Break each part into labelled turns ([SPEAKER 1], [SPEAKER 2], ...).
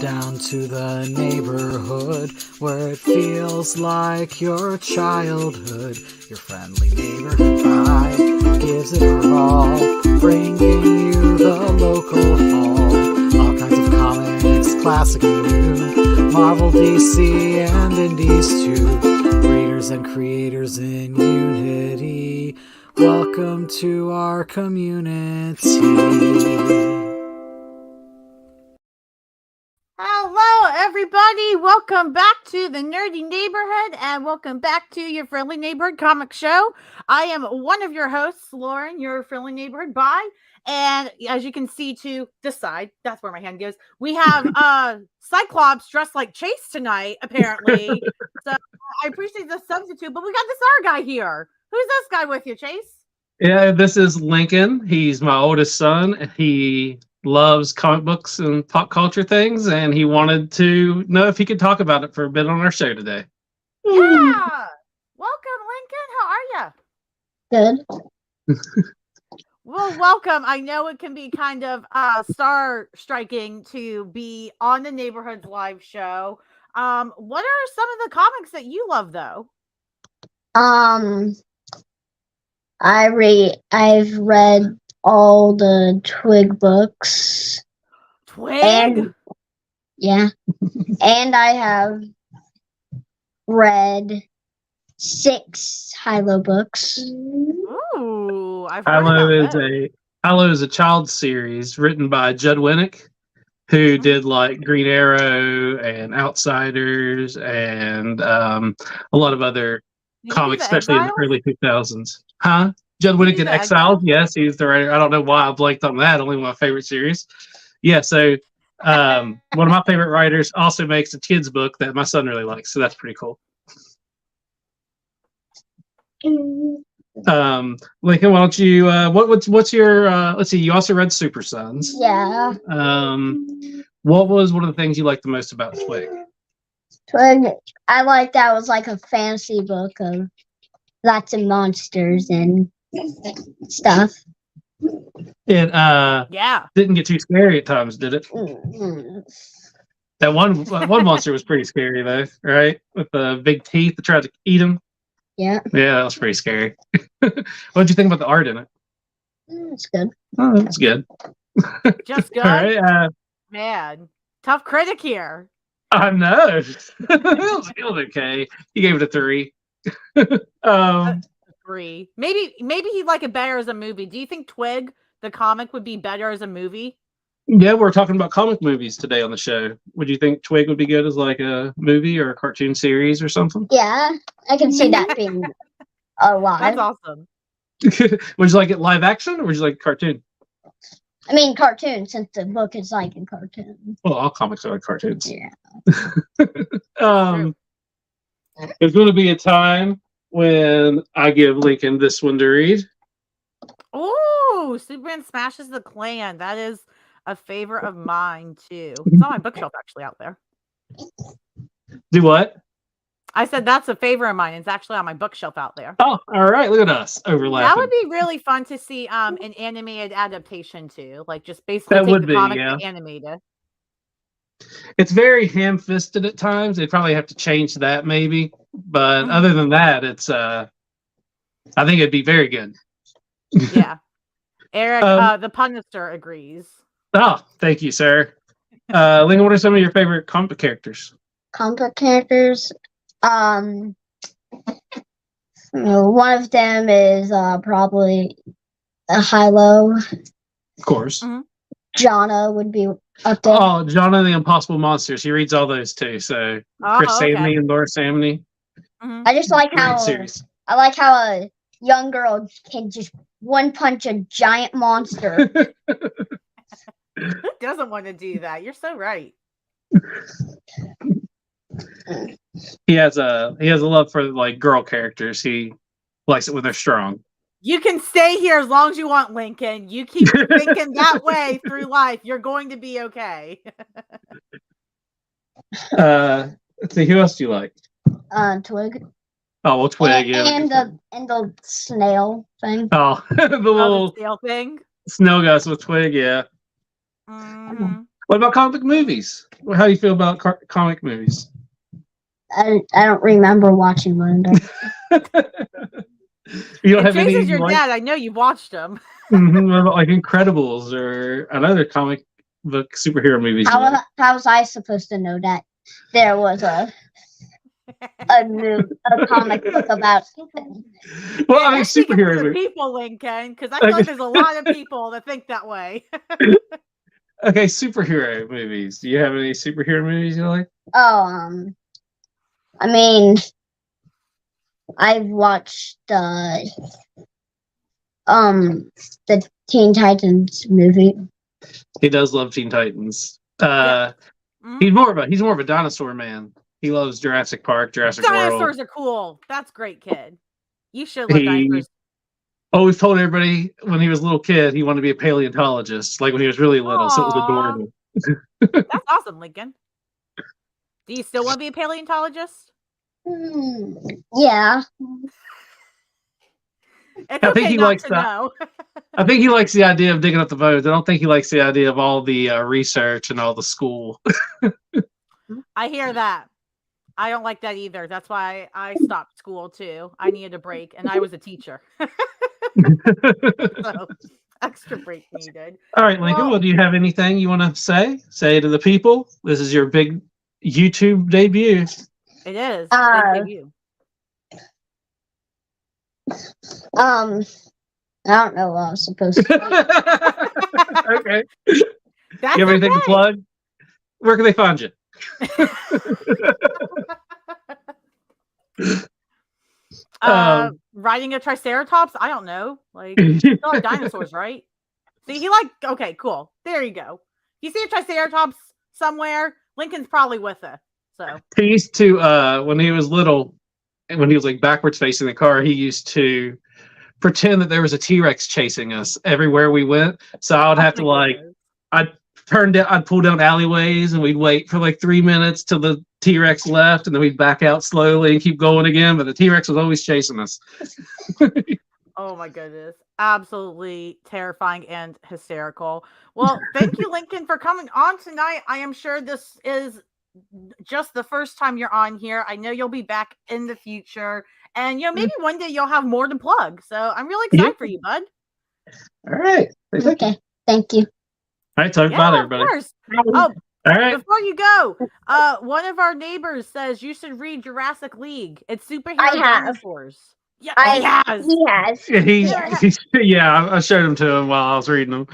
[SPEAKER 1] down to the neighborhood where it feels like your childhood. Your friendly neighborhood vibe gives it her all, bringing you the local haul. All kinds of comics, classic and new, Marvel, DC, and indies too. Readers and creators in unity, welcome to our community.
[SPEAKER 2] Hello, everybody. Welcome back to the Nerdy Neighborhood, and welcome back to your Friendly Neighborhood comic show. I am one of your hosts, Lauren, your Friendly Neighborhood Bi. And as you can see to this side, that's where my hand goes, we have Cyclops dressed like Chase tonight, apparently. So I appreciate the substitute, but we got this other guy here. Who's this guy with you, Chase?
[SPEAKER 3] Yeah, this is Lincoln. He's my oldest son. He loves comic books and pop culture things, and he wanted to know if he could talk about it for a bit on our show today.
[SPEAKER 2] Yeah! Welcome, Lincoln. How are you?
[SPEAKER 4] Good.
[SPEAKER 2] Well, welcome. I know it can be kind of star striking to be on the Neighborhood's live show. What are some of the comics that you love, though?
[SPEAKER 4] I've read all the Twig books.
[SPEAKER 2] Twig?
[SPEAKER 4] And I have read 6 Hilo books.
[SPEAKER 2] Ooh, I've heard about that.
[SPEAKER 3] Hilo is a child series written by Judd Winnick, who did like Green Arrow and Outsiders and a lot of other comics, especially in the early 2000s. Huh? Judd Winnick did Exiles. Yes, he's the writer. I don't know why I blanked on that. Only my favorite series. Yeah, so one of my favorite writers also makes a kids book that my son really likes, so that's pretty cool. Lincoln, why don't you? What's your? Let's see. You also read Super Sons.
[SPEAKER 4] Yeah.
[SPEAKER 3] What was one of the things you liked the most about Twig?
[SPEAKER 4] Twig, I liked that was like a fantasy book of lots of monsters and stuff.
[SPEAKER 3] It didn't get too scary at times, did it?
[SPEAKER 4] Mm-hmm.
[SPEAKER 3] That one monster was pretty scary though, right? With the big teeth that tried to eat him.
[SPEAKER 4] Yeah.
[SPEAKER 3] Yeah, that was pretty scary. What did you think about the art in it?
[SPEAKER 4] It's good.
[SPEAKER 3] Oh, that's good.
[SPEAKER 2] Just good.
[SPEAKER 3] All right.
[SPEAKER 2] Man, tough critic here.
[SPEAKER 3] I know. It was okay. He gave it a 3.
[SPEAKER 2] 3. Maybe he'd like it better as a movie. Do you think Twig, the comic, would be better as a movie?
[SPEAKER 3] Yeah, we're talking about comic movies today on the show. Would you think Twig would be good as like a movie or a cartoon series or something?
[SPEAKER 4] Yeah, I can see that being alive.
[SPEAKER 2] That's awesome.
[SPEAKER 3] Would you like it live action or would you like cartoon?
[SPEAKER 4] I mean cartoon, since the book is like a cartoon.
[SPEAKER 3] Well, all comics are like cartoons.
[SPEAKER 4] Yeah.
[SPEAKER 3] There's going to be a time when I give Lincoln this one to read.
[SPEAKER 2] Oh, Superman Smashes the Klan. That is a favorite of mine too. It's on my bookshelf actually out there.
[SPEAKER 3] Do what?
[SPEAKER 2] I said that's a favorite of mine. It's actually on my bookshelf out there.
[SPEAKER 3] Oh, all right. Look at us overlapping.
[SPEAKER 2] That would be really fun to see an animated adaptation too. Like just basically
[SPEAKER 3] that
[SPEAKER 2] take
[SPEAKER 3] would
[SPEAKER 2] the
[SPEAKER 3] be,
[SPEAKER 2] comic
[SPEAKER 3] yeah.
[SPEAKER 2] and animate it.
[SPEAKER 3] It's very ham-fisted at times. They'd probably have to change that maybe. But other than that, it's I think it'd be very good.
[SPEAKER 2] Yeah. Eric, the Punisher agrees.
[SPEAKER 3] Oh, thank you, sir. Lincoln, what are some of your favorite comic characters?
[SPEAKER 4] Comic characters? One of them is probably a Hilo.
[SPEAKER 3] Of course.
[SPEAKER 2] Mm-hmm.
[SPEAKER 4] Jonna would be up there.
[SPEAKER 3] Oh, Jonna and the Impossible Monsters. He reads all those too. So Chris Samney and Laura Samney.
[SPEAKER 2] Mm-hmm.
[SPEAKER 4] I just like how a young girl can just one punch a giant monster.
[SPEAKER 2] Who doesn't want to do that? You're so right.
[SPEAKER 3] He has a love for like girl characters. He likes it when they're strong.
[SPEAKER 2] You can stay here as long as you want, Lincoln. You keep thinking that way through life. You're going to be okay.
[SPEAKER 3] Let's see, who else do you like?
[SPEAKER 4] Twig.
[SPEAKER 3] Oh, well, Twig,
[SPEAKER 4] and the snail thing.
[SPEAKER 3] Oh, the little
[SPEAKER 2] snail thing.
[SPEAKER 3] Snow guys with Twig, yeah.
[SPEAKER 2] Mm-hmm.
[SPEAKER 3] What about comic movies? How do you feel about comic movies?
[SPEAKER 4] I don't remember watching one of them.
[SPEAKER 3] You don't
[SPEAKER 2] And
[SPEAKER 3] have any
[SPEAKER 2] Jason's your
[SPEAKER 3] like,
[SPEAKER 2] dad. I know you've watched them.
[SPEAKER 3] what about like Incredibles or another comic book superhero movies?
[SPEAKER 4] How was I supposed to know that there was a comic book about?
[SPEAKER 3] Well, I mean,
[SPEAKER 2] You're speaking for
[SPEAKER 3] superhero
[SPEAKER 2] the
[SPEAKER 3] movies.
[SPEAKER 2] people, Lincoln, because I feel like there's a lot of people that think that way.
[SPEAKER 3] Okay, superhero movies. Do you have any superhero movies you like?
[SPEAKER 4] Oh, I mean, I've watched the Teen Titans movie.
[SPEAKER 3] He does love Teen Titans.
[SPEAKER 2] Yeah.
[SPEAKER 3] He's more of a dinosaur man. He loves Jurassic Park, Jurassic
[SPEAKER 2] Dinosaurs
[SPEAKER 3] World.
[SPEAKER 2] are cool. That's great, kid. You should love dinosaurs.
[SPEAKER 3] Always told everybody when he was a little kid he wanted to be a paleontologist. Like when he was really little, so it was adorable.
[SPEAKER 2] That's awesome, Lincoln. Do you still want to be a paleontologist?
[SPEAKER 4] Yeah.
[SPEAKER 2] It's
[SPEAKER 3] I think
[SPEAKER 2] okay
[SPEAKER 3] he
[SPEAKER 2] not
[SPEAKER 3] likes
[SPEAKER 2] to
[SPEAKER 3] that.
[SPEAKER 2] know.
[SPEAKER 3] I think he likes the idea of digging up the bones. I don't think he likes the idea of all the research and all the school.
[SPEAKER 2] I hear that. I don't like that either. That's why I stopped school too. I needed a break, and I was a teacher. So, extra break needed.
[SPEAKER 3] All right, Lincoln, well, do you have anything you want to say? Say to the people. This is your big YouTube debut.
[SPEAKER 2] It is.
[SPEAKER 4] I don't know what I was supposed to say.
[SPEAKER 3] Okay.
[SPEAKER 2] That's
[SPEAKER 3] You have anything to plug? Where can they find you?
[SPEAKER 2] Riding a triceratops? I don't know. Like, you like dinosaurs, right? See, okay, cool. There you go. You see a triceratops somewhere, Lincoln's probably with it. So
[SPEAKER 3] he used to when he was little, and when he was like backwards facing the car, he used to pretend that there was a T-Rex chasing us everywhere we went. So I would have to I'd pull down alleyways and we'd wait for like 3 minutes till the T-Rex left, and then we'd back out slowly and keep going again. But the T-Rex was always chasing us.
[SPEAKER 2] Oh my goodness. Absolutely terrifying and hysterical. Well, thank you, Lincoln, for coming on tonight. I am sure this is just the first time you're on here. I know you'll be back in the future. And, maybe one day you'll have more to plug. So I'm really excited for you, bud.
[SPEAKER 3] All right.
[SPEAKER 4] Okay. Thank you.
[SPEAKER 3] All right. Talk about everybody.
[SPEAKER 2] Of course.
[SPEAKER 3] All right.
[SPEAKER 2] Before you go, one of our neighbors says you should read Jurassic League. It's superhero dinosaurs. Yeah, he has.
[SPEAKER 3] Yeah, I showed them to him while I was reading them.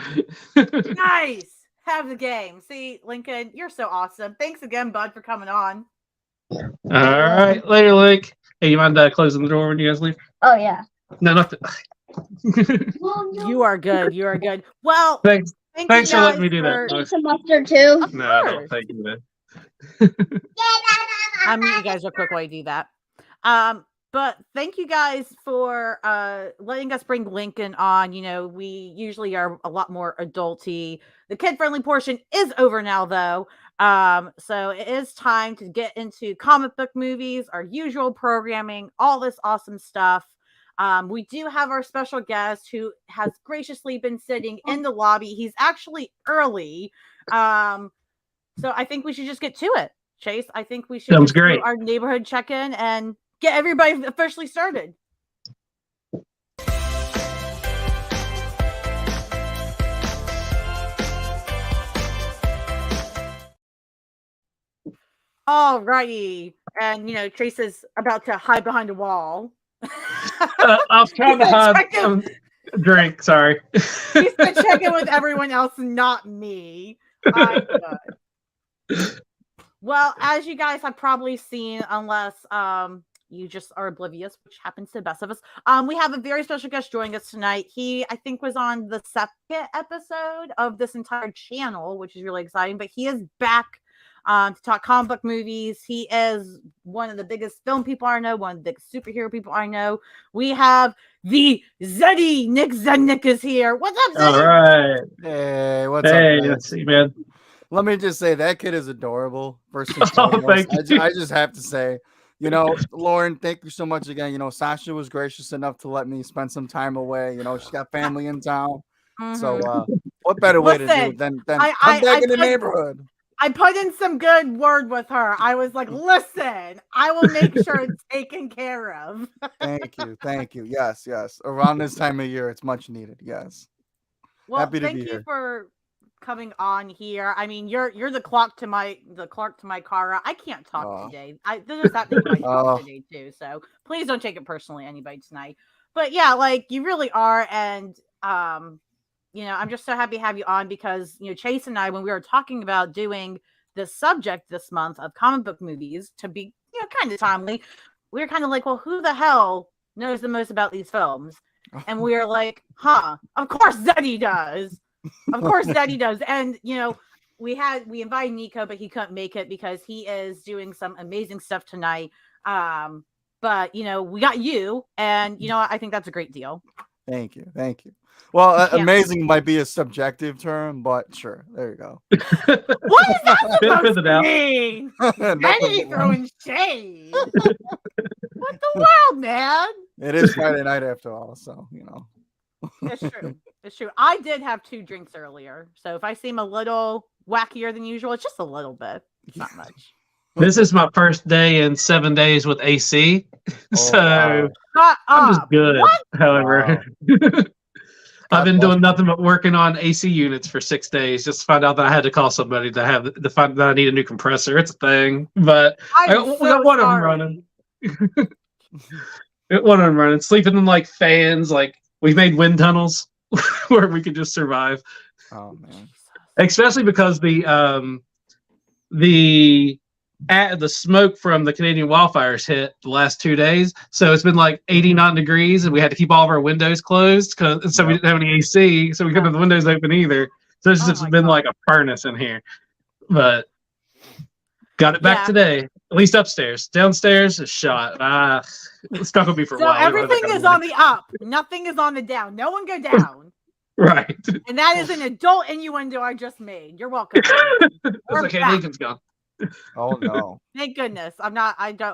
[SPEAKER 2] Nice. Have the game. See, Lincoln, you're so awesome. Thanks again, bud, for coming on.
[SPEAKER 3] All right. Later, Link. Hey, you mind closing the door when you guys leave?
[SPEAKER 4] Oh, yeah.
[SPEAKER 3] No, nothing.
[SPEAKER 2] You are good. You are good. Well,
[SPEAKER 3] thanks
[SPEAKER 2] thanks
[SPEAKER 3] for letting me do that.
[SPEAKER 4] Need some mustard, too?
[SPEAKER 3] No, I don't thank you, man.
[SPEAKER 2] I'll meet you guys real quick while you do that. But thank you guys for letting us bring Lincoln on. We usually are a lot more adulty. The kid-friendly portion is over now, though. So it is time to get into comic book movies, our usual programming, all this awesome stuff. We do have our special guest who has graciously been sitting in the lobby. He's actually early. So I think we should just get to it. Chase, I think we should do our neighborhood check-in and get everybody officially started. Alrighty. And, Chase is about to hide behind a wall.
[SPEAKER 3] I was trying to hide drink. Sorry.
[SPEAKER 2] He's been checking with everyone else, not me. I'm good. Well, as you guys have probably seen, unless you just are oblivious, which happens to the best of us, we have a very special guest joining us tonight. He, I think, was on the second episode of this entire channel, which is really exciting. But he is back to talk comic book movies. He is one of the biggest film people I know, one of the biggest superhero people I know. We have the ZEDDY. Nick Zednik is here. What's up, ZEDDY?
[SPEAKER 3] All right.
[SPEAKER 5] Hey, what's up?
[SPEAKER 3] Hey, let's see, man.
[SPEAKER 5] Let me just say that kid is adorable. First and foremost, I just have to say, Lauren, thank you so much again. Sasha was gracious enough to let me spend some time away. She's got family in town.
[SPEAKER 2] Mm-hmm.
[SPEAKER 5] So What better way to do
[SPEAKER 2] Listen,
[SPEAKER 5] it than
[SPEAKER 2] I-
[SPEAKER 5] come back
[SPEAKER 2] I
[SPEAKER 5] in the
[SPEAKER 2] put-
[SPEAKER 5] neighborhood?
[SPEAKER 2] I put in some good word with her. I was like, listen, I will make sure it's taken care of.
[SPEAKER 5] Thank you. Yes. Around this time of year, it's much needed. Yes.
[SPEAKER 2] Well,
[SPEAKER 5] Happy to
[SPEAKER 2] thank
[SPEAKER 5] be
[SPEAKER 2] you
[SPEAKER 5] here.
[SPEAKER 2] for coming on here. I mean, you're the clock to my Kara. I can't talk today. There's happening to myself today too. So please don't take it personally, anybody tonight. But yeah, like you really are, and you know, I'm just so happy to have you on because you know, Chase and I, when we were talking about doing the subject this month of comic book movies to be, you know, kind of timely, we were kind of like, well, who the hell knows the most about these films? And we were like, huh, of course Zeddy does. Of course Zeddy does. And, you know, we invited Nico, but he couldn't make it because he is doing some amazing stuff tonight. But, you know, we got you. And, you know, I think that's a great deal.
[SPEAKER 5] Thank you. Well, amazing might be a subjective term, but sure. There you go.
[SPEAKER 2] What is that supposed to mean? Zeddy throwing shade. What the world, man?
[SPEAKER 5] It is Friday night after all, so, you know.
[SPEAKER 2] It's true. I did have 2 drinks earlier. So if I seem a little wackier than usual, it's just a little bit. It's not much.
[SPEAKER 3] This is my first day in 7 days with AC. So
[SPEAKER 2] wow.
[SPEAKER 3] I'm just good.
[SPEAKER 2] What?
[SPEAKER 3] However, I've been doing nothing but working on AC units for 6 days just to find out that I had to call somebody to find that I need a new compressor. It's a thing. But we got one of them running. One of them running. Sleeping in like fans, like we've made wind tunnels where we could just survive.
[SPEAKER 5] Oh man!
[SPEAKER 3] Especially because the smoke from the Canadian wildfires hit the last 2 days, so it's been like 89 degrees, and we had to keep all of our windows closed we didn't have any AC, so we couldn't have the windows open either. So it's just been like a furnace in here, but got it back today. At least upstairs. Downstairs is shot. It's not gonna be for a while.
[SPEAKER 2] So everything is on the up. Nothing is on the down. No one go down.
[SPEAKER 3] Right.
[SPEAKER 2] And that is an adult innuendo I just made. You're welcome.
[SPEAKER 3] Okay, Lincoln's gone.
[SPEAKER 5] Oh no!
[SPEAKER 2] Thank goodness.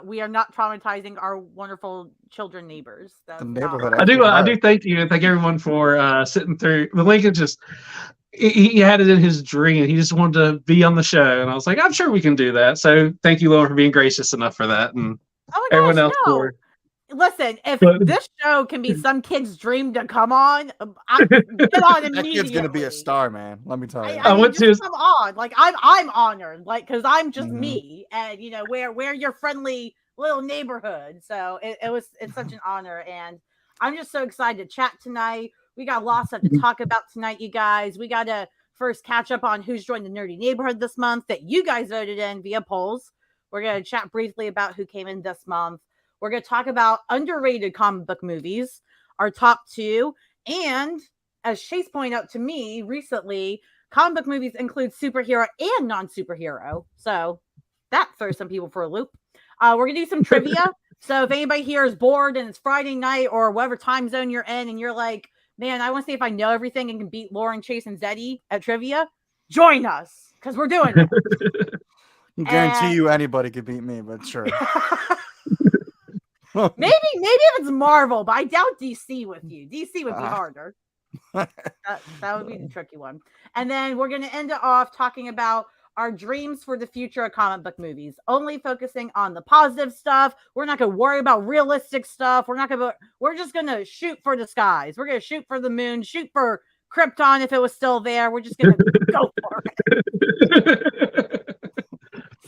[SPEAKER 2] We are not traumatizing our wonderful children neighbors.
[SPEAKER 5] The neighborhood.
[SPEAKER 3] I do thank you and thank everyone for sitting through. The Lincoln just he had it in his dream. He just wanted to be on the show, and I was like, I'm sure we can do that. So thank you, Lauren, for being gracious enough for that, and everyone else for.
[SPEAKER 2] Listen, if this show can be some kid's dream to come on, I'm get on immediately.
[SPEAKER 5] That kid's gonna be a star, man. Let me tell you.
[SPEAKER 2] I mean, just come on. Like I'm honored, like because I'm just me, and you know we're your friendly little neighborhood. So it's such an honor, and I'm just so excited to chat tonight. We got lots of to talk about tonight, you guys. We got to first catch up on who's joined the Nerdy Neighborhood this month that you guys voted in via polls. We're gonna chat briefly about who came in this month. We're going to talk about underrated comic book movies, our top 2. And as Chase pointed out to me recently, comic book movies include superhero and non-superhero. So that throws some people for a loop. We're going to do some trivia. So if anybody here is bored and it's Friday night or whatever time zone you're in and you're like, man, I want to see if I know everything and can beat Lauren, Chase, and Zeddy at trivia, join us because we're doing it.
[SPEAKER 5] I guarantee you anybody could beat me, but sure.
[SPEAKER 2] Maybe if it's Marvel, but I doubt DC with you. DC would be harder. That would be the tricky one. And then we're going to end it off talking about our dreams for the future of comic book movies, only focusing on the positive stuff. We're not going to worry about realistic stuff. We're just going to shoot for the skies. We're going to shoot for the moon, shoot for Krypton if it was still there. We're just going to go for it.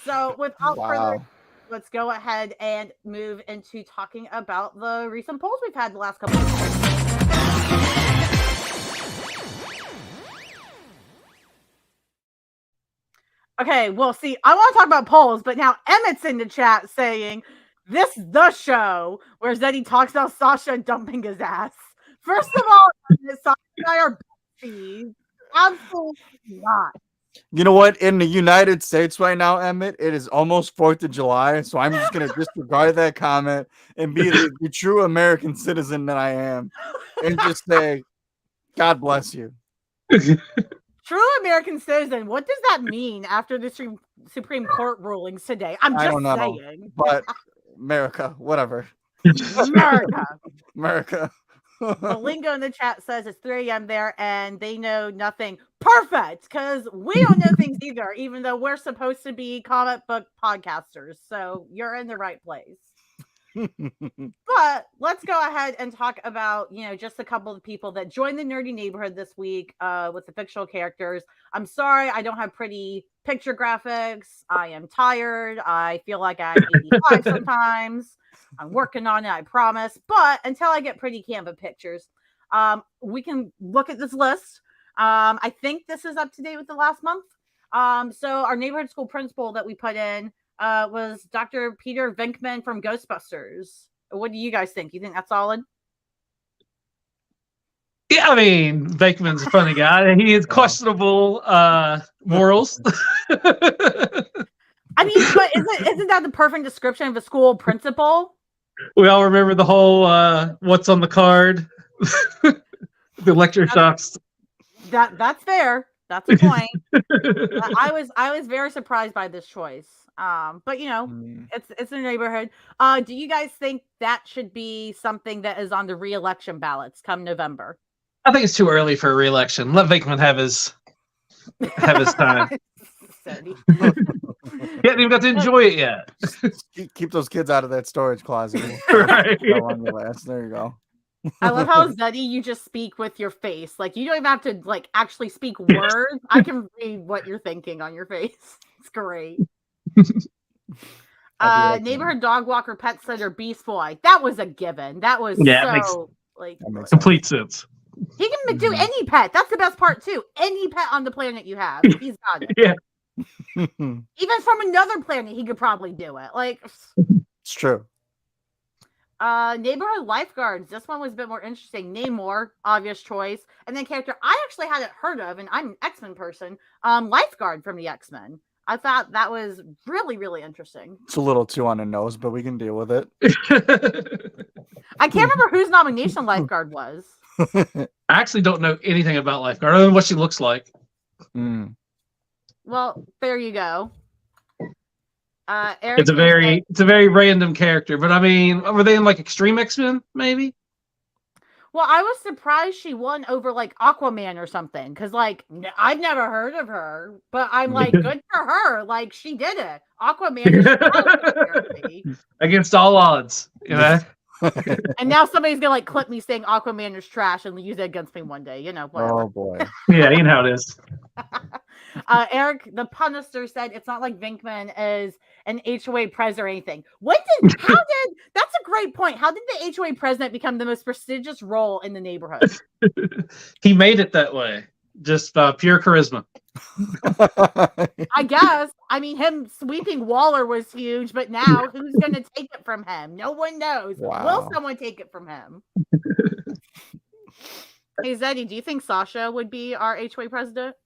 [SPEAKER 2] So without further ado, let's go ahead and move into talking about the recent polls we've had the last couple of weeks. Okay, well, see, I want to talk about polls, but now Emmett's in the chat saying, this is the show where Zeddy talks about Sasha dumping his ass. First of all, Sasha and I are besties. Absolutely not.
[SPEAKER 5] You know what? In the United States right now, Emmett, it is almost 4th of July, so I'm just going to disregard that comment and be the true American citizen that I am and just say, God bless you.
[SPEAKER 2] True American citizen, what does that mean after the Supreme Court rulings today? I don't know,
[SPEAKER 5] saying. But America, whatever.
[SPEAKER 2] America.
[SPEAKER 5] America.
[SPEAKER 2] The lingo in the chat says it's 3 a.m. there and they know nothing. Perfect, because we don't know things either, even though we're supposed to be comic book podcasters. So you're in the right place. But let's go ahead and talk about, just a couple of people that joined the nerdy neighborhood this week with the fictional characters. I'm sorry, I don't have pretty picture graphics. I am tired. I feel like I'm 85 sometimes. I'm working on it, I promise. But until I get pretty Canva pictures, we can look at this list. I think this is up to date with the last month. So our neighborhood school principal that we put in was Dr. Peter Venkman from Ghostbusters. What do you guys think? You think that's solid?
[SPEAKER 3] Yeah, I mean, Venkman's a funny guy. He has questionable morals.
[SPEAKER 2] I mean, but isn't that the perfect description of a school principal?
[SPEAKER 3] We all remember the whole what's on the card, the electroshocks.
[SPEAKER 2] That's fair. That's a point. I was very surprised by this choice. But it's a neighborhood. Do you guys think that should be something that is on the re-election ballots come November?
[SPEAKER 3] I think it's too early for a re-election. Let Venkman have his time. He hasn't even got to enjoy it yet.
[SPEAKER 5] Keep those kids out of that storage closet.
[SPEAKER 3] Right.
[SPEAKER 5] There you go.
[SPEAKER 2] I love how Zeddy, you just speak with your face. Like you don't even have to actually speak words. I can read what you're thinking on your face. It's great. Neighborhood dog walker, pet sitter, beast boy. That was a given. That was
[SPEAKER 3] makes complete sense.
[SPEAKER 2] He can do any pet. That's the best part too. Any pet on the planet you have, he's got it.
[SPEAKER 3] Yeah.
[SPEAKER 2] Even from another planet, he could probably do it.
[SPEAKER 5] It's true.
[SPEAKER 2] Neighborhood lifeguards. This one was a bit more interesting. Namor, obvious choice, and then character I actually hadn't heard of, and I'm an X-Men person. Lifeguard from the X-Men. I thought that was really, really interesting.
[SPEAKER 5] It's a little too on the nose, but we can deal with it.
[SPEAKER 2] I can't remember whose nomination lifeguard was.
[SPEAKER 3] I actually don't know anything about lifeguard other than what she looks like.
[SPEAKER 2] Well, there you go. Eric,
[SPEAKER 3] it's a very random character, but I mean, were they in Extreme X-Men, maybe?
[SPEAKER 2] Well, I was surprised she won over Aquaman or something, because I've never heard of her, but I'm good for her. She did it. Aquaman is
[SPEAKER 3] against all odds,
[SPEAKER 2] And now somebody's gonna clip me saying Aquaman is trash and use it against me one day. Whatever.
[SPEAKER 5] Oh boy.
[SPEAKER 3] Yeah, you know how it is.
[SPEAKER 2] Eric, the Punisher, said it's not like Venkman is an HOA president or anything. That's a great point. How did the HOA president become the most prestigious role in the neighborhood?
[SPEAKER 3] He made it that way. Just pure charisma.
[SPEAKER 2] I guess. I mean, him sweeping Waller was huge, but now who's going to take it from him? No one knows.
[SPEAKER 5] Wow.
[SPEAKER 2] Will someone take it from him? Hey, Zeddy, do you think Sasha would be our HOA president?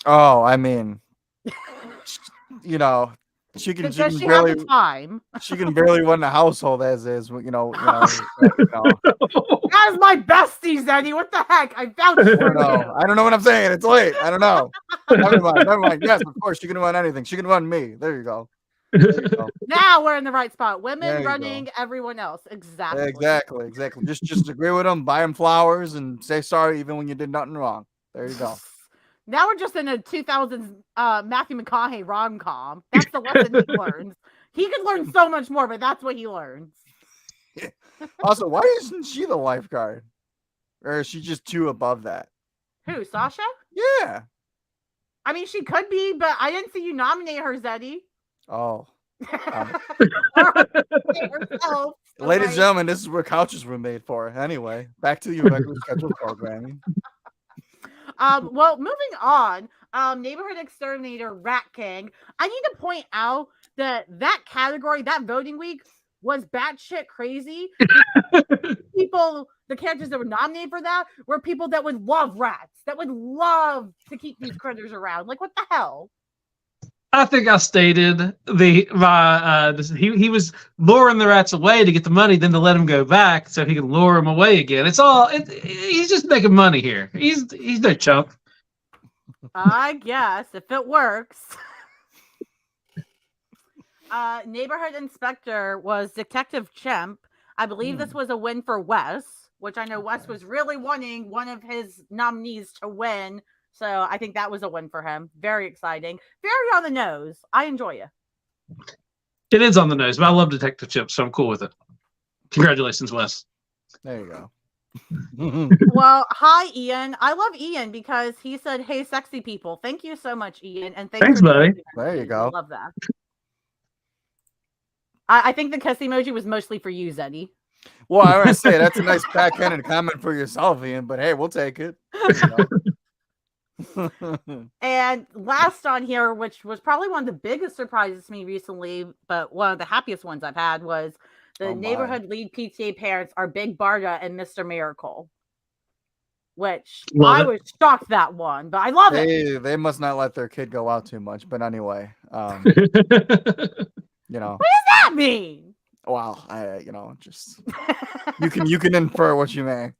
[SPEAKER 5] Oh, I mean, she can barely
[SPEAKER 2] have the time.
[SPEAKER 5] She can barely run the household as is.
[SPEAKER 2] That is my bestie, Zeddy. What the heck? I found it.
[SPEAKER 5] I don't know what I'm saying. It's late. I don't know. Never mind. Yes, of course she can run anything. She can run me. There you go.
[SPEAKER 2] Now we're in the right spot. Women running everyone else. Exactly. Just agree with them, buy them flowers, and say sorry even when you did nothing wrong. There you go. Now we're just in a 2000s Matthew McConaughey rom-com. That's the lesson he learns. He could learn so much more, but that's what he learns.
[SPEAKER 5] Also, why isn't she the lifeguard? Or is she just too above that?
[SPEAKER 2] Who, Sasha?
[SPEAKER 5] Yeah.
[SPEAKER 2] I mean, she could be, but I didn't see you nominate her, Zeddy.
[SPEAKER 5] Oh. Ladies and gentlemen, this is where couches were made for. Anyway, back to your regular scheduled programming.
[SPEAKER 2] Well, moving on, Neighborhood Exterminator Rat King. I need to point out that category, that voting week, was batshit crazy. The characters that were nominated for that were people that would love rats, that would love to keep these critters around. What the hell?
[SPEAKER 3] I think I stated he was luring the rats away to get the money, then to let them go back so he can lure them away again. He's just making money here. He's no chump.
[SPEAKER 2] I guess if it works. Neighborhood Inspector was Detective Chimp. I believe this was a win for Wes. which I know Wes was really wanting one of his nominees to win. So I think that was a win for him. Very exciting. Very on the nose. I enjoy it.
[SPEAKER 3] It is on the nose, but I love Detective Chimp, so I'm cool with it. Congratulations, Wes.
[SPEAKER 5] There you go.
[SPEAKER 2] Well, hi, Ian. I love Ian because he said, "Hey, sexy people." Thank you so much, Ian. And
[SPEAKER 3] Thanks,
[SPEAKER 2] for
[SPEAKER 3] buddy.
[SPEAKER 5] There you go.
[SPEAKER 2] I love that. I think the kiss emoji was mostly for you, Zeddy.
[SPEAKER 5] Well, I want to say that's a nice backhanded comment for yourself, Ian, but hey, we'll take it.
[SPEAKER 2] And last on here, which was probably one of the biggest surprises to me recently, but one of the happiest ones I've had, was the neighborhood lead PTA parents are Big Barda and Mr. Miracle. Which I was shocked that one, but I love it.
[SPEAKER 5] They must not let their kid go out too much. But anyway,
[SPEAKER 2] you know. What does that mean?
[SPEAKER 5] Well, just you can infer what you may.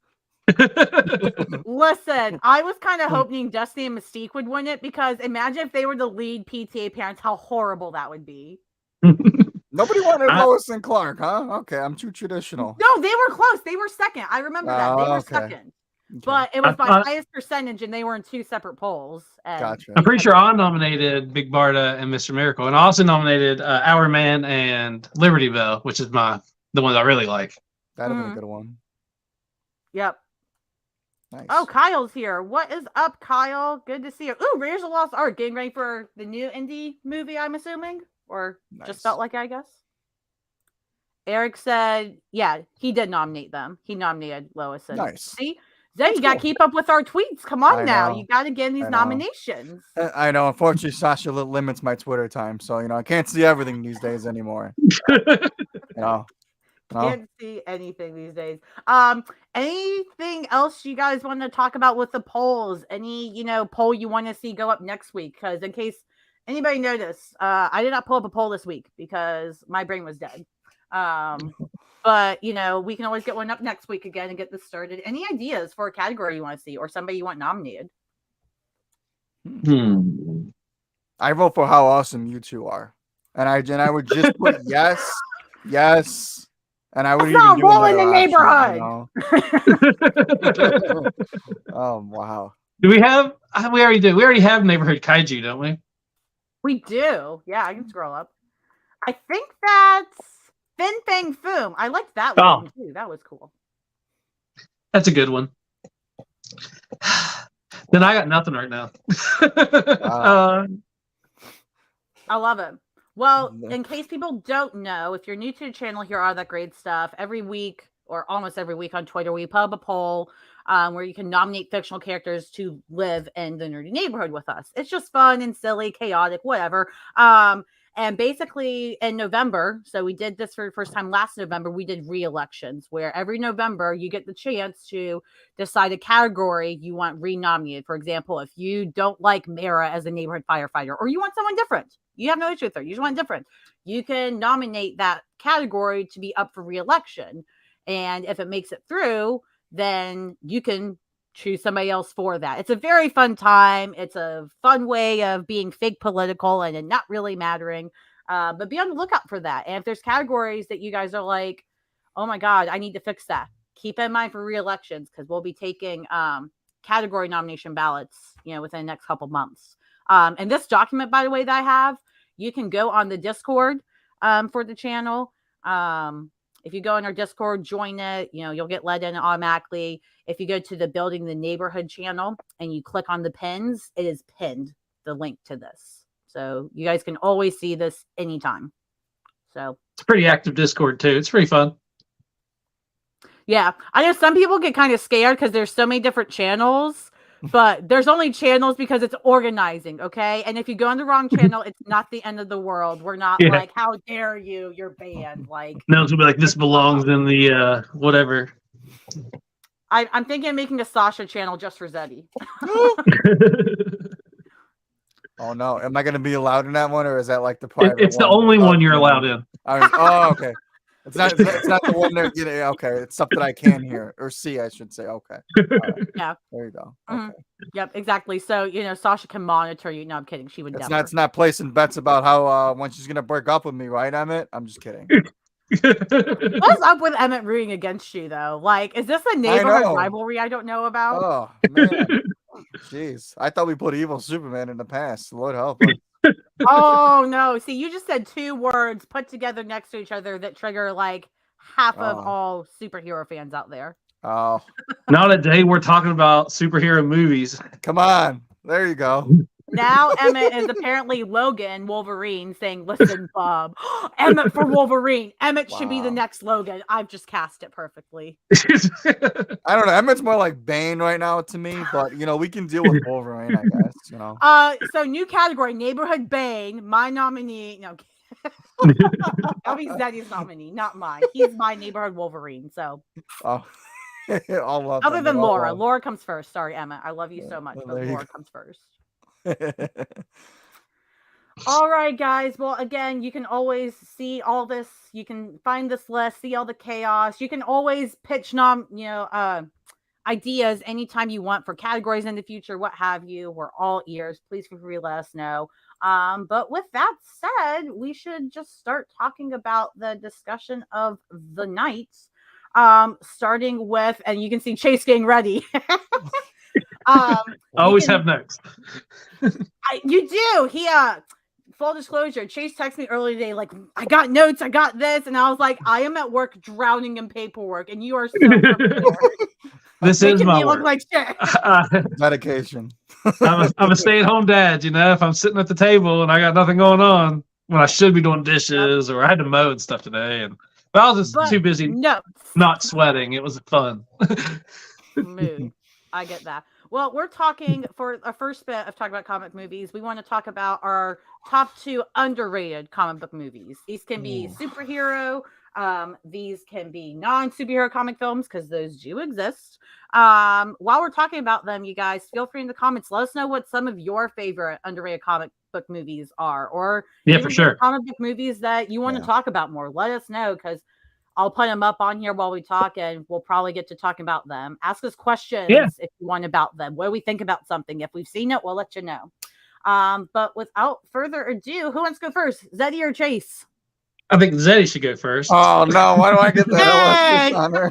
[SPEAKER 2] Listen, I was kind of hoping Dusty and Mystique would win it, because imagine if they were the lead PTA parents, how horrible that would be.
[SPEAKER 5] Nobody wanted Lois and Clark, huh? Okay, I'm too traditional.
[SPEAKER 2] No, they were close. They were second. I remember that. They were second. Okay. But it was by highest percentage, and they were in 2 separate polls.
[SPEAKER 5] Gotcha.
[SPEAKER 3] I'm pretty sure I nominated Big Barda and Mr. Miracle, and I also nominated Our Man and Liberty Bell, which is the one that I really like.
[SPEAKER 5] That'd have been a good one.
[SPEAKER 2] Yep.
[SPEAKER 5] Nice.
[SPEAKER 2] Oh, Kyle's here. What is up, Kyle? Good to see you. Ooh, Raiders of Lost Ark. Getting ready for the new indie movie, I'm assuming? Or just felt like, I guess? Eric said, yeah, he did nominate them. He nominated Lois. And
[SPEAKER 5] nice.
[SPEAKER 2] See? Then you got to keep up with our tweets. Come on now. You got to get in these nominations.
[SPEAKER 5] I know. Unfortunately, Sasha limits my Twitter time. So, I can't see everything these days anymore.
[SPEAKER 2] Can't see anything these days. Anything else you guys want to talk about with the polls? Any, poll you want to see go up next week? Because in case anybody noticed, I did not pull up a poll this week because my brain was dead. But, we can always get one up next week again and get this started. Any ideas for a category you want to see or somebody you want nominated?
[SPEAKER 5] I vote for how awesome you two are. And I would just put yes, and I would even do
[SPEAKER 2] roll in the neighborhood.
[SPEAKER 5] Oh, wow.
[SPEAKER 3] Do we have, we already have neighborhood kaiju, don't we?
[SPEAKER 2] We do. Yeah, I can scroll up. I think that's Fin Fang Foom. I liked that one too. That was cool.
[SPEAKER 3] That's a good one. Then I got nothing right now.
[SPEAKER 2] I love it. Well, in case people don't know, if you're new to the channel, here are that great stuff. Every week, or almost every week on Twitter, we put up a poll where you can nominate fictional characters to live in the nerdy neighborhood with us. It's just fun and silly, chaotic, whatever. And basically in November, so we did this for the first time last November, we did re-elections where every November you get the chance to decide a category you want re-nominated. For example, if you don't like Mara as a neighborhood firefighter, or you want someone different, you have no issue with her, you just want different, you can nominate that category to be up for re-election. And if it makes it through, then you can choose somebody else for that. It's a very fun time. It's a fun way of being fake political and it not really mattering. But be on the lookout for that. And if there's categories that you guys are like, oh my God, I need to fix that, keep in mind for re-elections, because we'll be taking category nomination ballots, within the next couple months. And this document, by the way, that I have, you can go on the Discord for the channel. If you go in our Discord, join it, you'll get let in automatically. If you go to the Building the Neighborhood channel and you click on the pins, it is pinned, the link to this. So you guys can always see this anytime. So
[SPEAKER 3] it's a pretty active Discord too. It's pretty fun.
[SPEAKER 2] Yeah. I know some people get kind of scared because there's so many different channels, but there's only channels because it's organizing. Okay. And if you go on the wrong channel, it's not the end of the world. We're not like, how dare you, you're banned. Like,
[SPEAKER 3] no, it's gonna be like, this belongs in the whatever.
[SPEAKER 2] I'm thinking of making a Sasha channel just for Zeddy.
[SPEAKER 5] Oh no. Am I going to be allowed in that one, or is that like the private
[SPEAKER 3] It's the only one you're allowed in.
[SPEAKER 5] Oh, okay. It's not the one that okay. It's something I can hear or see, I should say. Okay. Right.
[SPEAKER 2] Yeah.
[SPEAKER 5] There you go.
[SPEAKER 2] Mm-hmm.
[SPEAKER 5] Okay.
[SPEAKER 2] Yep, exactly. So Sasha can monitor you. No, I'm kidding. She would never.
[SPEAKER 5] It's not placing bets about how when she's gonna break up with me, right, Emmett? I'm just kidding.
[SPEAKER 2] What's up with Emmett rooting against you though? Like, is this a neighborhood
[SPEAKER 5] know.
[SPEAKER 2] rivalry I don't know about?
[SPEAKER 5] Oh man, jeez! I thought we put evil Superman in the past. Lord help us.
[SPEAKER 2] Oh no! See, you just said two words put together next to each other that trigger like half of
[SPEAKER 5] Oh.
[SPEAKER 2] all superhero fans out there.
[SPEAKER 5] Oh,
[SPEAKER 3] Now today we're talking about superhero movies.
[SPEAKER 5] come on! There you go.
[SPEAKER 2] Now Emmett is apparently Logan Wolverine saying, "Listen, Bob, Emmett for Wolverine. Emmett should be the
[SPEAKER 5] Wow.
[SPEAKER 2] next Logan. I've just cast it perfectly."
[SPEAKER 5] I don't know. Emmett's more like Bane right now to me, but we can deal with Wolverine, I guess.
[SPEAKER 2] So new category: neighborhood Bane. My nominee. No, I'll be Zeddy's nominee, not mine. He's my neighborhood Wolverine. So,
[SPEAKER 5] Oh, I'll love
[SPEAKER 2] other
[SPEAKER 5] them.
[SPEAKER 2] than
[SPEAKER 5] They're all
[SPEAKER 2] Laura,
[SPEAKER 5] love.
[SPEAKER 2] Laura comes first. Sorry, Emmett. I love you so much,
[SPEAKER 5] Well,
[SPEAKER 2] but
[SPEAKER 5] there you
[SPEAKER 2] Laura
[SPEAKER 5] go.
[SPEAKER 2] comes first. All right, guys. Well, again, you can always see all this. You can find this list, see all the chaos. You can always pitch ideas anytime you want for categories in the future, what have you. We're all ears. Please feel free to let us know. But with that said, we should just start talking about the discussion of the night. Starting with, and you can see Chase getting ready.
[SPEAKER 3] I always have notes.
[SPEAKER 2] You do. He full disclosure, Chase texted me earlier today, like, I got notes, I got this, and I was like, I am at work drowning in paperwork, and you are so prepared.
[SPEAKER 3] This is
[SPEAKER 2] Making
[SPEAKER 3] my
[SPEAKER 2] me look
[SPEAKER 3] work.
[SPEAKER 2] like shit.
[SPEAKER 5] Dedication.
[SPEAKER 3] I'm a stay-at-home dad. If I'm sitting at the table and I got nothing going on, when I should be doing dishes or I had to mow and stuff today, but I was just too busy not sweating. It was fun.
[SPEAKER 2] Mood. I get that. Well, we're talking for our first bit of talking about comic movies. We want to talk about our top 2 underrated comic book movies. These can be superhero. These can be non-superhero comic films because those do exist. While we're talking about them, you guys feel free in the comments. Let us know what some of your favorite underrated comic book movies are, or
[SPEAKER 3] for sure,
[SPEAKER 2] comic book movies that you want to talk about more. Let us know because I'll put them up on here while we talk, and we'll probably get to talking about them. Ask us questions if you want about them. What do we think about something? If we've seen it, we'll let you know. But without further ado, who wants to go first? Zeddy or Chase?
[SPEAKER 3] I think Zeddy should go first.
[SPEAKER 5] Oh no! Why do I get that honor?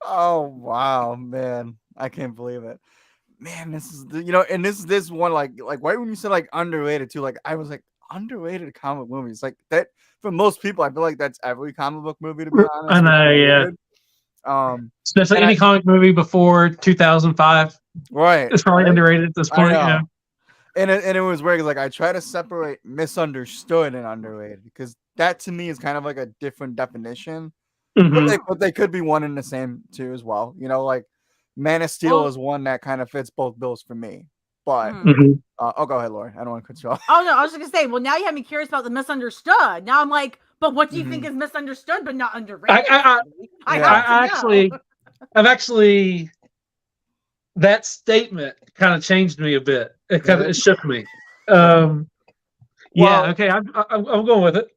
[SPEAKER 5] Oh wow, man! I can't believe it. Man, this is and this one like right when you said like underrated too, like I was like underrated comic movies like that. For most people, I feel like that's every comic book movie, to be honest.
[SPEAKER 3] I know, yeah. Especially any comic movie before 2005.
[SPEAKER 5] Right.
[SPEAKER 3] It's probably underrated at this point. Yeah.
[SPEAKER 5] And it was weird because like I try to separate misunderstood and underrated because that to me is kind of like a different definition.
[SPEAKER 3] Mm-hmm.
[SPEAKER 5] But they could be one and the same too as well. Like Man of Steel is one that kind of fits both bills for me. But go ahead, Laura. I don't want to cut you off.
[SPEAKER 2] Oh no, I was just gonna say. Well, now you have me curious about the misunderstood. Now I'm like, but what do you think is misunderstood but not underrated?
[SPEAKER 3] I've actually that statement kind of changed me a bit. It shook me. I'm going with it.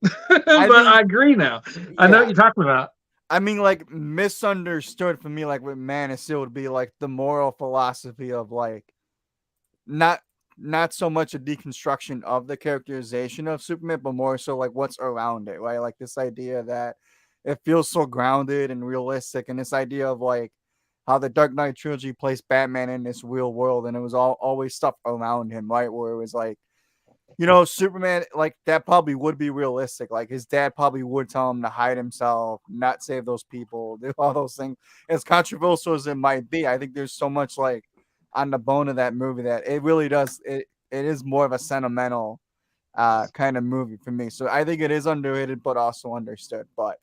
[SPEAKER 3] I agree now. I know what you're talking about.
[SPEAKER 5] I mean, like misunderstood for me, like with Man of Steel would be like the moral philosophy of like not so much a deconstruction of the characterization of Superman, but more so like what's around it, right? Like this idea that it feels so grounded and realistic, and this idea of like how the Dark Knight trilogy placed Batman in this real world, and it was always stuff around him, right? Where it was like, Superman, like that probably would be realistic. Like his dad probably would tell him to hide himself, not save those people, do all those things. As controversial as it might be, I think there's so much like on the bone of that movie that it really does. It is more of a sentimental kind of movie for me. So I think it is underrated, but also understood. But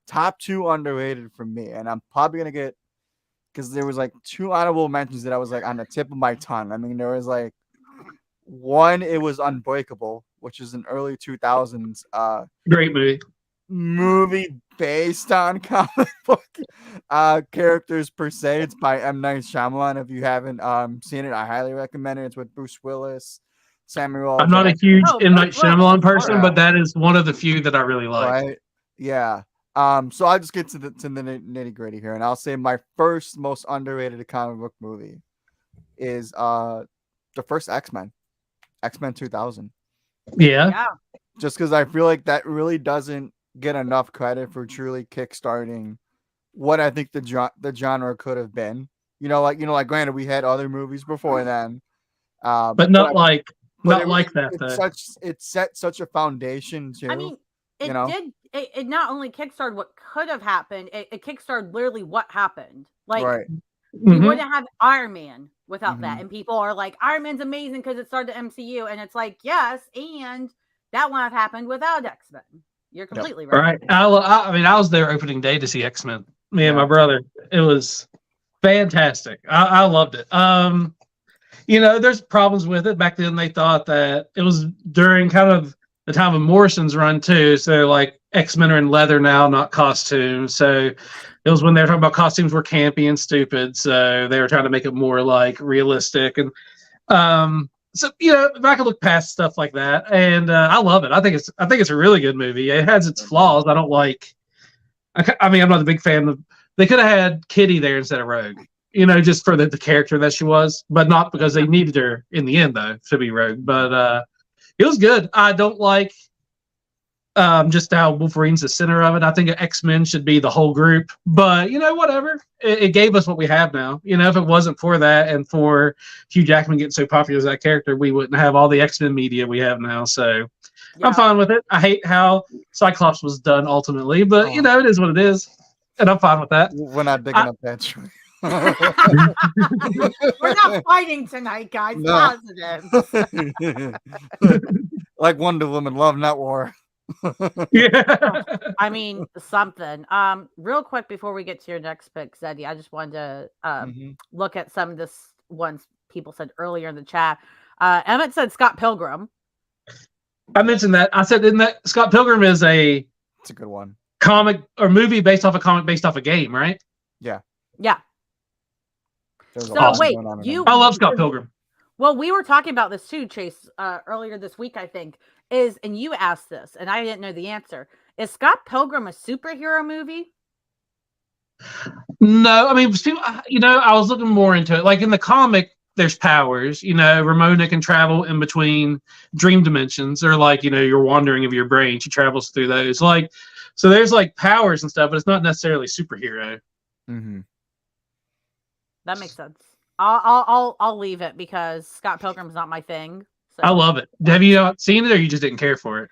[SPEAKER 5] top 2 underrated for me, and I'm probably gonna get because there was like 2 honorable mentions that I was like on the tip of my tongue. I mean, there was like one, it was Unbreakable, which is an early 2000s
[SPEAKER 3] great
[SPEAKER 5] movie based on comic book characters per se. It's by M. Night Shyamalan. If you haven't seen it, I highly recommend it. It's with Bruce Willis, Samuel.
[SPEAKER 3] I'm not a huge M. Night Shyamalan person, but that is one of the few that I really like.
[SPEAKER 5] Right? Yeah. So I'll just get to the nitty gritty here, and I'll say my first most underrated comic book movie is the first X-Men 2000.
[SPEAKER 3] Yeah.
[SPEAKER 5] Just because I feel like that really doesn't get enough credit for truly kickstarting what I think the genre could have been. Like granted, we had other movies before then,
[SPEAKER 3] but not like
[SPEAKER 5] but
[SPEAKER 3] that though.
[SPEAKER 5] it set such a foundation too.
[SPEAKER 2] I mean, it did. It not only kickstarted what could have happened, it kickstarted literally what happened. Like,
[SPEAKER 5] right.
[SPEAKER 2] you wouldn't have Iron Man without that.
[SPEAKER 5] Mhm.
[SPEAKER 2] And people are like, Iron Man's amazing because it started the MCU. And it's like, yes, and that wouldn't have happened without X-Men. You're completely right.
[SPEAKER 3] Right. I mean, I was there opening day to see X-Men. Me and my brother. It was fantastic. I loved it. There's problems with it. Back then, they thought that it was during kind of the time of Morrison's run too. So like X-Men are in leather now, not costumes. So it was when they were talking about costumes were campy and stupid. So they were trying to make it more like realistic. And so if I could look past stuff like that, and I love it. I think it's a really good movie. It has its flaws. I don't like. I mean, I'm not a big fan of. They could have had Kitty there instead of Rogue. Just for the character that she was, but not because they needed her in the end though to be Rogue. But it was good. I don't like just how Wolverine's the center of it. I think X-Men should be the whole group, but whatever. It gave us what we have now. If it wasn't for that and for Hugh Jackman getting so popular as that character, we wouldn't have all the X-Men media we have now. So I'm fine with it. I hate how Cyclops was done ultimately, but it is what it is, and I'm fine with that.
[SPEAKER 5] We're not digging up that tree.
[SPEAKER 2] We're not fighting tonight, guys.
[SPEAKER 5] No.
[SPEAKER 2] Positive.
[SPEAKER 5] Like Wonder Woman, love, not war.
[SPEAKER 3] Yeah.
[SPEAKER 2] I mean, something. Real quick before we get to your next pick, Zeddy, I just wanted to look at some of this ones people said earlier in the chat. Emmett said Scott Pilgrim.
[SPEAKER 3] I mentioned that. I said, isn't that Scott Pilgrim is it's
[SPEAKER 5] a good one.
[SPEAKER 3] Comic or movie based off a comic based off a game, right?
[SPEAKER 2] Yeah.
[SPEAKER 5] So
[SPEAKER 2] wait,
[SPEAKER 3] I love Scott Pilgrim.
[SPEAKER 2] Well, we were talking about this too, Chase, earlier this week, I think. And you asked this, and I didn't know the answer. Is Scott Pilgrim a superhero movie?
[SPEAKER 3] No, I mean, people, I was looking more into it. Like in the comic, there's powers. Ramona can travel in between dream dimensions, or like you're wandering of your brain. She travels through those. So there's like powers and stuff, but it's not necessarily superhero.
[SPEAKER 5] Mm-hmm.
[SPEAKER 2] That makes sense. I'll leave it because Scott Pilgrim's not my thing. So.
[SPEAKER 3] I love it. Have you not seen it, or you just didn't care for it?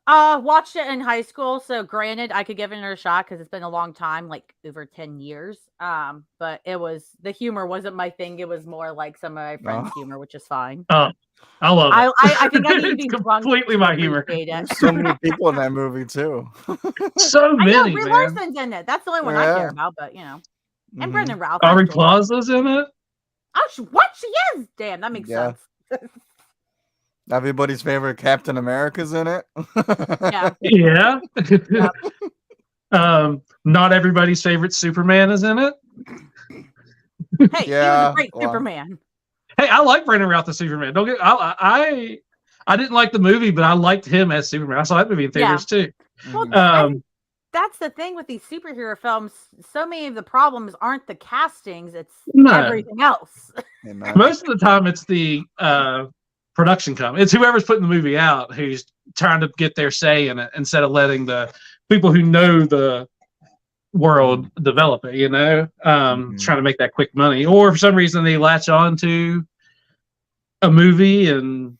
[SPEAKER 2] Watched it in high school. So granted, I could give it a shot because it's been a long time, like over 10 years. But the humor wasn't my thing. It was more like some of my friends' humor, which is fine.
[SPEAKER 3] Oh, I love it.
[SPEAKER 2] I think I need to be
[SPEAKER 3] completely my humor.
[SPEAKER 5] There's so many people in that movie too.
[SPEAKER 3] So many.
[SPEAKER 2] Brie Larson's in it. That's the only one I care about. But and Brendan Routh.
[SPEAKER 3] Aubrey Plaza's in it.
[SPEAKER 2] Oh, what? She is. Damn, that makes sense.
[SPEAKER 5] Everybody's favorite Captain America's in it.
[SPEAKER 3] Yeah. Not everybody's favorite Superman is in it.
[SPEAKER 2] Hey, he was a great Superman.
[SPEAKER 3] Hey, I like Brendan Routh as Superman. Don't get I didn't like the movie, but I liked him as Superman. I saw that movie in theaters too.
[SPEAKER 2] Well, that's the thing with these superhero films. So many of the problems aren't the castings; it's everything else.
[SPEAKER 3] Most of the time, it's the production company. It's whoever's putting the movie out who's trying to get their say in it instead of letting the people who know the world develop it. Trying to make that quick money, or for some reason they latch on to a movie and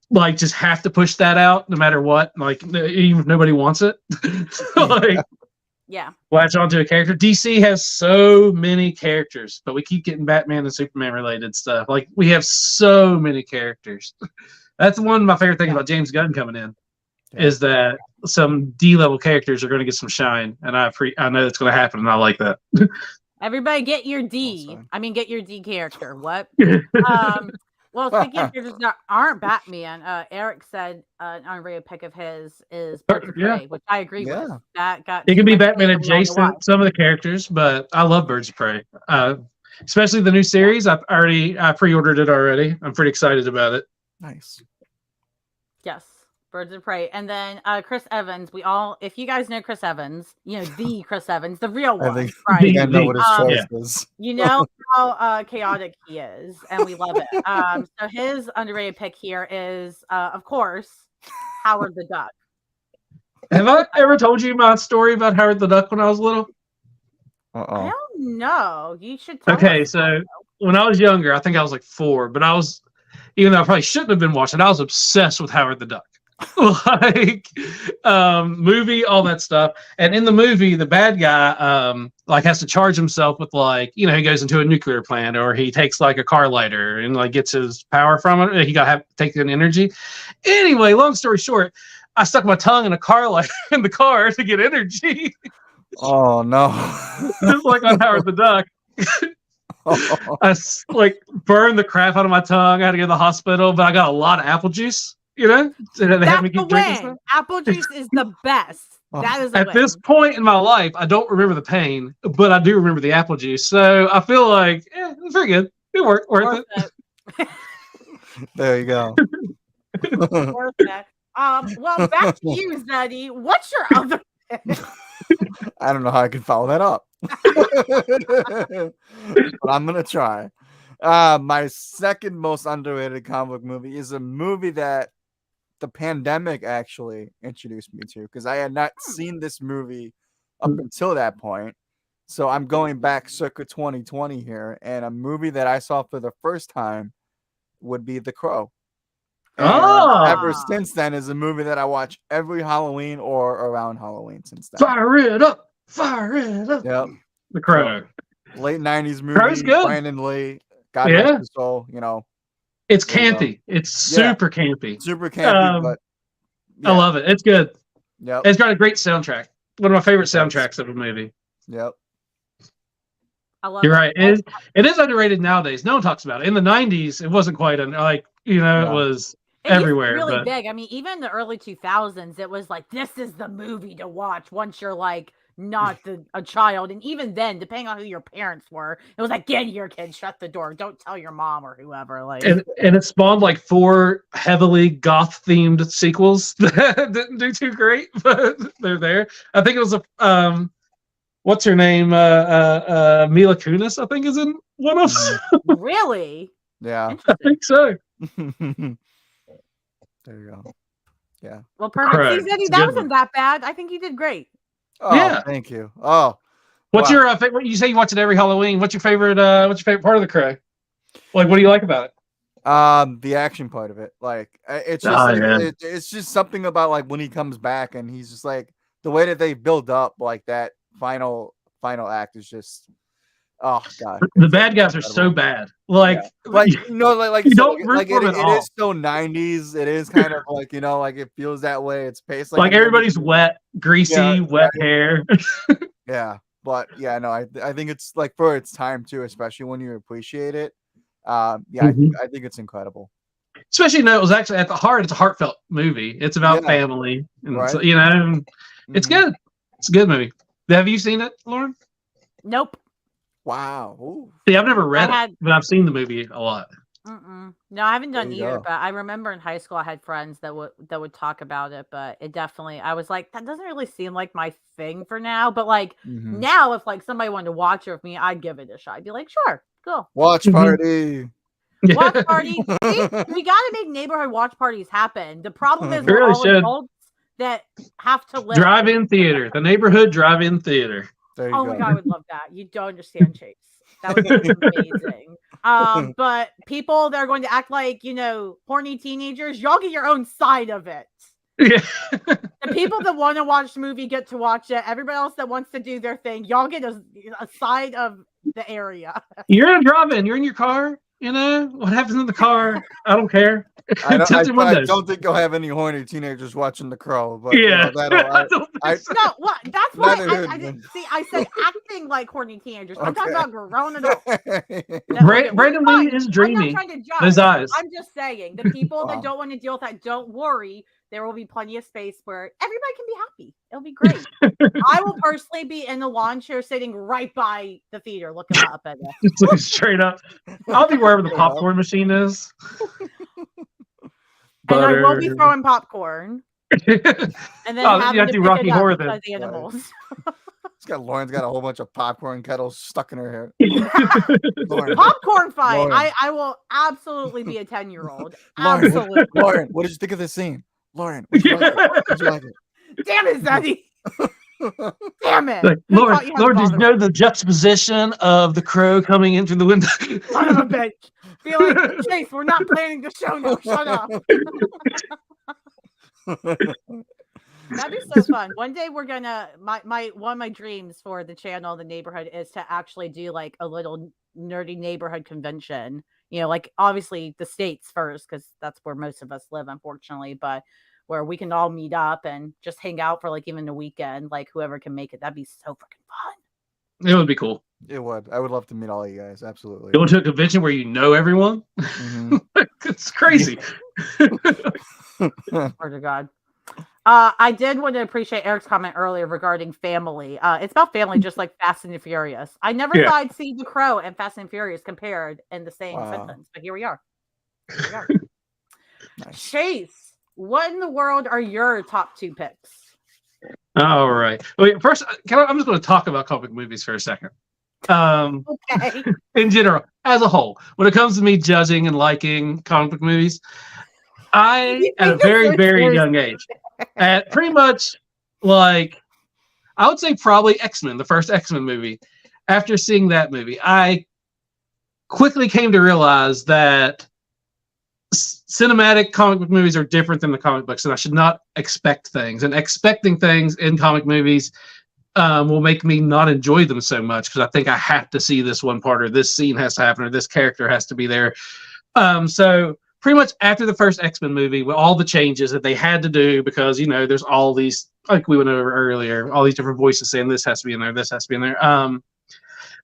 [SPEAKER 3] like just have to push that out no matter what, like even if nobody wants it. Latch onto a character. DC has so many characters, but we keep getting Batman and Superman related stuff. Like we have so many characters. That's one of my favorite things about James Gunn coming in is that some D-level characters are going to get some shine, and I know it's going to happen, and I like that.
[SPEAKER 2] Everybody get your D. Awesome. I mean, get your D character. What? Well, speaking of characters that aren't Batman, Eric said an unrated pick of his is Birds of Prey, which I agree with. That got
[SPEAKER 3] it can be Batman adjacent, some of the characters, but I love Birds of Prey. Especially the new series. I pre-ordered it already. I'm pretty excited about it.
[SPEAKER 5] Nice.
[SPEAKER 2] Yes. Birds of Prey. And then Chris Evans, if you guys know Chris Evans, the Chris Evans, the real one, right?
[SPEAKER 5] I know what his choice is.
[SPEAKER 2] You know how chaotic he is, and we love it. So his underrated pick here is, of course, Howard the Duck.
[SPEAKER 3] Have I ever told you my story about Howard the Duck when I was little?
[SPEAKER 2] I don't know. You should tell
[SPEAKER 3] Okay,
[SPEAKER 2] us.
[SPEAKER 3] so when I was younger, I think I was like 4, but I was, even though I probably shouldn't have been watching, I was obsessed with Howard the Duck. Like movie, all that stuff. And in the movie, the bad guy like has to charge himself with like, he goes into a nuclear plant, or he takes like a car lighter and like gets his power from it. He got to have take an energy. Anyway, long story short, I stuck my tongue in a car lighter in the car to get energy.
[SPEAKER 5] Oh no.
[SPEAKER 3] Just like on Howard the Duck. I like burned the crap out of my tongue. I had to go to the hospital, but I got a lot of apple juice. They had me keep drinking stuff.
[SPEAKER 2] Apple juice is the best. That is
[SPEAKER 3] at this point in my life. I don't remember the pain, but I do remember the apple juice. So I feel like it's very good. It worth it.
[SPEAKER 5] There you go.
[SPEAKER 2] Worth it. Well, back to you, Zeddy. What's your other?
[SPEAKER 5] I don't know how I can follow that up, but I'm gonna try. My second most underrated comic book movie is a movie that the pandemic actually introduced me to, because I had not seen this movie up until that point. So I'm going back circa 2020 here, and a movie that I saw for the first time would be The Crow. And ever since then is a movie that I watch every Halloween or around Halloween since then.
[SPEAKER 3] Fire it up. Fire it up.
[SPEAKER 5] Yep.
[SPEAKER 3] The Crow.
[SPEAKER 5] Late 90s movie.
[SPEAKER 3] Crow's good.
[SPEAKER 5] Brandon Lee. God rest his soul,
[SPEAKER 3] It's campy. It's super campy.
[SPEAKER 5] Super campy, but
[SPEAKER 3] I love it. It's good.
[SPEAKER 5] Yep.
[SPEAKER 3] It's got a great soundtrack. One of my favorite soundtracks of a movie.
[SPEAKER 5] Yep.
[SPEAKER 2] I love
[SPEAKER 3] You're right. It is underrated nowadays. No one talks about it. In the 90s, it wasn't quite it was everywhere.
[SPEAKER 2] It was really big. I mean, even in the early 2000s, it was like, this is the movie to watch once you're like not a child. And even then, depending on who your parents were, it was like, get here, kid, shut the door. Don't tell your mom or whoever. Like,
[SPEAKER 3] and it spawned like 4 heavily goth themed sequels that didn't do too great, but they're there. I think it was what's her name? Mila Kunis, I think, is in one of them.
[SPEAKER 2] Really?
[SPEAKER 5] Yeah.
[SPEAKER 3] I think so.
[SPEAKER 5] There you go. Yeah.
[SPEAKER 2] Well, perfect. See, Zeddy, that wasn't that bad. I think you did great.
[SPEAKER 5] Oh, yeah. Thank you. Oh.
[SPEAKER 3] What's your favorite? You say you watch it every Halloween. What's your favorite part of The Crow? Like, what do you like about it?
[SPEAKER 5] The action part of it. Like, it's just it's just something about like when he comes back and he's just like the way that they build up like that final act is just god.
[SPEAKER 3] The bad guys are so bad. Like
[SPEAKER 5] you
[SPEAKER 3] don't root for them at all.
[SPEAKER 5] It is so 90s. It is kind of like like it feels that way. It's paced
[SPEAKER 3] like everybody's wet, greasy, wet hair.
[SPEAKER 5] Yeah, but no, I think it's like for its time too, especially when you appreciate it. I think it's incredible.
[SPEAKER 3] Especially it was actually at the heart. It's a heartfelt movie. It's about family, and it's good. It's a good movie. Have you seen it, Lauren?
[SPEAKER 2] Nope.
[SPEAKER 5] Wow. Ooh.
[SPEAKER 3] See, I've never read it, but I've seen the movie a lot.
[SPEAKER 2] No, I haven't done either. But I remember in high school, I had friends that would talk about it. But it definitely, I was like, that doesn't really seem like my thing for now. But like now, if like somebody wanted to watch it with me, I'd give it a shot. I'd be like, sure, cool.
[SPEAKER 5] Watch party.
[SPEAKER 2] Watch party. See, we got to make neighborhood watch parties happen. The problem is we're all adults that have to live.
[SPEAKER 3] Drive-in theater. The neighborhood drive-in theater.
[SPEAKER 2] Oh my God, I would love that. You don't understand, Chase. That would be amazing. But people that are going to act like, horny teenagers, y'all get your own side of it.
[SPEAKER 3] Yeah.
[SPEAKER 2] The people that want to watch the movie get to watch it. Everybody else that wants to do their thing, y'all get a side of the area.
[SPEAKER 3] You're in a drive-in. You're in your car. What happens in the car? I don't care.
[SPEAKER 5] I don't think you'll have any horny teenagers watching The Crow. But,
[SPEAKER 2] that's why I said acting like horny teenagers. I'm talking about grown adults.
[SPEAKER 3] Brandon Lee is dreamy.
[SPEAKER 2] I'm not trying to judge.
[SPEAKER 3] His eyes.
[SPEAKER 2] I'm just saying, the people that don't want to deal with that, don't worry. There will be plenty of space where everybody can be happy. It'll be great. I will personally be in the lawn chair sitting right by the theater looking up at it.
[SPEAKER 3] Just looking straight up. I'll be wherever the popcorn machine is.
[SPEAKER 2] And I will be throwing popcorn. And then having to pick Rocky it Horror because the animals.
[SPEAKER 5] Lauren's got a whole bunch of popcorn kettles stuck in her hair.
[SPEAKER 2] Popcorn fight. I will absolutely be a 10-year-old. Absolutely.
[SPEAKER 5] Lauren, what did you think of this scene? Lauren, would you like it?
[SPEAKER 2] Damn it, Zeddy. Damn it.
[SPEAKER 3] Like,
[SPEAKER 2] Who
[SPEAKER 3] Lord,
[SPEAKER 2] taught you how to
[SPEAKER 3] Lord, did you
[SPEAKER 2] bother
[SPEAKER 3] know the juxtaposition of the crow coming in through the window?
[SPEAKER 2] Son of a bitch. Be like, Chase, we're not planning the show now. Shut up. That'd be so fun. One day we're gonna my one of my dreams for the channel, the neighborhood, is to actually do like a little nerdy neighborhood convention. You know, like obviously the States first, because that's where most of us live, unfortunately, but where we can all meet up and just hang out for like even a weekend, like whoever can make it. That'd be so freaking fun.
[SPEAKER 3] It would be cool.
[SPEAKER 5] It would. I would love to meet all you guys. Absolutely.
[SPEAKER 3] Going to a convention where you know everyone.
[SPEAKER 5] Mhm.
[SPEAKER 3] It's crazy.
[SPEAKER 2] Swear to God. I did want to appreciate Eric's comment earlier regarding family. It's about family, just like Fast and the Furious. I never thought I'd see The Crow and Fast and Furious compared in the same sentence, but here we are. Nice. Chase, what in the world are your top 2 picks?
[SPEAKER 3] All right. Wait, first, I'm just going to talk about comic movies for a second.
[SPEAKER 2] Okay.
[SPEAKER 3] In general, as a whole, when it comes to me judging and liking comic book movies, at a very, very young age, at pretty much like, I would say probably X-Men, the first X-Men movie. After seeing that movie, I quickly came to realize that cinematic comic book movies are different than the comic books, and I should not expect things. And expecting things in comic movies will make me not enjoy them so much, because I think I have to see this one part, or this scene has to happen, or this character has to be there. So pretty much after the first X-Men movie, with all the changes that they had to do, because, you know, there's all these, like we went over earlier, all these different voices saying this has to be in there, this has to be in there,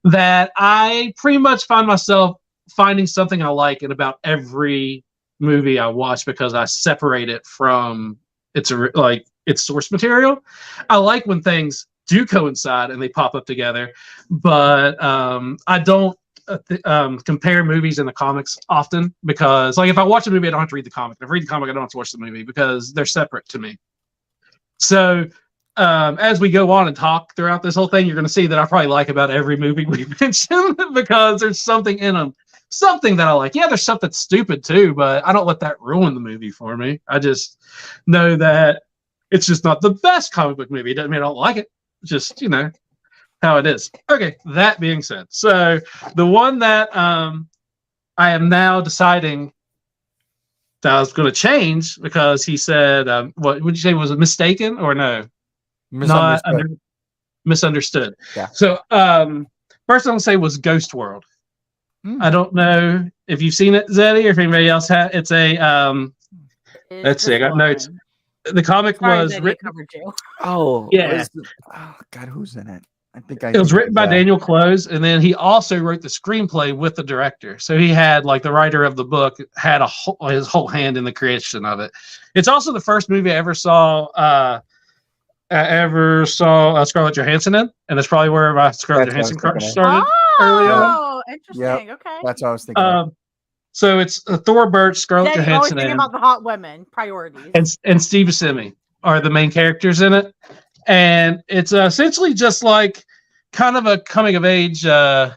[SPEAKER 3] that I pretty much find myself finding something I like in about every movie I watch, because I separate it from its source material. I like when things do coincide and they pop up together, but I don't compare movies in the comics often, because like if I watch a movie, I don't have to read the comic. If I read the comic, I don't have to watch the movie, because they're separate to me. So as we go on and talk throughout this whole thing, you're going to see that I probably like about every movie we mentioned, because there's something in them, something that I like. Yeah, there's something stupid too, but I don't let that ruin the movie for me. I just know that it's just not the best comic book movie. It doesn't mean I don't like it. It's just, you know, how it is. Okay, that being said, so the one that I am now deciding that I was going to change, because he said, what would you say, was it mistaken or no? Misunderstood. Yeah. So first I'm going to say was Ghost World. I don't know if you've seen it, Zeddy, or if anybody else has. It's a let's see, I got notes. The comic was written.
[SPEAKER 5] Oh
[SPEAKER 3] yeah.
[SPEAKER 5] Oh God, who's in it?
[SPEAKER 3] It was written by Daniel Close, and then he also wrote the screenplay with the director. So he had, like, the writer of the book had his whole hand in the creation of it. It's also the first movie I ever saw Scarlett Johansson in, and that's probably where my Scarlett Johansson crush started early on.
[SPEAKER 2] Oh, interesting. Okay.
[SPEAKER 5] That's what I was thinking.
[SPEAKER 3] So it's Thor Birch, Scarlett
[SPEAKER 2] Then
[SPEAKER 3] Johansson,
[SPEAKER 2] thinking about the hot women priorities,
[SPEAKER 3] and Steve Buscemi are the main characters in it, and it's essentially just like kind of a coming of age. Yeah,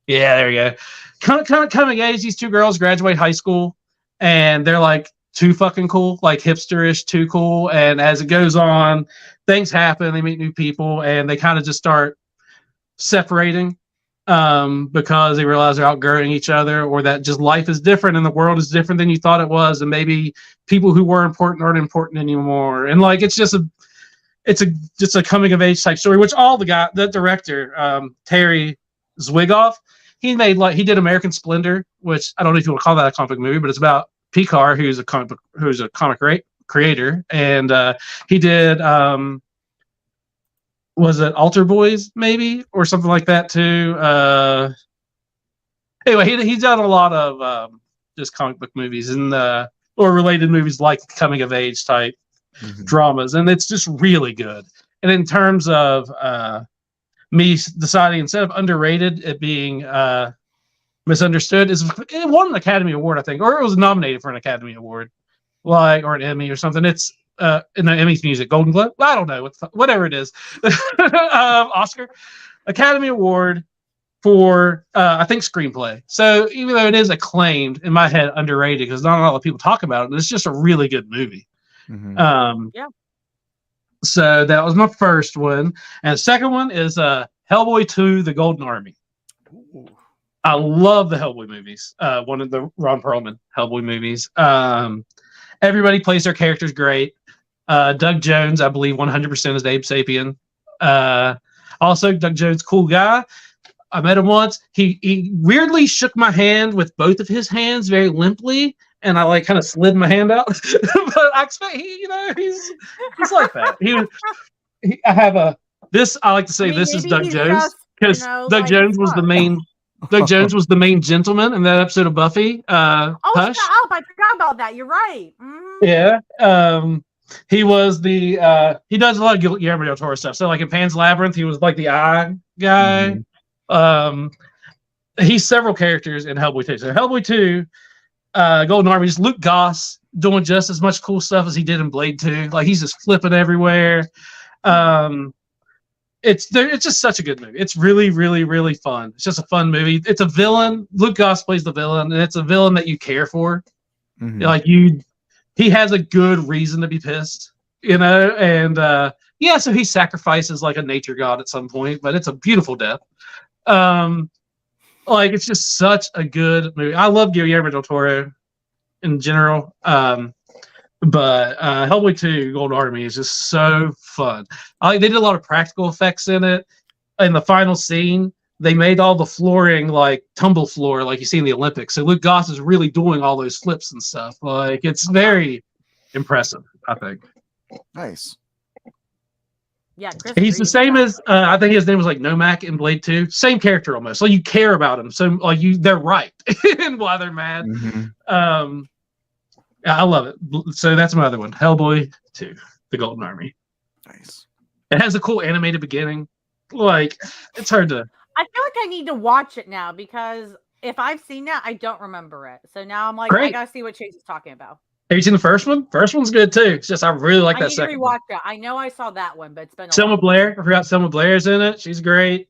[SPEAKER 3] there you go. Kind of coming of age. These two girls graduate high school, and they're like too fucking cool, like hipsterish, too cool. And as it goes on, things happen. They meet new people, and they kind of just start separating. Because they realize they're outgrowing each other, or that just life is different and the world is different than you thought it was, and maybe people who were important aren't important anymore. And like it's just a coming of age type story, which the director, Terry Zwigoff, he did American Splendor, which I don't know if you want to call that a comic movie, but it's about Picard, who's a comic creator, and he did was it Altar Boys, maybe, or something like that too? Anyway, he's done a lot of just comic book movies and or related movies, like coming of age type dramas, and it's just really good. And in terms of me deciding, instead of underrated, it being misunderstood, it won an Academy Award, I think, or it was nominated for an Academy Award, or an Emmy or something. It's in the Emmys music, Golden Globe, I don't know, whatever it is, Oscar, Academy Award for I think screenplay. So even though it is acclaimed, in my head underrated, because not a lot of people talk about it, and it's just a really good movie. Yeah. So that was my first one. And the second one is Hellboy 2, The Golden Army.
[SPEAKER 5] Ooh.
[SPEAKER 3] I love the Hellboy movies. One of the Ron Perlman Hellboy movies. Everybody plays their characters great. Doug Jones, I believe 100% is Abe Sapien. Also, Doug Jones, cool guy. I met him once. He weirdly shook my hand with both of his hands very limply, and I like kind of slid my hand out. But I expect he's like that. I like to say this is Doug Jones because Doug Jones was the main. Doug Jones was the main gentleman in that episode of Buffy. Hush.
[SPEAKER 2] Shut up! I forgot about that. You're right. Mm-hmm.
[SPEAKER 3] Yeah. He was the he does a lot of Guillermo del Toro stuff. So like in Pan's Labyrinth, he was like the eye guy. Mm-hmm. He's several characters in Hellboy 2. So Hellboy 2, Golden Army, is Luke Goss doing just as much cool stuff as he did in Blade 2. Like he's just flipping everywhere. It's just such a good movie. It's really, really, really fun. It's just a fun movie. It's a villain. Luke Goss plays the villain, and it's a villain that you care for. Mm-hmm. Like he has a good reason to be pissed, and so he sacrifices like a nature god at some point, but it's a beautiful death. Like it's just such a good movie. I love Guillermo del Toro in general. But Hellboy 2 Golden Army is just so fun. They did a lot of practical effects in it. In the final scene, they made all the flooring like tumble floor, like you see in the Olympics. So Luke Goss is really doing all those flips and stuff. Like it's very impressive, I think.
[SPEAKER 5] Nice.
[SPEAKER 2] Yeah,
[SPEAKER 3] he's the same as I think his name was like Nomak in Blade 2. Same character almost. Like you care about him, so like they're right and why they're mad. Mm-hmm. I love it. So that's my other one, Hellboy 2, The Golden Army.
[SPEAKER 5] Nice.
[SPEAKER 3] It has a cool animated beginning. Like it's hard to.
[SPEAKER 2] I feel like I need to watch it now because if I've seen that, I don't remember it. So now I'm like,
[SPEAKER 3] Great.
[SPEAKER 2] I gotta see what Chase is talking about.
[SPEAKER 3] Have you seen the first one? First one's good too. It's just I really like that second one.
[SPEAKER 2] I need to rewatch it. I know I saw that one, but it's been a
[SPEAKER 3] Selma Blair. I forgot Selma Blair's in it. She's great.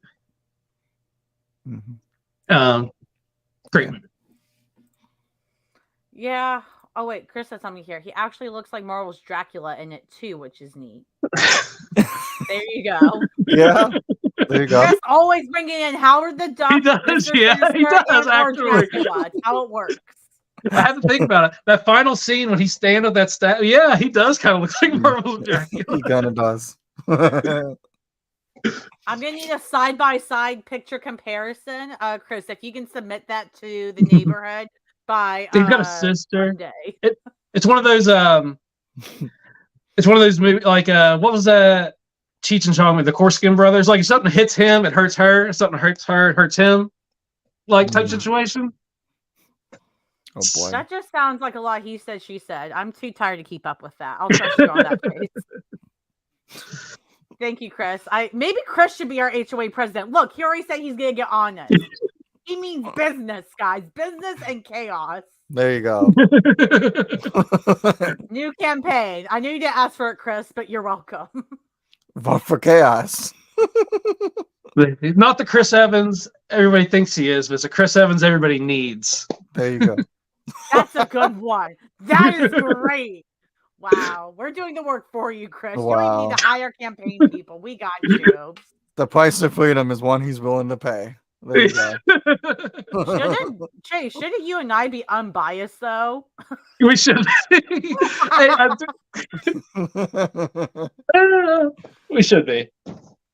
[SPEAKER 3] Mm-hmm. Great movie.
[SPEAKER 2] Yeah. Oh wait, Chris said something here. He actually looks like Marvel's Dracula in it too, which is neat. There you go.
[SPEAKER 5] Yeah. There you go.
[SPEAKER 2] Chris always bringing in Howard the Duck.
[SPEAKER 3] He does. Yeah, he does actually.
[SPEAKER 2] That's how it works.
[SPEAKER 3] I have to think about it. That final scene when he's standing at that statue. Yeah, he does kind of look like Marvel's Dracula.
[SPEAKER 5] He kind of does.
[SPEAKER 2] I'm gonna need a side-by-side picture comparison, Chris. If you can submit that to the neighborhood by
[SPEAKER 3] They've got a sister.
[SPEAKER 2] Monday.
[SPEAKER 3] It's one of those. It's one of those movies. Like what was that? Cheech and Chong, the Korskin brothers. Like if something hits him, it hurts her. If something hurts her, it hurts him. Like type situation.
[SPEAKER 5] Oh boy.
[SPEAKER 2] That just sounds like a lot he said, she said. I'm too tired to keep up with that. I'll trust you on that case. Thank you, Chris. Maybe Chris should be our HOA president. Look, he already said he's gonna get on it. He means business, guys. Business and chaos.
[SPEAKER 5] There you go.
[SPEAKER 2] New campaign. I knew you didn't ask for it, Chris, but you're welcome.
[SPEAKER 5] Vote for chaos.
[SPEAKER 3] Not the Chris Evans everybody thinks he is, but it's a Chris Evans everybody needs.
[SPEAKER 5] There you go.
[SPEAKER 2] That's a good one. That is great. Wow. We're doing the work for you, Chris.
[SPEAKER 5] Wow.
[SPEAKER 2] You don't need to hire campaign people. We got you.
[SPEAKER 5] The price of freedom is one he's willing to pay. There you go.
[SPEAKER 2] Shouldn't you and I be unbiased, though?
[SPEAKER 3] We should. We should be.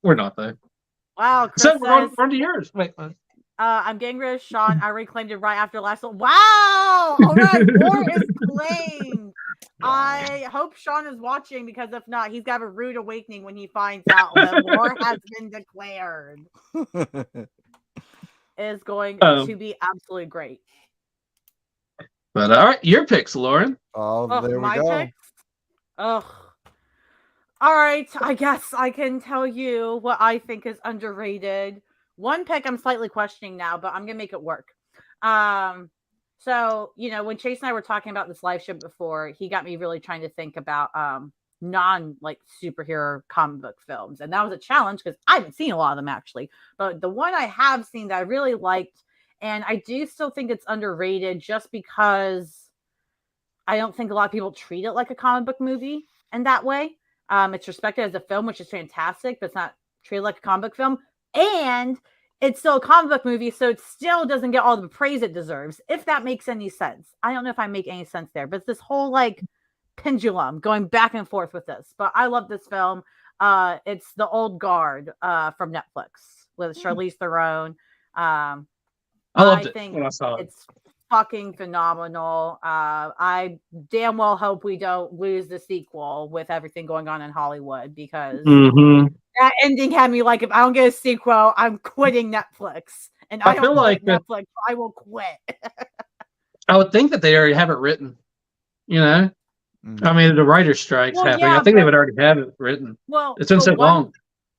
[SPEAKER 3] We're not, though.
[SPEAKER 2] Wow, Chris
[SPEAKER 3] so we're on to yours. Wait.
[SPEAKER 2] I'm getting rid of Sean. I reclaimed it right after last one. Wow! All right, war is claimed. I hope Sean is watching because if not, he's got a rude awakening when he finds out that war has been declared. It is going to be absolutely great.
[SPEAKER 3] But all right, your picks, Lauren.
[SPEAKER 5] Oh, there we go.
[SPEAKER 2] Picks? Ugh. All right, I guess I can tell you what I think is underrated. One pick I'm slightly questioning now, but I'm going to make it work. So, when Chase and I were talking about this live show before, he got me really trying to think about superhero comic book films. And that was a challenge because I haven't seen a lot of them actually. But the one I have seen that I really liked, and I do still think it's underrated just because I don't think a lot of people treat it like a comic book movie in that way. It's respected as a film, which is fantastic, but it's not treated like a comic book film. And it's still a comic book movie, so it still doesn't get all the praise it deserves, if that makes any sense. I don't know if I make any sense there, but it's this whole like pendulum going back and forth with this. But I love this film. It's The Old Guard from Netflix with Charlize Theron.
[SPEAKER 3] I loved it
[SPEAKER 2] think
[SPEAKER 3] when I saw it.
[SPEAKER 2] It's fucking phenomenal. I damn well hope we don't lose the sequel with everything going on in Hollywood, because that ending had me like, if I don't get a sequel, I'm quitting Netflix. And I
[SPEAKER 3] feel
[SPEAKER 2] don't
[SPEAKER 3] like
[SPEAKER 2] quit Netflix, I will quit.
[SPEAKER 3] I would think that they already have it written. You know, I mean, the writer's strike's happening.
[SPEAKER 2] yeah,
[SPEAKER 3] I think they would already have it written.
[SPEAKER 2] Well,
[SPEAKER 3] it's been so long.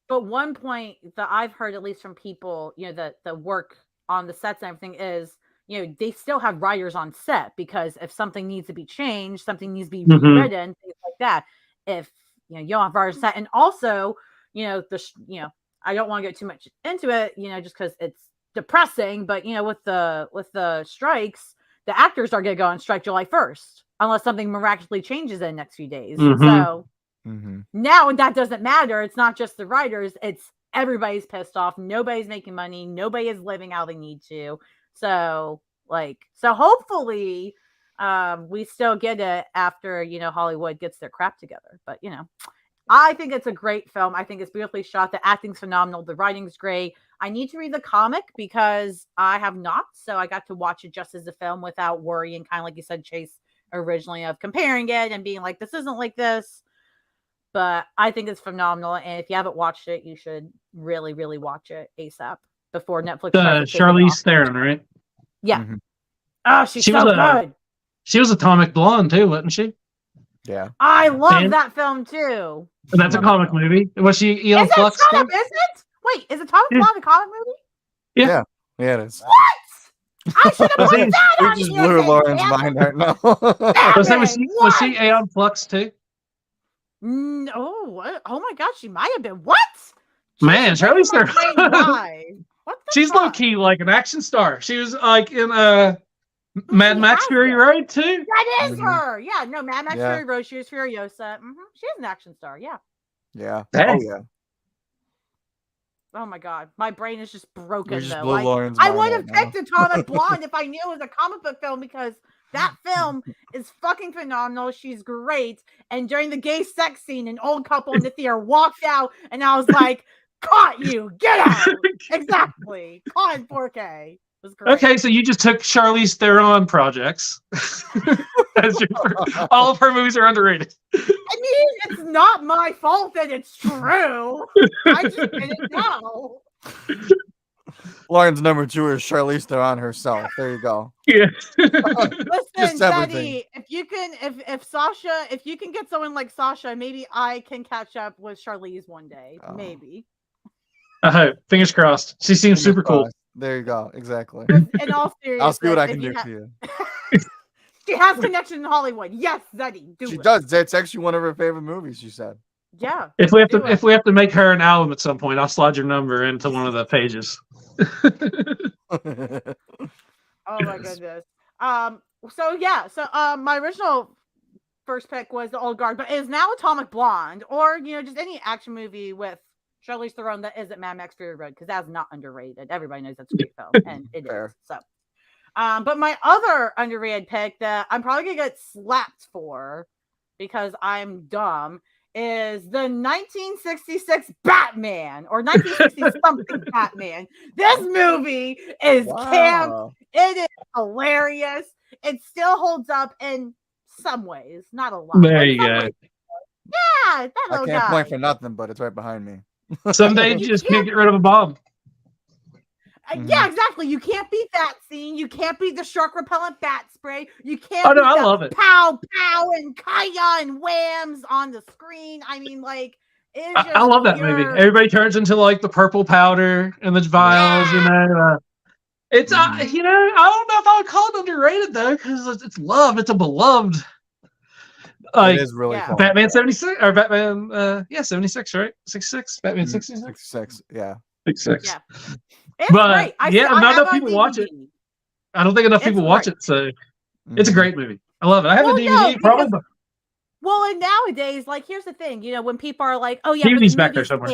[SPEAKER 2] But one point that I've heard, at least from people, you know, that the work on the sets and everything is, you know, they still have writers on set, because if something needs to be changed, something needs to be rewritten, things like that. If you don't have writers on set, and also, you know, I don't want to get too much into it, you know, just because it's depressing. But you know, with the strikes, the actors are going to go on strike July 1st, unless something miraculously changes in the next few days. So now that doesn't matter. It's not just the writers; it's everybody's pissed off. Nobody's making money. Nobody is living how they need to. So hopefully we still get it after, you know, Hollywood gets their crap together. But, you know, I think it's a great film. I think it's beautifully shot. The acting's phenomenal. The writing's great. I need to read the comic because I have not. So I got to watch it just as a film without worrying, kind of like you said, Chase, originally, of comparing it and being like, this isn't like this. But I think it's phenomenal. And if you haven't watched it, you should really, really watch it ASAP before Netflix.
[SPEAKER 3] Charlize Theron, right?
[SPEAKER 2] Yeah. Oh, she's so good.
[SPEAKER 3] She was Atomic Blonde too, wasn't she?
[SPEAKER 5] Yeah.
[SPEAKER 2] I love that film too.
[SPEAKER 3] And that's a comic movie. Was she Eon Flux?
[SPEAKER 2] Is it? Wait, is Atomic Blonde a comic movie?
[SPEAKER 5] Yeah, it is.
[SPEAKER 2] What? I should have put that on
[SPEAKER 5] just blew Lauren's mind right now.
[SPEAKER 3] was she Aeon Flux too?
[SPEAKER 2] No. Oh my gosh, she might have been. What?
[SPEAKER 3] Man, Charlize
[SPEAKER 2] Theron.
[SPEAKER 3] She's low key like an action star. She was like in Mad Max Fury Road too.
[SPEAKER 2] That is her. Yeah, no, Mad Max Fury Road. She was Furiosa. She's an action star. Yeah.
[SPEAKER 5] Yeah.
[SPEAKER 3] Oh
[SPEAKER 5] yeah.
[SPEAKER 2] Oh my god, my brain is just broken.
[SPEAKER 5] Just
[SPEAKER 2] though. I would have picked Atomic Blonde if I knew it was a comic book film, because that film is fucking phenomenal. She's great. And during the gay sex scene, an old couple in the theater walked out, and I was like, "Caught you! Get out!" Exactly. Caught in 4K. It was great.
[SPEAKER 3] Okay, so you just took Charlize Theron projects. All of her movies are underrated.
[SPEAKER 2] I mean, it's not my fault that it's true. I just didn't know.
[SPEAKER 5] Lauren's number 2 is Charlize Theron herself. There you go.
[SPEAKER 3] Yeah.
[SPEAKER 2] Listen, Zeddy, if you can get someone like Sasha, maybe I can catch up with Charlize one day. Maybe.
[SPEAKER 3] I hope. Fingers crossed. She seems super cool.
[SPEAKER 5] There you go. Exactly.
[SPEAKER 2] In all seriousness,
[SPEAKER 5] I'll see what I can do for you.
[SPEAKER 2] She has connection in Hollywood. Yes, Zeddy.
[SPEAKER 5] She does. That's actually one of her favorite movies, she said.
[SPEAKER 2] Yeah.
[SPEAKER 3] If we have to make her an album at some point, I'll slide your number into one of the pages.
[SPEAKER 2] Oh my goodness. So my original first pick was The Old Guard, but it is now Atomic Blonde, or just any action movie with Charlize Theron that isn't Mad Max Fury Road, because that's not underrated. Everybody knows that's a great film, and it is. So, but my other underrated pick that I'm probably gonna get slapped for because I'm dumb is the 1966 Batman, or 1960 something Batman. This movie is camp. It is hilarious. It still holds up in some ways, not a lot.
[SPEAKER 3] There you go.
[SPEAKER 2] Yeah, that little guy.
[SPEAKER 5] I can't point for nothing, but it's right behind me.
[SPEAKER 3] Someday you just can't get rid of a bomb.
[SPEAKER 2] Yeah, exactly. You can't beat that scene. You can't beat the shark repellent bat spray. You can't.
[SPEAKER 3] Oh no, I love it.
[SPEAKER 2] Pow pow and kaya and whams on the screen. I mean, like,
[SPEAKER 3] I love that movie. Everybody turns into like the purple powder and the vials. It's I don't know if I would call it underrated though, because it's love. It's a beloved.
[SPEAKER 5] It is really cool.
[SPEAKER 3] Batman 76 or Batman 76, right? 66. Batman 66.
[SPEAKER 5] 66. Yeah.
[SPEAKER 3] 66.
[SPEAKER 2] Yeah. It's great.
[SPEAKER 3] Not enough people watch it. I don't think enough people watch it, so it's a great movie. I love it. I have a DVD.
[SPEAKER 2] Well, and nowadays, like, here's the thing, when people are like, "Oh yeah, but
[SPEAKER 3] TV's
[SPEAKER 2] the
[SPEAKER 3] back there
[SPEAKER 2] movie's
[SPEAKER 3] somewhere.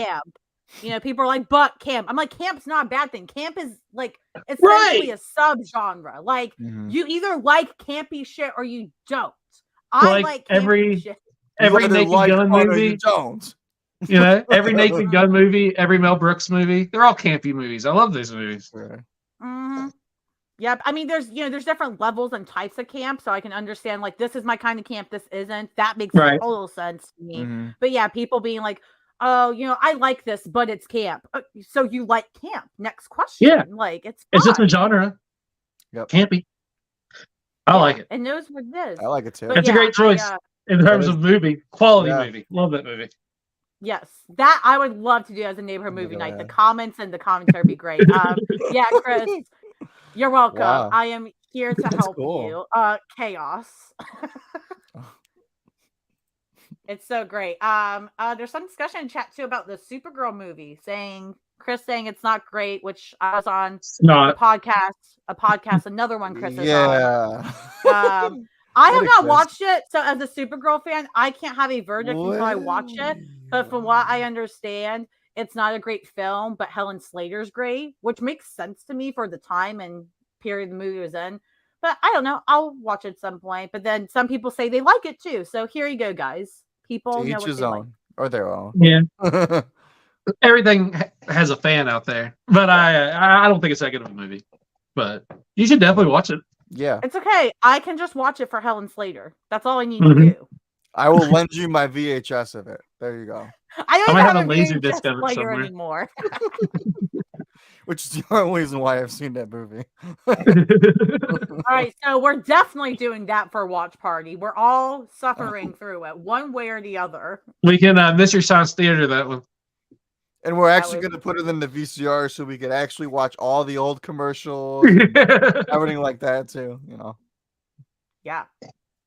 [SPEAKER 2] camp," people are like, "But camp." I'm like, camp's not a bad thing. Camp is like essentially
[SPEAKER 3] Right.
[SPEAKER 2] a subgenre. Like,
[SPEAKER 5] Mhm.
[SPEAKER 2] you either like campy shit or you don't. I
[SPEAKER 3] Like
[SPEAKER 2] like campy
[SPEAKER 3] every
[SPEAKER 2] shit.
[SPEAKER 5] You
[SPEAKER 3] every
[SPEAKER 5] either
[SPEAKER 3] Naked
[SPEAKER 5] like
[SPEAKER 3] Gun
[SPEAKER 5] fun or you
[SPEAKER 3] movie,
[SPEAKER 5] don't.
[SPEAKER 3] every Naked Gun movie, every Mel Brooks movie, they're all campy movies. I love these movies.
[SPEAKER 2] Mm-hmm. Yep. I mean, there's different levels and types of camp, so I can understand like this is my kind of camp, this isn't. That makes
[SPEAKER 3] Right.
[SPEAKER 2] total sense to me.
[SPEAKER 5] Mhm.
[SPEAKER 2] But yeah, people being like, "Oh, I like this, but it's camp." So you like camp? Next question.
[SPEAKER 3] Yeah.
[SPEAKER 2] Like it's
[SPEAKER 3] It's just a
[SPEAKER 2] fine.
[SPEAKER 3] genre.
[SPEAKER 5] Yep.
[SPEAKER 3] Campy. I like it.
[SPEAKER 2] It knows what it is.
[SPEAKER 5] I like it too.
[SPEAKER 2] But
[SPEAKER 3] It's a
[SPEAKER 2] yeah,
[SPEAKER 3] great choice in terms
[SPEAKER 5] is-
[SPEAKER 3] of movie. Quality
[SPEAKER 5] Yeah.
[SPEAKER 3] movie. Love that movie.
[SPEAKER 2] yes, that I would love to do as a neighborhood movie
[SPEAKER 5] Look at
[SPEAKER 2] night. The
[SPEAKER 5] that.
[SPEAKER 2] comments and the commentary would be great. Yeah, Chris, you're welcome.
[SPEAKER 5] Wow.
[SPEAKER 2] I am here to
[SPEAKER 5] That's
[SPEAKER 2] help
[SPEAKER 5] cool.
[SPEAKER 2] you. Chaos. It's so great. There's some discussion in chat too about the Supergirl movie, Chris saying it's not great, which I was on
[SPEAKER 3] It's not.
[SPEAKER 2] a podcast, another one Chris is on.
[SPEAKER 5] Yeah.
[SPEAKER 2] I have not
[SPEAKER 5] Chris.
[SPEAKER 2] watched it, so as a Supergirl fan, I can't have a verdict until I watch it. But from what I understand, it's not a great film, but Helen Slater's great, which makes sense to me for the time and period the movie was in. But I don't know. I'll watch it at some point. But then some people say they like it too. So here you go, guys. People
[SPEAKER 5] To
[SPEAKER 2] know
[SPEAKER 5] each
[SPEAKER 2] what
[SPEAKER 5] his
[SPEAKER 2] they like.
[SPEAKER 5] own. Or their own.
[SPEAKER 3] Yeah. Everything has a fan out there, but I don't think it's that good of a movie. But you should definitely watch it.
[SPEAKER 5] Yeah.
[SPEAKER 2] It's okay. I can just watch it for Helen Slater. That's all I need
[SPEAKER 3] Mhm.
[SPEAKER 2] to do.
[SPEAKER 5] I will lend you my VHS of it. There you go.
[SPEAKER 2] I don't
[SPEAKER 3] I might
[SPEAKER 2] even
[SPEAKER 3] have a laser
[SPEAKER 2] VHS
[SPEAKER 3] disc of it
[SPEAKER 2] player
[SPEAKER 3] somewhere.
[SPEAKER 2] anymore.
[SPEAKER 5] Which is the only reason why I've seen that movie.
[SPEAKER 2] All right, so we're definitely doing that for a watch party. We're all suffering through it, one way or the other.
[SPEAKER 3] We can miss your science theater that one.
[SPEAKER 5] And we're actually
[SPEAKER 2] would
[SPEAKER 5] going to
[SPEAKER 2] be
[SPEAKER 5] put it in the VCR so we could actually watch all the old commercials, everything like that too.
[SPEAKER 2] Yeah,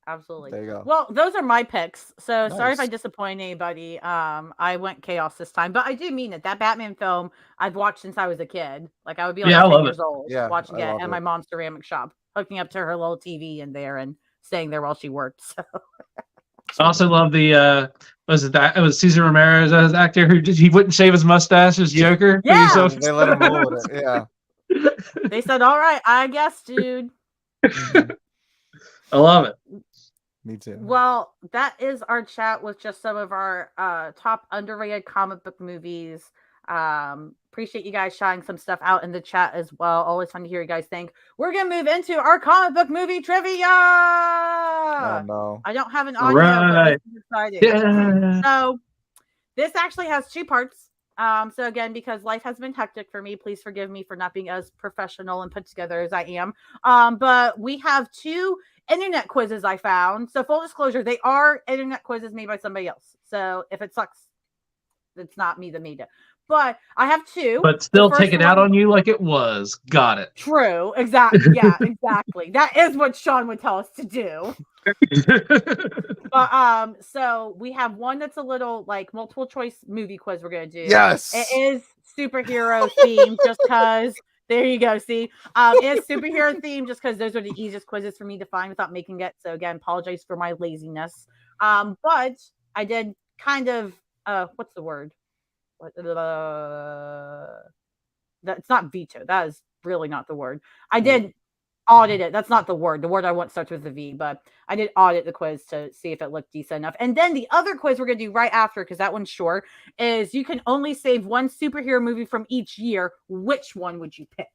[SPEAKER 2] absolutely.
[SPEAKER 5] There you go.
[SPEAKER 2] Well, those are my picks. So sorry if I
[SPEAKER 5] Nice.
[SPEAKER 2] disappoint anybody. I went chaos this time, but I do mean it. That Batman film I've watched since I was a kid. Like I would be like
[SPEAKER 3] Yeah, I
[SPEAKER 2] 10
[SPEAKER 3] love
[SPEAKER 2] years
[SPEAKER 3] it.
[SPEAKER 2] old
[SPEAKER 5] Yeah,
[SPEAKER 2] watching
[SPEAKER 5] I
[SPEAKER 2] it
[SPEAKER 5] love
[SPEAKER 2] at
[SPEAKER 5] it.
[SPEAKER 2] my mom's ceramic shop, hooking up to her little TV in there and staying there while she worked. So
[SPEAKER 3] I also love the it was Cesar Romero as actor he wouldn't shave his mustache as Joker.
[SPEAKER 2] Yeah.
[SPEAKER 3] He's so-
[SPEAKER 5] They let him roll with it. Yeah.
[SPEAKER 2] they said, "All right, I guess, dude."
[SPEAKER 3] I love it.
[SPEAKER 5] Me too.
[SPEAKER 2] Well, that is our chat with just some of our top underrated comic book movies. Appreciate you guys shouting some stuff out in the chat as well. Always fun to hear you guys think. We're gonna move into our comic book movie trivia.
[SPEAKER 5] Oh no.
[SPEAKER 2] I don't have an audio, but
[SPEAKER 3] Right.
[SPEAKER 2] this is exciting.
[SPEAKER 3] Yeah.
[SPEAKER 2] So this actually has two parts. So again, because life has been hectic for me, please forgive me for not being as professional and put together as I am. But we have two internet quizzes I found. So full disclosure, they are internet quizzes made by somebody else. So if it sucks, it's not me that made it. But I have two.
[SPEAKER 3] But still
[SPEAKER 2] The first
[SPEAKER 3] take it out
[SPEAKER 2] one-
[SPEAKER 3] on you like it was. Got it.
[SPEAKER 2] True. Exactly. Yeah, exactly. That is what Sean would tell us to do. But so we have one that's a little like multiple choice movie quiz we're gonna do.
[SPEAKER 5] Yes.
[SPEAKER 2] It is superhero themed just because there you go. See, it's superhero themed just because those are the easiest quizzes for me to find without making it. So again, apologize for my laziness. But I did kind of what's the word? That's not veto. That is really not the word. I did audit it. That's not the word. The word I want starts with a V, but I did audit the quiz to see if it looked decent enough. And then the other quiz we're going to do right after, because that one's short, is you can only save one superhero movie from each year. Which one would you pick?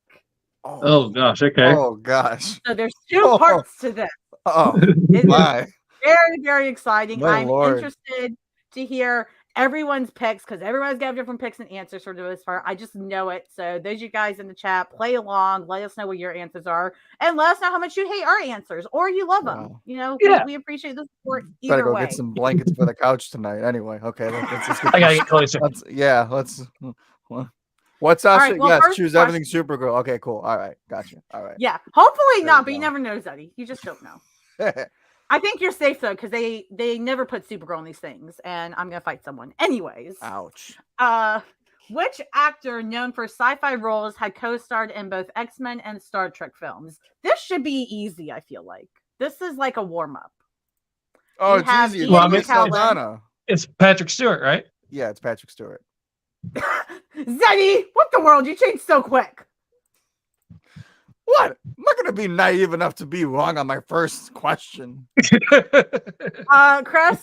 [SPEAKER 3] Oh gosh. Okay.
[SPEAKER 5] Oh gosh.
[SPEAKER 2] So there's two parts to this.
[SPEAKER 5] Oh
[SPEAKER 2] It is
[SPEAKER 5] my.
[SPEAKER 2] very, very exciting.
[SPEAKER 5] My
[SPEAKER 2] I'm
[SPEAKER 5] Lord.
[SPEAKER 2] interested to hear everyone's picks because everyone's got different picks and answers for the most part. I just know it. So those you guys in the chat, play along. Let us know what your answers are, and let us know how much you hate our answers or you love them.
[SPEAKER 5] Wow.
[SPEAKER 3] Yeah.
[SPEAKER 2] We appreciate the support
[SPEAKER 5] Better
[SPEAKER 2] either
[SPEAKER 5] go
[SPEAKER 2] way.
[SPEAKER 5] get some blankets for the couch tonight. Anyway, okay. Let's get
[SPEAKER 3] I gotta get closer.
[SPEAKER 5] let's. What's
[SPEAKER 2] All
[SPEAKER 5] else?
[SPEAKER 2] right, well,
[SPEAKER 5] Yes,
[SPEAKER 2] first
[SPEAKER 5] choose everything Supergirl. Okay, cool. All right, gotcha. All right.
[SPEAKER 2] Yeah, hopefully
[SPEAKER 5] There
[SPEAKER 2] not,
[SPEAKER 5] you
[SPEAKER 2] but you
[SPEAKER 5] go.
[SPEAKER 2] never know, Zeddy. You just don't know. I think you're safe though, because they never put Supergirl in these things, and I'm gonna fight someone. Anyways,
[SPEAKER 5] Ouch.
[SPEAKER 2] which actor known for sci-fi roles had co-starred in both X-Men and Star Trek films? This should be easy, I feel like. This is like a warm-up.
[SPEAKER 5] Oh,
[SPEAKER 2] You
[SPEAKER 5] it's
[SPEAKER 2] have
[SPEAKER 5] easy.
[SPEAKER 2] Ian
[SPEAKER 5] It's
[SPEAKER 2] McKellen.
[SPEAKER 5] Saldana.
[SPEAKER 3] It's Patrick Stewart, right?
[SPEAKER 5] Yeah, it's Patrick Stewart.
[SPEAKER 2] Zeddy, what the world? You changed so quick.
[SPEAKER 5] What? I'm not gonna be naive enough to be wrong on my first question.
[SPEAKER 2] Chris,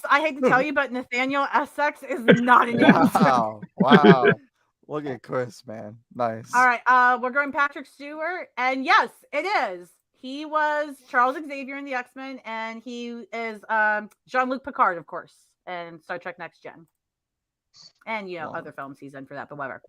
[SPEAKER 2] I hate to tell you, but Nathaniel Essex is not an answer.
[SPEAKER 5] Wow. Wow. Look at Chris, man. Nice.
[SPEAKER 2] All right, we're going Patrick Stewart, and yes, it is. He was Charles Xavier in the X-Men, and he is Jean-Luc Picard, of course, in Star Trek Next Gen. And, other films he's in for that, but whatever.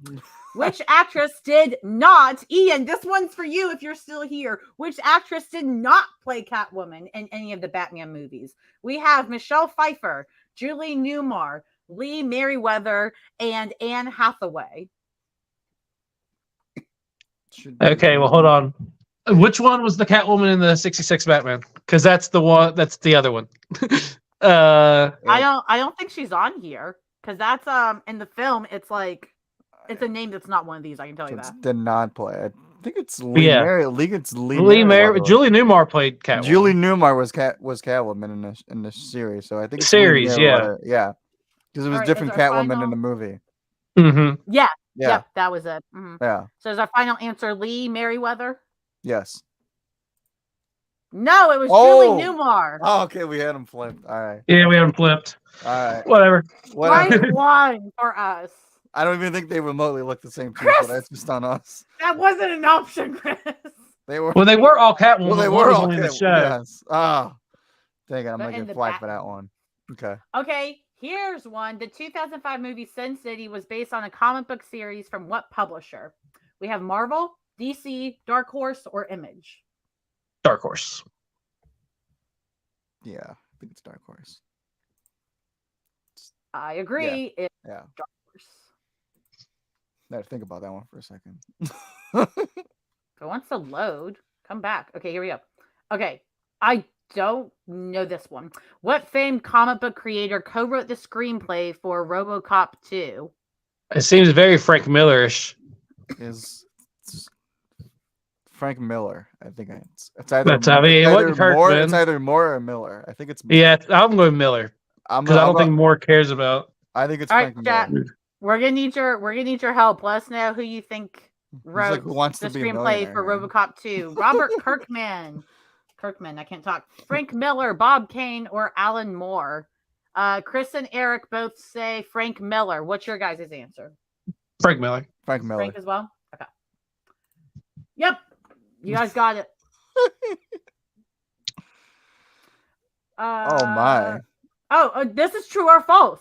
[SPEAKER 2] Which actress did not, Ian, this one's for you if you're still here. Which actress did not play Catwoman in any of the Batman movies? We have Michelle Pfeiffer, Julie Newmar, Lee Merriweather, and Anne Hathaway.
[SPEAKER 3] Okay, well, hold on. Which one was the Catwoman in the 66 Batman? Because that's the one. That's the other one.
[SPEAKER 2] I don't think she's on here because that's in the film. It's like it's a name that's not one of these. I can tell you that.
[SPEAKER 5] Did not play. I think it's Lee.
[SPEAKER 3] Yeah.
[SPEAKER 5] Lee
[SPEAKER 3] Merriweather. Julie Newmar played Catwoman.
[SPEAKER 5] Julie Newmar was Catwoman in the series. So I think it's
[SPEAKER 3] series,
[SPEAKER 5] yeah, because it was
[SPEAKER 2] Right,
[SPEAKER 5] different
[SPEAKER 2] is our
[SPEAKER 5] Catwoman
[SPEAKER 2] final-
[SPEAKER 5] in the movie.
[SPEAKER 3] Mm-hmm.
[SPEAKER 2] Yeah.
[SPEAKER 5] Yeah.
[SPEAKER 2] Yep, that was it. Mhm.
[SPEAKER 5] Yeah.
[SPEAKER 2] So is our final answer Lee Merriweather?
[SPEAKER 5] Yes.
[SPEAKER 2] No, it was
[SPEAKER 5] Oh!
[SPEAKER 2] Julie Newmar.
[SPEAKER 5] Oh, okay. We had him flipped. All right.
[SPEAKER 3] Yeah, we haven't flipped.
[SPEAKER 5] All right.
[SPEAKER 3] Whatever.
[SPEAKER 2] Right one for us.
[SPEAKER 5] I don't even think they remotely look the same too,
[SPEAKER 2] Chris!
[SPEAKER 5] but that's just on us.
[SPEAKER 2] That wasn't an option, Chris.
[SPEAKER 5] They were.
[SPEAKER 3] Well, they were all Catwoman.
[SPEAKER 5] Well, they
[SPEAKER 3] one
[SPEAKER 5] were
[SPEAKER 3] was
[SPEAKER 5] all
[SPEAKER 3] only in the
[SPEAKER 5] Catwoman.
[SPEAKER 3] show.
[SPEAKER 5] Yes. Ah. Dang it! I'm
[SPEAKER 2] But
[SPEAKER 5] gonna
[SPEAKER 2] in
[SPEAKER 5] get
[SPEAKER 2] the
[SPEAKER 5] flagged for
[SPEAKER 2] Bat-
[SPEAKER 5] that one. Okay.
[SPEAKER 2] Okay, here's one. The 2005 movie Sin City was based on a comic book series from what publisher? We have Marvel, DC, Dark Horse, or Image.
[SPEAKER 3] Dark Horse.
[SPEAKER 5] Yeah, I think it's Dark Horse.
[SPEAKER 2] I agree. It's
[SPEAKER 5] Yeah.
[SPEAKER 2] Dark Horse.
[SPEAKER 5] I had to think about that one for a second.
[SPEAKER 2] If it wants to load, come back. Okay, here we go. Okay, I don't know this one. What famed comic book creator co-wrote the screenplay for RoboCop 2?
[SPEAKER 3] It seems very Frank Miller-ish.
[SPEAKER 5] Is Frank Miller? I think it's either.
[SPEAKER 3] That's, I mean, it wasn't Kirkman.
[SPEAKER 5] It's either Moore or Miller. I think it's.
[SPEAKER 3] Yeah, I'm going Miller because I don't think Moore cares about.
[SPEAKER 5] I think it's
[SPEAKER 2] All
[SPEAKER 5] Frank
[SPEAKER 2] right,
[SPEAKER 5] Miller.
[SPEAKER 2] chat. We're gonna need your help. Let us know who you think wrote
[SPEAKER 5] like, who wants
[SPEAKER 2] the
[SPEAKER 5] to be a
[SPEAKER 2] screenplay for
[SPEAKER 5] millionaire,
[SPEAKER 2] RoboCop 2. Robert Kirkman. I can't talk. Frank Miller, Bob Kane, or Alan Moore. Chris and Eric both say Frank Miller. What's your guys' answer?
[SPEAKER 3] Frank Miller.
[SPEAKER 5] Frank Miller.
[SPEAKER 2] Frank as well? Okay. Yep. You guys got it.
[SPEAKER 5] Oh my.
[SPEAKER 2] This is true or false.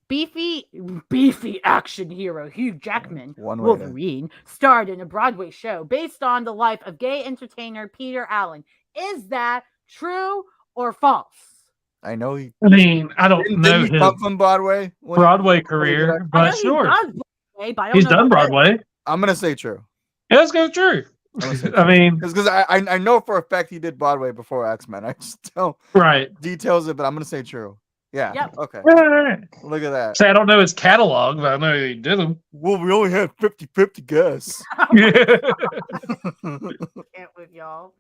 [SPEAKER 2] Beefy action hero Hugh Jackman, Wolverine, starred in a Broadway show based on the life of gay entertainer Peter Allen. Is that true or false?
[SPEAKER 5] I know he.
[SPEAKER 3] I mean, I don't know
[SPEAKER 5] Didn't he
[SPEAKER 3] his
[SPEAKER 5] come from Broadway?
[SPEAKER 3] Broadway career, but sure. He's done Broadway.
[SPEAKER 5] I'm gonna say true.
[SPEAKER 3] Yeah, let's go true. I mean,
[SPEAKER 5] because I know for a fact he did Broadway before X-Men. I just don't details it, but I'm gonna say true. Yeah.
[SPEAKER 2] Yep.
[SPEAKER 5] Okay.
[SPEAKER 3] Right.
[SPEAKER 5] Look at that.
[SPEAKER 3] Say I don't know his catalog, but I know he did them.
[SPEAKER 5] Well, we only had 50-50 guess.
[SPEAKER 2] Can't with y'all.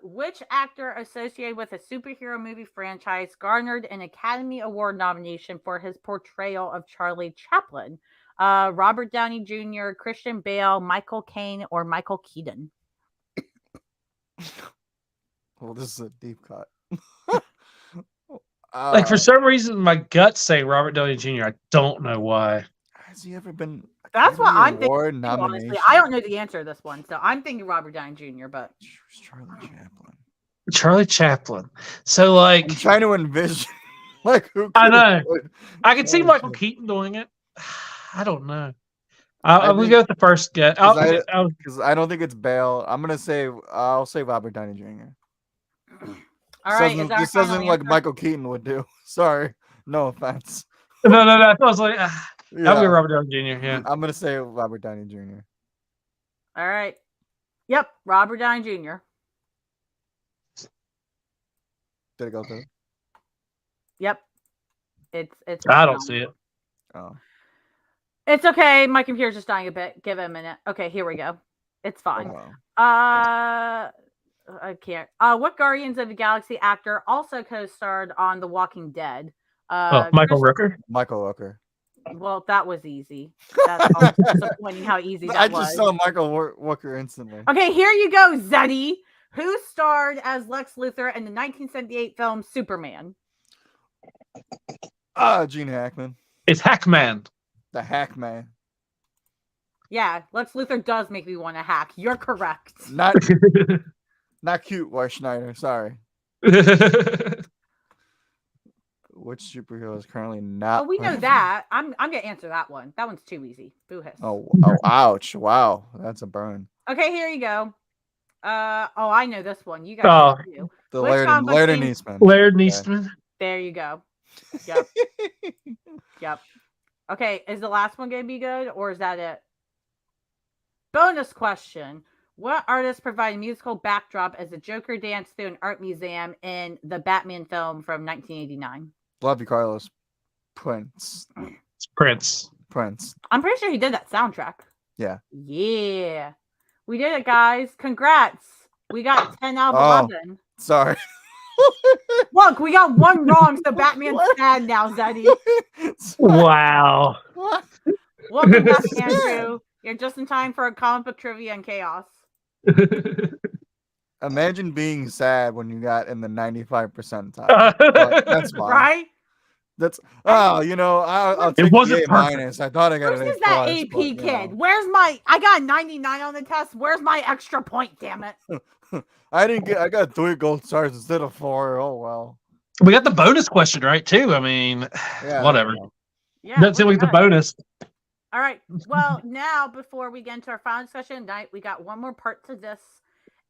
[SPEAKER 2] Which actor associated with a superhero movie franchise garnered an Academy Award nomination for his portrayal of Charlie Chaplin? Robert Downey Jr., Christian Bale, Michael Caine, or Michael Keaton?
[SPEAKER 5] Well, this is a deep cut.
[SPEAKER 3] Like for some reason, my guts say Robert Downey Jr. I don't know why.
[SPEAKER 5] Has he ever been?
[SPEAKER 2] That's what I'm thinking.
[SPEAKER 5] Nomination?
[SPEAKER 2] Honestly, I don't know the answer to this one, so I'm thinking Robert Downey Jr. But
[SPEAKER 5] Charlie Chaplin.
[SPEAKER 3] So like,
[SPEAKER 5] I'm trying to envision like who.
[SPEAKER 3] I know. I can see Michael Keaton doing it. I don't know. I'm gonna go with the first guess.
[SPEAKER 5] Because I don't think it's Bale. I'll say Robert Downey Jr.
[SPEAKER 2] All right,
[SPEAKER 5] this doesn't like Michael Keaton would do. Sorry, no offense.
[SPEAKER 3] No. I was like, I'll go Robert Downey Jr. Yeah,
[SPEAKER 5] I'm gonna say Robert Downey Jr.
[SPEAKER 2] All right. Yep, Robert Downey Jr.
[SPEAKER 5] Did it go through?
[SPEAKER 2] Yep. It's.
[SPEAKER 3] I don't see it.
[SPEAKER 5] Oh.
[SPEAKER 2] It's okay. My computer's just dying a bit. Give it a minute. Okay, here we go. It's fine. I can't. What Guardians of the Galaxy actor also co-starred on The Walking Dead?
[SPEAKER 3] Michael Rooker.
[SPEAKER 5] Michael Rooker.
[SPEAKER 2] Well, that was easy. That's almost disappointing how easy that
[SPEAKER 5] I
[SPEAKER 2] was.
[SPEAKER 5] just saw Michael Rooker instantly.
[SPEAKER 2] Okay, here you go, Zeddy. Who starred as Lex Luthor in the 1978 film Superman?
[SPEAKER 5] Gene Hackman.
[SPEAKER 3] It's Hackman.
[SPEAKER 5] The Hackman.
[SPEAKER 2] Yeah, Lex Luthor does make me want to hack. You're correct.
[SPEAKER 5] Not cute, Wes Schneider. Sorry. Which superhero is currently not?
[SPEAKER 2] Oh, we know that. I'm gonna answer that one. That one's too easy. Boo hiss.
[SPEAKER 5] Oh, ouch! Wow, that's a burn.
[SPEAKER 2] Okay, here you go. I know this one. You guys know
[SPEAKER 5] The
[SPEAKER 2] Which
[SPEAKER 5] Laird
[SPEAKER 2] comic book
[SPEAKER 5] Neesman.
[SPEAKER 3] Laird Neesman.
[SPEAKER 2] There you go. Yep. Yep. Okay, is the last one gonna be good, or is that it? Bonus question. What artist provided musical backdrop as the Joker danced through an art museum in the Batman film from 1989?
[SPEAKER 5] Love you, Carlos. Prince.
[SPEAKER 3] It's Prince.
[SPEAKER 2] I'm pretty sure he did that soundtrack.
[SPEAKER 5] Yeah.
[SPEAKER 2] Yeah. We did it, guys. Congrats. We got 10 out of 11.
[SPEAKER 5] Sorry.
[SPEAKER 2] Look, we got one wrong, so Batman's sad now, Zeddy.
[SPEAKER 3] Wow.
[SPEAKER 2] Welcome back, Andrew. You're just in time for a comic book trivia and chaos.
[SPEAKER 5] Imagine being sad when you got in the 95 percentile. That's fine.
[SPEAKER 2] Right?
[SPEAKER 5] That's I'll take
[SPEAKER 3] wasn't
[SPEAKER 5] the A minus. I thought I got
[SPEAKER 2] Where's
[SPEAKER 5] an A+,
[SPEAKER 2] that AP
[SPEAKER 5] but,
[SPEAKER 2] kid? Where's my? I got 99 on the test. Where's my extra point? Damn it!
[SPEAKER 5] I got 3 gold stars instead of 4. Oh well.
[SPEAKER 3] We got the bonus question right too. I mean,
[SPEAKER 5] Yeah.
[SPEAKER 3] whatever.
[SPEAKER 2] Yeah,
[SPEAKER 3] Doesn't seem like the bonus.
[SPEAKER 2] All right. Well, now before we get into our final discussion tonight, we got one more part to this,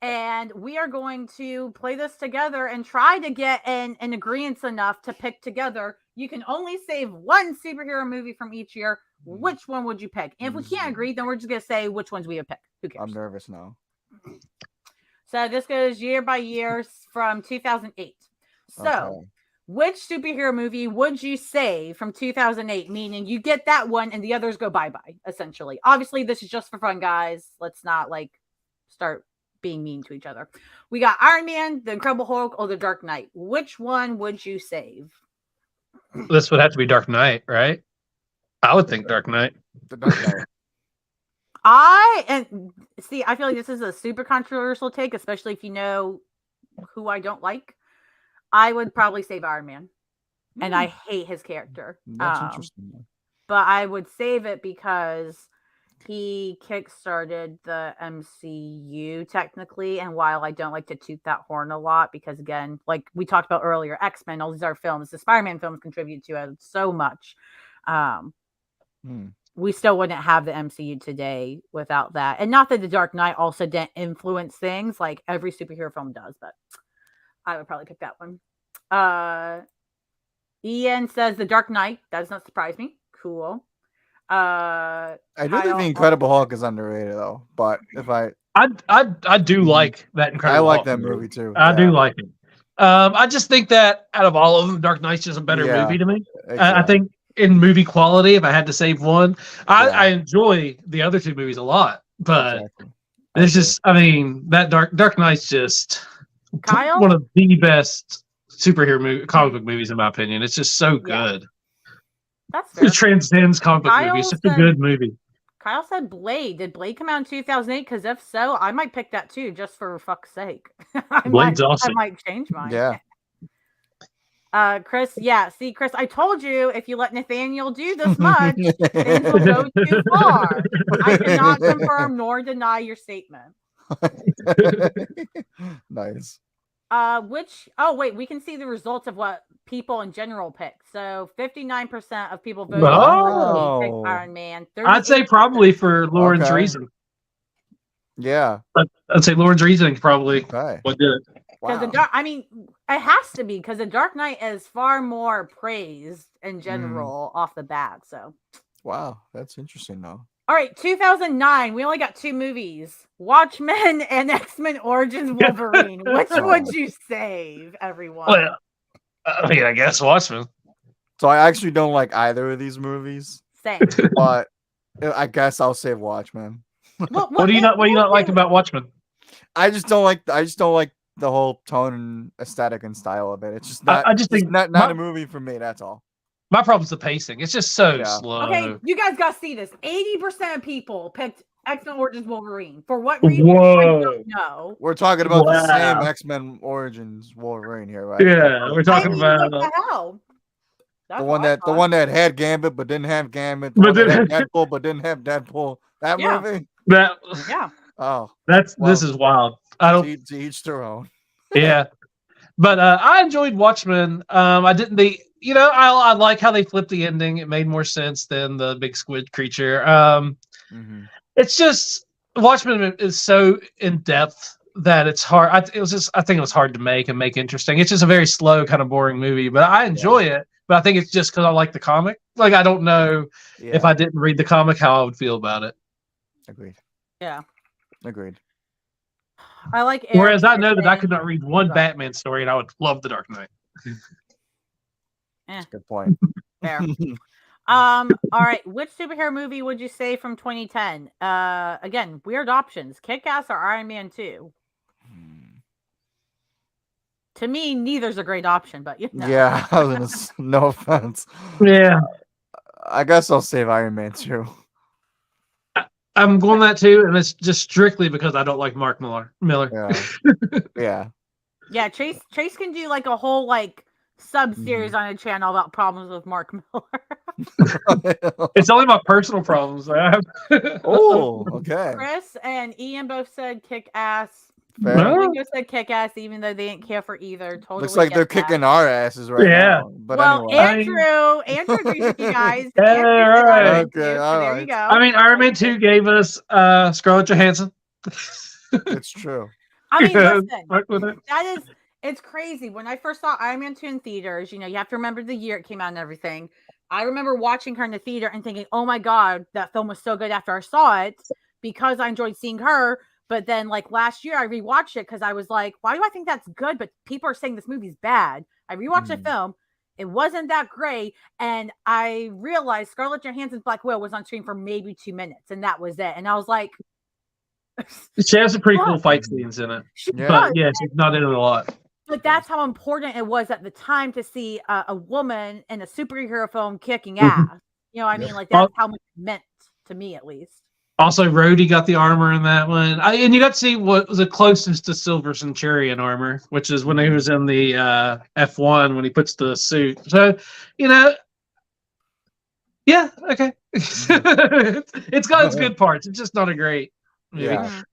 [SPEAKER 2] and we are going to play this together and try to get an agreement enough to pick together. You can only save one superhero movie from each year. Which one would you pick? And if we can't agree, then we're just gonna say which ones we would pick. Who cares?
[SPEAKER 5] I'm nervous now.
[SPEAKER 2] So this goes year by year from 2008. So.
[SPEAKER 5] Okay.
[SPEAKER 2] Which superhero movie would you save from 2008? Meaning you get that one and the others go bye-bye, essentially. Obviously, this is just for fun, guys. Let's not, start being mean to each other. We got Iron Man, The Incredible Hulk, or The Dark Knight. Which one would you save?
[SPEAKER 3] This would have to be Dark Knight, right? I would think Dark Knight.
[SPEAKER 5] The Dark Knight.
[SPEAKER 2] I feel like this is a super controversial take, especially if you know who I don't like. I would probably save Iron Man, and I hate his character.
[SPEAKER 5] That's interesting.
[SPEAKER 2] But I would save it because he kickstarted the MCU technically, and while I don't like to toot that horn a lot, because again, like we talked about earlier, X-Men, all these are films, the Spider-Man films contribute to it so much. We still wouldn't have the MCU today without that. And not that The Dark Knight also didn't influence things like every superhero film does, but I would probably pick that one. Ian says The Dark Knight. That does not surprise me. Cool.
[SPEAKER 5] I do think The Incredible Hulk is underrated though. But if I
[SPEAKER 3] do like that Incredible
[SPEAKER 5] I like
[SPEAKER 3] Hulk
[SPEAKER 5] that movie too.
[SPEAKER 3] I do like it. I just think that out of all of them, Dark Knight's just a better movie to me.
[SPEAKER 5] Exactly.
[SPEAKER 3] I think in movie quality, if I had to save one, I enjoy the other two movies a lot. But it's just, I mean, that Dark Knight's just
[SPEAKER 2] Kyle?
[SPEAKER 3] one of the best superhero comic book movies, in my opinion. It's just so good.
[SPEAKER 2] That's fair.
[SPEAKER 3] It transcends comic book movies. It's just a good movie.
[SPEAKER 2] Kyle said Blade. Did Blade come out in 2008? Because if so, I might pick that too, just for fuck's sake.
[SPEAKER 3] Blade's awesome.
[SPEAKER 2] I might change mine.
[SPEAKER 5] Yeah.
[SPEAKER 2] Chris, see, Chris, I told you if you let Nathaniel do this much, things will go too far. I cannot confirm nor deny your statement.
[SPEAKER 5] Nice.
[SPEAKER 2] We can see the results of what people in general pick. So 59% of people voted on pick Iron Man.
[SPEAKER 3] I'd say probably for Lauren's reason.
[SPEAKER 5] Yeah.
[SPEAKER 3] I'd say Lauren's reasoning probably what did it.
[SPEAKER 2] Because it has to be because The Dark Knight is far more praised in general off the bat. So,
[SPEAKER 5] wow, that's interesting though.
[SPEAKER 2] All right, 2009. We only got 2 movies: Watchmen and X-Men Origins Wolverine. Which would you save, everyone?
[SPEAKER 3] Well, I mean, I guess Watchmen.
[SPEAKER 5] So I actually don't like either of these movies.
[SPEAKER 2] Same.
[SPEAKER 5] But I guess I'll save Watchmen.
[SPEAKER 3] What do you not like about Watchmen?
[SPEAKER 5] I just don't like the whole tone and aesthetic and style of it. It's just not.
[SPEAKER 3] I just think
[SPEAKER 5] not a movie for me. That's all.
[SPEAKER 3] my problem's the pacing. It's just so
[SPEAKER 5] Yeah.
[SPEAKER 3] slow.
[SPEAKER 2] Okay, you guys got to see this. 80% of people picked X-Men Origins Wolverine. For what reason?
[SPEAKER 3] Whoa.
[SPEAKER 2] I don't know.
[SPEAKER 5] We're talking about the same
[SPEAKER 3] Wow.
[SPEAKER 5] X-Men Origins Wolverine here, right?
[SPEAKER 3] Yeah, we're talking
[SPEAKER 2] what
[SPEAKER 3] about
[SPEAKER 2] the hell? That's
[SPEAKER 5] The
[SPEAKER 2] what I thought.
[SPEAKER 5] one that had Gambit but didn't have Gambit. The
[SPEAKER 3] But
[SPEAKER 5] one that had
[SPEAKER 3] then-
[SPEAKER 5] Deadpool but didn't have Deadpool. That
[SPEAKER 2] Yeah.
[SPEAKER 5] movie?
[SPEAKER 3] that.
[SPEAKER 2] Yeah.
[SPEAKER 5] Oh,
[SPEAKER 3] This
[SPEAKER 5] Well,
[SPEAKER 3] is wild. I don't.
[SPEAKER 5] to each their own.
[SPEAKER 3] Yeah, but I enjoyed Watchmen. I didn't. I like how they flipped the ending. It made more sense than the big squid creature.
[SPEAKER 5] Mm-hmm.
[SPEAKER 3] It's just Watchmen is so in depth that it's hard. I think it was hard to make interesting. It's just a very slow, kind of boring movie, but I enjoy it. But I think it's just because I like the comic. Like I don't know if I didn't read the comic how I would feel about it.
[SPEAKER 5] Agreed.
[SPEAKER 2] Yeah.
[SPEAKER 5] Agreed.
[SPEAKER 2] I like
[SPEAKER 3] Whereas I know that I
[SPEAKER 2] saying-
[SPEAKER 3] could not read one Batman story and I would love The Dark Knight.
[SPEAKER 5] That's a good point.
[SPEAKER 2] Fair. All right. Which superhero movie would you say from 2010? Again, weird options. Kick-Ass or Iron Man 2? To me, neither's a great option, but you know.
[SPEAKER 5] Yeah, I was gonna no offense.
[SPEAKER 3] Yeah,
[SPEAKER 5] I guess I'll save Iron Man 2.
[SPEAKER 3] I'm going that too, and it's just strictly because I don't like Mark Miller.
[SPEAKER 5] Yeah. Yeah.
[SPEAKER 2] Yeah, Chase can do like a whole like sub-series on a channel about problems with Mark Miller.
[SPEAKER 3] It's only my personal problems I have.
[SPEAKER 5] Oh, okay.
[SPEAKER 2] Chris and Ian both said Kick-Ass.
[SPEAKER 5] Fair.
[SPEAKER 3] No.
[SPEAKER 2] Ringo said Kick-Ass, even though they didn't care for either. Totally.
[SPEAKER 5] Looks like they're
[SPEAKER 2] get that.
[SPEAKER 5] kicking our asses right
[SPEAKER 3] Yeah.
[SPEAKER 5] now. But
[SPEAKER 2] Well,
[SPEAKER 5] anyway.
[SPEAKER 2] Andrew agrees with you guys.
[SPEAKER 3] Yeah,
[SPEAKER 2] Andrew said
[SPEAKER 3] right.
[SPEAKER 2] Iron Man
[SPEAKER 5] Okay,
[SPEAKER 2] 2, so
[SPEAKER 5] all
[SPEAKER 2] there
[SPEAKER 5] right.
[SPEAKER 2] you go.
[SPEAKER 3] I mean, Iron Man 2 gave us Scarlett Johansson.
[SPEAKER 5] It's true.
[SPEAKER 2] I mean,
[SPEAKER 3] Yeah,
[SPEAKER 2] listen,
[SPEAKER 3] fuck with it.
[SPEAKER 2] it's crazy. When I first saw Iron Man 2 in theaters, you have to remember the year it came out and everything. I remember watching her in the theater and thinking, oh my God, that film was so good after I saw it because I enjoyed seeing her. But then like last year I rewatched it because I was like, why do I think that's good? But people are saying this movie's bad. I rewatched the film. It wasn't that great. And I realized Scarlett Johansson's Black Widow was on screen for maybe 2 minutes. And that was it. And I was like,
[SPEAKER 3] She has some pretty cool fight scenes in it.
[SPEAKER 2] she
[SPEAKER 5] Yeah.
[SPEAKER 2] does.
[SPEAKER 3] But yeah, she's not in it a lot.
[SPEAKER 2] But that's how important it was at the time to see a woman in a superhero film kicking ass. You know what I mean? Like that's how much it meant to me, at least.
[SPEAKER 3] Also, Rhodey got the armor in that one. And you got to see what was the closest to Silver Centurion armor, which is when he was in the F1 when he puts the suit. So, yeah, okay. It's got its good parts. It's just not a great movie.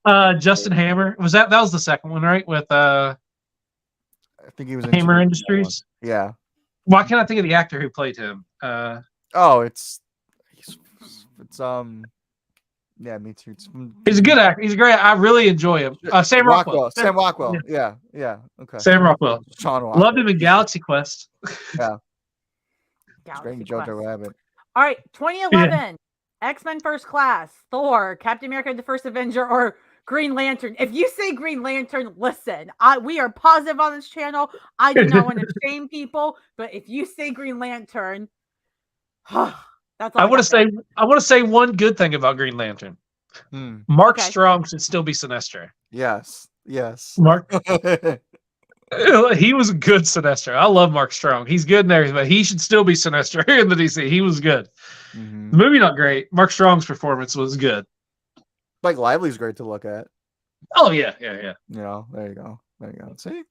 [SPEAKER 5] Yeah.
[SPEAKER 3] Justin Hammer that was the second one, right? With
[SPEAKER 5] I think he was in
[SPEAKER 3] Hammer
[SPEAKER 5] two.
[SPEAKER 3] Industries.
[SPEAKER 5] Yeah.
[SPEAKER 3] Why can't I think of the actor who played him?
[SPEAKER 5] Oh, it's yeah, me too.
[SPEAKER 3] He's a good actor. He's a great. I really enjoy him. Sam Rockwell.
[SPEAKER 5] Sam Rockwell. Yeah. Okay.
[SPEAKER 3] Sam Rockwell.
[SPEAKER 5] Sean Rockwell.
[SPEAKER 3] Loved him in Galaxy Quest.
[SPEAKER 5] Yeah.
[SPEAKER 2] Galaxy
[SPEAKER 5] Great
[SPEAKER 2] Quest.
[SPEAKER 5] Jojo Rabbit.
[SPEAKER 2] All right, 2011, X-Men First Class, Thor, Captain America: The First Avenger, or Green Lantern. If you say Green Lantern, listen, we are positive on this channel. I do not want to shame people, but if you say Green Lantern, that's all
[SPEAKER 3] I want to say one good thing about Green Lantern. Mark
[SPEAKER 2] Okay.
[SPEAKER 3] Strong should still be Sinestro.
[SPEAKER 5] Yes.
[SPEAKER 3] Mark, he was a good Sinestro. I love Mark Strong. He's good and everything, but he should still be Sinestro in the DC. He was good. The movie not great. Mark Strong's performance was good.
[SPEAKER 5] Like Lively's great to look at.
[SPEAKER 3] Oh yeah.
[SPEAKER 5] You know, there you go. See,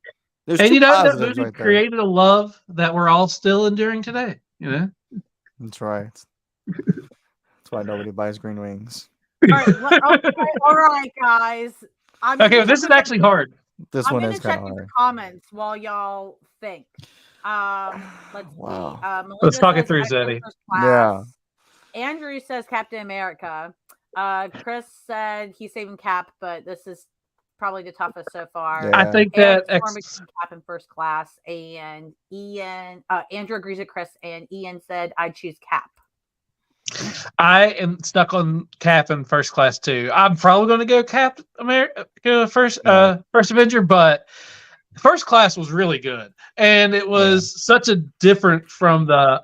[SPEAKER 3] And
[SPEAKER 5] two
[SPEAKER 3] that
[SPEAKER 5] positives
[SPEAKER 3] movie
[SPEAKER 5] right there.
[SPEAKER 3] created a love that we're all still enduring today.
[SPEAKER 5] That's right. That's why nobody buys green wings.
[SPEAKER 2] all right, guys.
[SPEAKER 3] Okay, well, this is actually hard.
[SPEAKER 5] This
[SPEAKER 2] I'm
[SPEAKER 5] one
[SPEAKER 2] gonna
[SPEAKER 5] is
[SPEAKER 2] check
[SPEAKER 5] kind of
[SPEAKER 2] in the
[SPEAKER 5] hard.
[SPEAKER 2] comments while y'all think. Let's
[SPEAKER 5] Wow.
[SPEAKER 2] see. Melinda
[SPEAKER 3] Let's talk it
[SPEAKER 2] says
[SPEAKER 3] through,
[SPEAKER 2] X-Men
[SPEAKER 3] Zeddy.
[SPEAKER 2] First Class.
[SPEAKER 5] Yeah.
[SPEAKER 2] Andrew says Captain America. Chris said he's saving Cap, but this is probably the toughest so far.
[SPEAKER 5] Yeah.
[SPEAKER 3] I think
[SPEAKER 2] And
[SPEAKER 3] that
[SPEAKER 2] Storm between Cap in First Class, and Ian. Andrew agrees with Chris, and Ian said I'd choose Cap.
[SPEAKER 3] I am stuck on Cap in First Class too. I'm probably going to go Cap America First Avenger, but First Class was really good, and it was such a different from the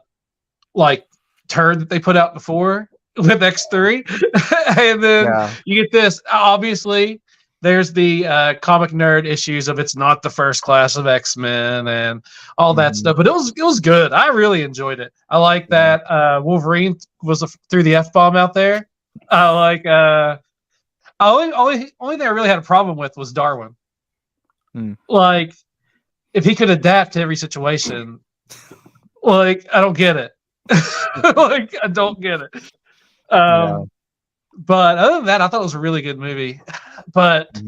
[SPEAKER 3] turd that they put out before with X3, and then you get this. Obviously, there's the comic nerd issues of it's not the first class of X-Men and all that stuff, but it was good. I really enjoyed it. I like that Wolverine threw the F-bomb out there. I like only thing I really had a problem with was Darwin. Like, if he could adapt to every situation, like, I don't get it. Like, I don't get it. But other than that, I thought it was a really good movie. But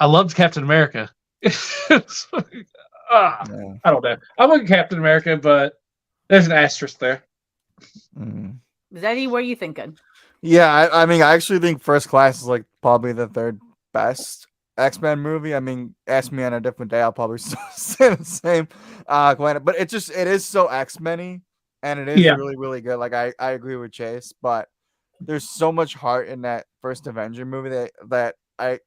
[SPEAKER 3] I loved Captain America. I don't know. I like Captain America, but there's an asterisk there.
[SPEAKER 2] Zeddy, what are you thinking?
[SPEAKER 5] Yeah, I mean, I actually think First Class is like probably the third best X-Men movie. I mean, ask me on a different day, I'll probably still say the same. But it is so X-Men-y, and it is really, really good. Like I agree with Chase, but there's so much heart in that first Avenger movie that I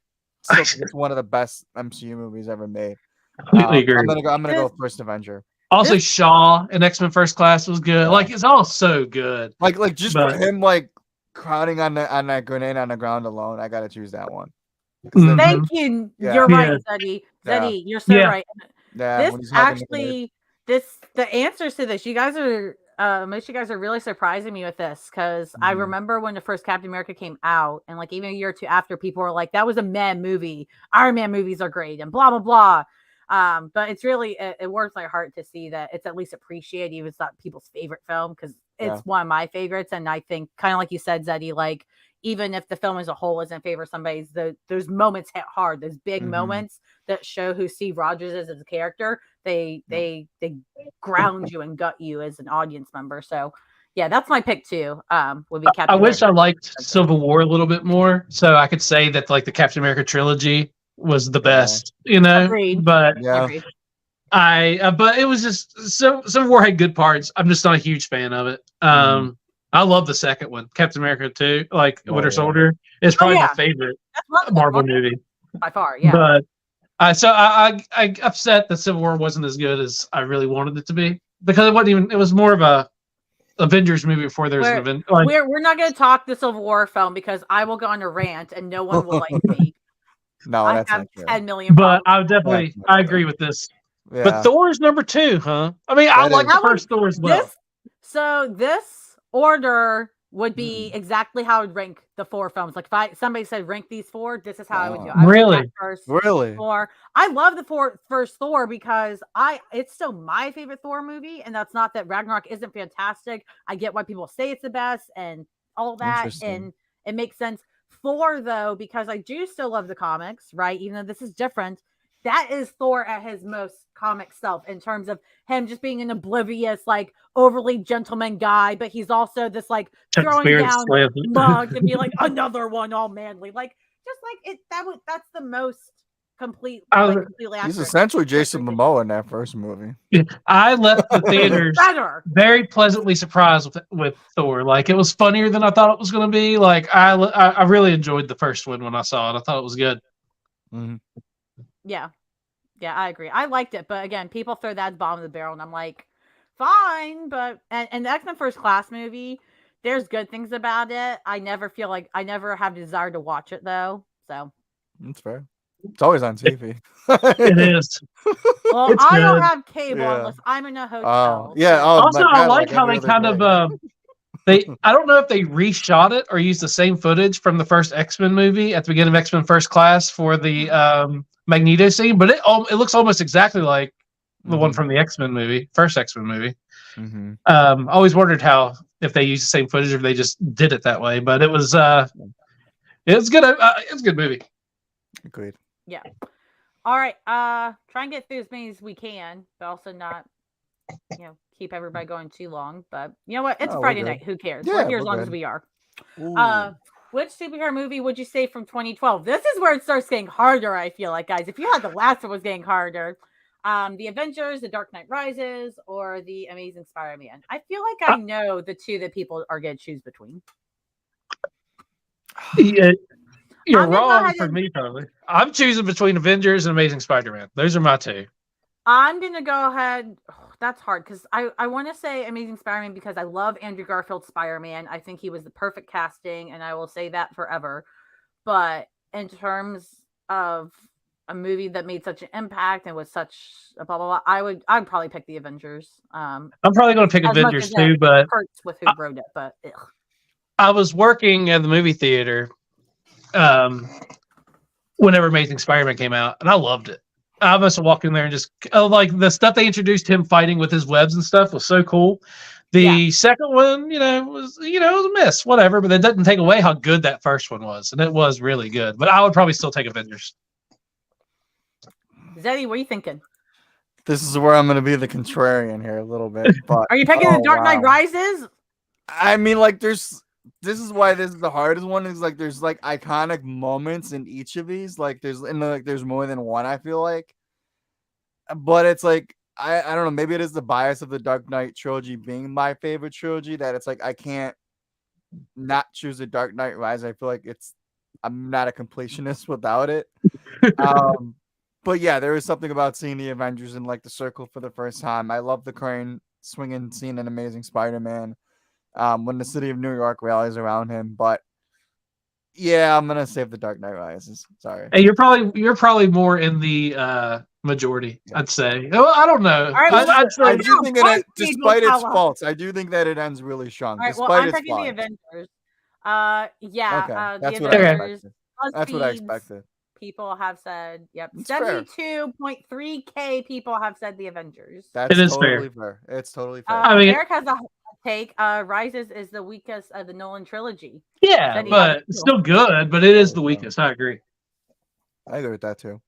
[SPEAKER 5] still think it's one of the best MCU movies ever made.
[SPEAKER 3] Completely agree.
[SPEAKER 5] I'm gonna go First Avenger.
[SPEAKER 3] Also, Shaw in X-Men First Class was good. Like, it's all so good.
[SPEAKER 5] Like just for him, like crowding on that grenade on the ground alone, I gotta choose that one.
[SPEAKER 2] Thank you. You're right, Zeddy. Zeddy, you're so right.
[SPEAKER 5] Yeah,
[SPEAKER 2] this actually, the answers to this, you guys are most of you guys are really surprising me with this, because I remember when the first Captain America came out, and like even a year or two after, people were like, that was a meh movie. Iron Man movies are great and blah blah blah. But it's really it warms my heart to see that it's at least appreciated, even if it's not people's favorite film, because it's one of my favorites. And I think, kind of like you said, Zeddy, like even if the film as a whole isn't favor somebody's, those moments hit hard, those big moments that show who Steve Rogers is as a character, they ground you and gut you as an audience member. So yeah, that's my pick too. Would be Captain
[SPEAKER 3] I wish
[SPEAKER 2] America.
[SPEAKER 3] I liked Civil War a little bit more, so I could say that like the Captain America trilogy was the best, you know.
[SPEAKER 2] Agreed.
[SPEAKER 3] But
[SPEAKER 2] Agreed.
[SPEAKER 3] but it was just Civil War had good parts. I'm just not a huge fan of it. I love the second one, Captain America 2, like Winter Soldier. It's probably my favorite Marvel movie
[SPEAKER 2] by far. Yeah,
[SPEAKER 3] but I upset that Civil War wasn't as good as I really wanted it to be, because it wasn't even. It was more of a Avengers movie before there's an event. Like,
[SPEAKER 2] we're not going to talk the Civil War film, because I will go on a rant and no one will like me.
[SPEAKER 5] No,
[SPEAKER 2] I
[SPEAKER 5] that's
[SPEAKER 2] have
[SPEAKER 5] not true.
[SPEAKER 2] 10 million.
[SPEAKER 3] But I definitely I agree with this.
[SPEAKER 5] Yeah.
[SPEAKER 3] But Thor's number 2, huh? I mean, I like the first Thor as well.
[SPEAKER 2] This order would be exactly how I would rank the 4 films. Like if somebody said rank these 4, this is how I would do it.
[SPEAKER 3] Really?
[SPEAKER 5] Really?
[SPEAKER 2] Thor. I love the first Thor because it's still my favorite Thor movie, and that's not that Ragnarok isn't fantastic. I get why people say it's the best and all that, and it makes sense. Thor, though, because I do still love the comics, right? Even though this is different, that is Thor at his most comic self, in terms of him just being an oblivious, like overly gentleman guy, but he's also this like throwing down mugs and be like another one, all manly, like just like it. That's the most complete. Completely
[SPEAKER 5] he's essentially Jason Momoa in that first movie.
[SPEAKER 3] I left the theaters very pleasantly surprised with Thor. Like, it was funnier than I thought it was going to be. Like, I really enjoyed the first one when I saw it. I thought it was good.
[SPEAKER 2] Yeah, I agree. I liked it, but again, people throw that bottom of the barrel, and I'm like, fine. But and the X-Men First Class movie, there's good things about it. I never have desire to watch it though. So
[SPEAKER 5] that's fair. It's always on TV.
[SPEAKER 3] It is.
[SPEAKER 2] Well, I don't have cable unless I'm in a hotel.
[SPEAKER 3] Also, I like how they kind of I don't know if they reshot it or used the same footage from the first X-Men movie at the beginning of X-Men First Class for the Magneto scene, but it looks almost exactly like the one from the X-Men movie, first X-Men movie. I always wondered if they used the same footage or if they just did it that way, but it was good. It's a good movie.
[SPEAKER 5] Agreed.
[SPEAKER 2] Yeah. All right. Try and get through as many as we can, but also not, keep everybody going too long. But you know what? It's Friday night. Who cares?
[SPEAKER 5] Yeah,
[SPEAKER 2] we're here as long as we are. Which superhero movie would you say from 2012? This is where it starts getting harder, I feel like, guys. If you had the last one was getting harder, the Avengers, The Dark Knight Rises, or The Amazing Spider-Man. I feel like I know the two that people are going to choose between.
[SPEAKER 3] Yeah. You're wrong for me, probably. I'm choosing between Avengers and Amazing Spider-Man. Those are my two.
[SPEAKER 2] I'm going to go ahead. That's hard because I want to say Amazing Spider-Man because I love Andrew Garfield's Spider-Man. I think he was the perfect casting, and I will say that forever. But in terms of a movie that made such an impact and was such a blah blah blah, I'd probably pick the Avengers.
[SPEAKER 3] I'm probably going to pick
[SPEAKER 2] as much
[SPEAKER 3] Avengers
[SPEAKER 2] as
[SPEAKER 3] too,
[SPEAKER 2] it
[SPEAKER 3] but
[SPEAKER 2] hurts with who wrote it, but ugh.
[SPEAKER 3] I was working at the movie theater whenever Amazing Spider-Man came out, and I loved it. I must have walked in there and just like the stuff they introduced him fighting with his webs and stuff was so cool. The second one, was it was a miss, whatever, but that doesn't take away how good that first one was, and it was really good. But I would probably still take Avengers.
[SPEAKER 2] Zeddy, what are you thinking?
[SPEAKER 5] This is where I'm going to be the contrarian here a little bit. But
[SPEAKER 2] Are you picking the Dark Knight Rises?
[SPEAKER 5] I mean, like, this is why this is the hardest one. Is like there's like iconic moments in each of these. Like there's more than one. I feel like, but it's like I don't know. Maybe it is the bias of the Dark Knight trilogy being my favorite trilogy that it's like I can't not choose the Dark Knight Rise. I feel like I'm not a completionist without it. But yeah, there is something about seeing the Avengers in like the circle for the first time. I love the crane swinging scene in Amazing Spider-Man. When the city of New York rallies around him, but yeah, I'm gonna save the Dark Knight Rises. Sorry.
[SPEAKER 3] Hey, you're probably more in the majority, I'd say. Well, I don't know.
[SPEAKER 2] Right,
[SPEAKER 5] I do think that despite its faults, I do think that it ends really strong.
[SPEAKER 2] All right,
[SPEAKER 5] despite
[SPEAKER 2] well, I'm
[SPEAKER 5] its
[SPEAKER 2] picking
[SPEAKER 5] faults.
[SPEAKER 2] the Avengers.
[SPEAKER 5] Okay, that's
[SPEAKER 2] the
[SPEAKER 5] what
[SPEAKER 2] Avengers.
[SPEAKER 5] That's what I expected.
[SPEAKER 2] People have said, yep,
[SPEAKER 5] It's fair.
[SPEAKER 2] 72.3K people have said the Avengers.
[SPEAKER 5] That's
[SPEAKER 3] totally
[SPEAKER 5] fair. It's totally fair.
[SPEAKER 3] I mean,
[SPEAKER 2] Eric has a take. Rises is the weakest of the Nolan trilogy.
[SPEAKER 3] Yeah, but it's still good, but it is the weakest. I agree.
[SPEAKER 5] I agree with that too.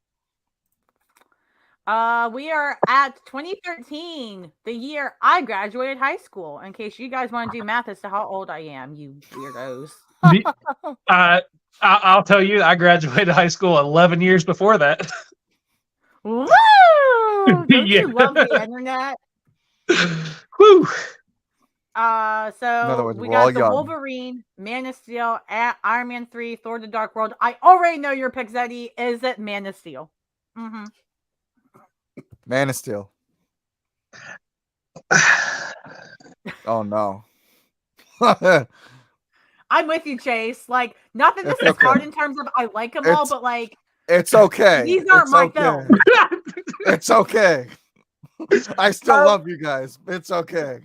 [SPEAKER 2] We are at 2013, the year I graduated high school. In case you guys want to do math as to how old I am, you weirdos.
[SPEAKER 3] I'll tell you, I graduated high school 11 years before that.
[SPEAKER 2] Woo! Don't you love the internet?
[SPEAKER 3] Woo!
[SPEAKER 2] So
[SPEAKER 5] words,
[SPEAKER 2] we
[SPEAKER 5] we're all
[SPEAKER 2] got the
[SPEAKER 5] young.
[SPEAKER 2] Wolverine, Man of Steel, Iron Man 3, Thor: The Dark World. I already know your pick, Zeddy. Is it Man of Steel? Mm-hmm.
[SPEAKER 5] Man of Steel. Oh no.
[SPEAKER 2] I'm with you, Chase. Like, not that this
[SPEAKER 5] It's
[SPEAKER 2] is hard in terms of I like them all, but like,
[SPEAKER 5] it's okay.
[SPEAKER 2] these aren't
[SPEAKER 5] It's
[SPEAKER 2] my
[SPEAKER 5] okay.
[SPEAKER 2] films.
[SPEAKER 5] It's okay. I still love you guys. It's okay.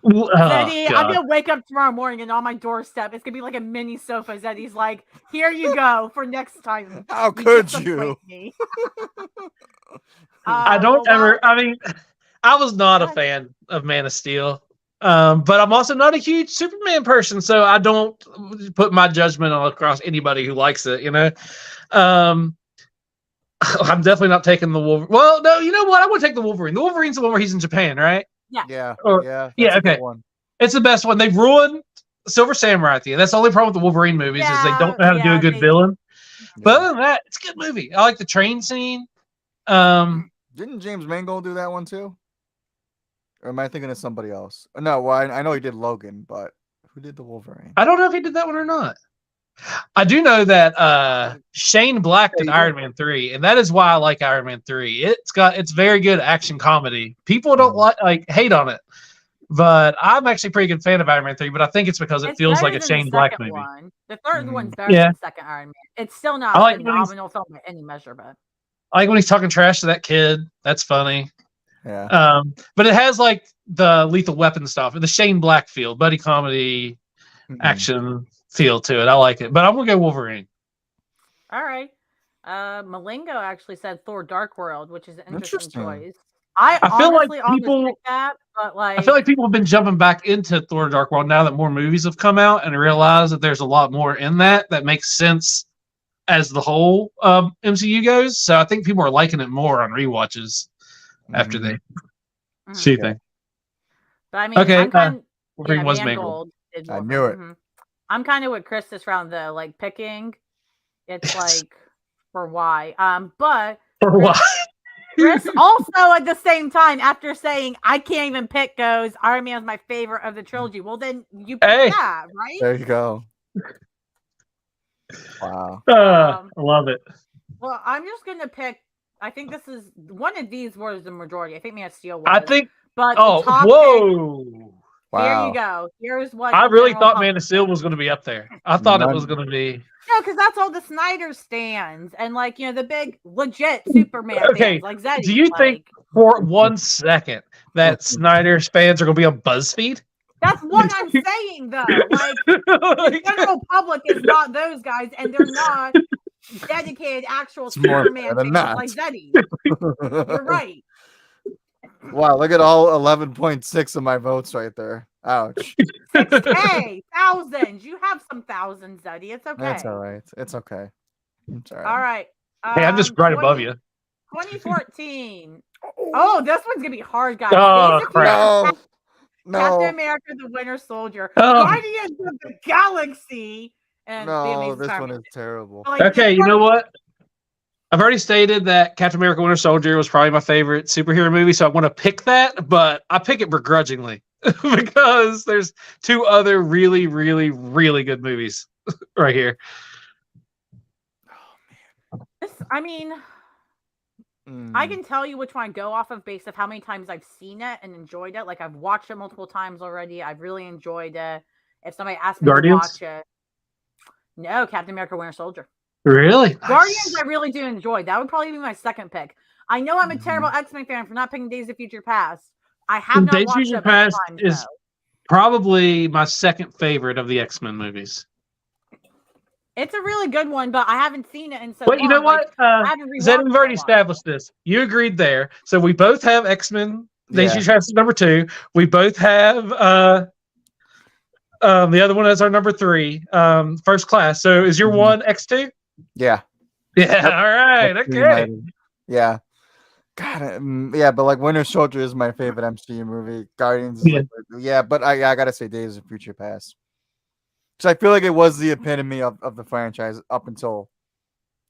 [SPEAKER 2] Zeddy, I'm gonna wake up tomorrow morning and on my doorstep it's gonna be like a mini sofa. Zeddy's like, here you go for next time.
[SPEAKER 5] How could you?
[SPEAKER 3] I don't ever. I mean, I was not a fan of Man of Steel, but I'm also not a huge Superman person, so I don't put my judgment on across anybody who likes it. I'm definitely not taking the Wolverine. Well, no, you know what? I would take the Wolverine. The Wolverine's the one where he's in Japan, right?
[SPEAKER 2] Yeah.
[SPEAKER 3] Yeah. Okay. It's the best one. They've ruined Silver Samurai at the end. That's the only problem with the Wolverine movies is they don't know how to do a good villain. Yeah. But other than that, it's a good movie. I like the train scene.
[SPEAKER 5] Didn't James Mangold do that one too? Or am I thinking of somebody else? No, well, I know he did Logan, but who did the Wolverine?
[SPEAKER 3] I don't know if he did that one or not. I do know that Shane Black did Iron Man 3, and that is why I like Iron Man 3. It's very good action comedy. People don't like hate on it, but I'm actually a pretty good fan of Iron Man 3. But I think it's because it feels like a Shane Black movie.
[SPEAKER 2] The third one's better than the second Iron Man. It's still not a phenomenal film by any measure, but
[SPEAKER 3] I like when he's talking trash to that kid. That's funny.
[SPEAKER 5] Yeah.
[SPEAKER 3] But it has like the Lethal Weapon stuff, the Shane Black feel, buddy comedy, action feel to it. I like it, but I'm gonna go Wolverine.
[SPEAKER 2] All right. Malengo actually said Thor: Dark World, which is an interesting choice. I feel like people that, but like
[SPEAKER 3] I feel like people have been jumping back into Thor: Dark World now that more movies have come out and realize that there's a lot more in that makes sense as the whole MCU goes. So I think people are liking it more on rewatches after they see things.
[SPEAKER 2] But I mean,
[SPEAKER 3] okay,
[SPEAKER 2] Wolverine
[SPEAKER 3] was Mangold.
[SPEAKER 5] I knew it.
[SPEAKER 2] I'm kind of with Chris this round though, like picking. It's like for why. But
[SPEAKER 3] for why?
[SPEAKER 2] Chris also at the same time, after saying I can't even pick, goes Iron Man's my favorite of the trilogy. Well, then you pick that, right?
[SPEAKER 5] There you go. Wow.
[SPEAKER 3] I love it.
[SPEAKER 2] Well, I'm just gonna pick. I think this is one of these was the majority. I think Man of Steel was.
[SPEAKER 3] I think.
[SPEAKER 2] But
[SPEAKER 3] whoa!
[SPEAKER 2] Here you go. Here's what
[SPEAKER 3] I
[SPEAKER 2] the
[SPEAKER 3] really
[SPEAKER 2] general
[SPEAKER 3] thought
[SPEAKER 2] public
[SPEAKER 3] Man of Steel
[SPEAKER 2] said.
[SPEAKER 3] was going to be up there. I thought it was going to be.
[SPEAKER 2] No, because that's all the Snyder stands and like the big legit Superman
[SPEAKER 3] Okay,
[SPEAKER 2] fans like Zeddy.
[SPEAKER 3] do you think for 1 second that Snyder's fans are going to be on BuzzFeed?
[SPEAKER 2] That's what I'm saying, though. Like, the general public is not those guys, and they're not dedicated actual Superman fans like Zeddy. You're right.
[SPEAKER 5] Wow, look at all 11.6 of my votes right there. Ouch.
[SPEAKER 2] 6K, thousands. You have some thousands, Zeddy. It's okay.
[SPEAKER 5] That's all right. It's okay. It's all right.
[SPEAKER 2] All right.
[SPEAKER 3] Hey, I'm just right above you.
[SPEAKER 2] 2014. Oh, this one's going to be hard, guys.
[SPEAKER 3] Oh, crap.
[SPEAKER 5] No.
[SPEAKER 2] Captain America, the Winter Soldier,
[SPEAKER 3] Oh.
[SPEAKER 2] Guardians of the Galaxy, and The
[SPEAKER 5] No,
[SPEAKER 2] Amazing
[SPEAKER 5] this one
[SPEAKER 2] Spider-Man.
[SPEAKER 5] is terrible.
[SPEAKER 2] Like,
[SPEAKER 3] Okay, you know what? I've already stated that Captain America Winter Soldier was probably my favorite superhero movie, so I want to pick that, but I pick it begrudgingly because there's two other really, really, really good movies right here.
[SPEAKER 2] I mean, I can tell you which one I go off of based on how many times I've seen it and enjoyed it. Like, I've watched it multiple times already. I've really enjoyed it. If somebody asked me
[SPEAKER 3] Guardians?
[SPEAKER 2] to watch it, no, Captain America Winter Soldier.
[SPEAKER 3] Really?
[SPEAKER 2] Guardians, I really do enjoy. That would probably be my second pick. I know I'm a terrible X-Men fan for not picking Days of Future Past. I have not
[SPEAKER 3] Days of
[SPEAKER 2] watched
[SPEAKER 3] Future
[SPEAKER 2] it many
[SPEAKER 3] Past
[SPEAKER 2] times,
[SPEAKER 3] is
[SPEAKER 2] though.
[SPEAKER 3] probably my second favorite of the X-Men movies.
[SPEAKER 2] It's a really good one, but I haven't seen it in so
[SPEAKER 3] But
[SPEAKER 2] long.
[SPEAKER 3] you know what? Zed, we've already
[SPEAKER 2] it.
[SPEAKER 3] established this. You agreed there. So we both have X-Men. Days of
[SPEAKER 5] Yeah.
[SPEAKER 3] Future Past is number 2. We both have the other one as our number 3, First Class. So is your one X2?
[SPEAKER 5] Yeah.
[SPEAKER 3] Yeah. All right.
[SPEAKER 5] That's
[SPEAKER 3] Okay.
[SPEAKER 5] United. Yeah. God, yeah, but like Winter Soldier is my favorite MCU movie. Guardians is but I gotta say Days of Future Past. Because I feel like it was the epitome of the franchise up until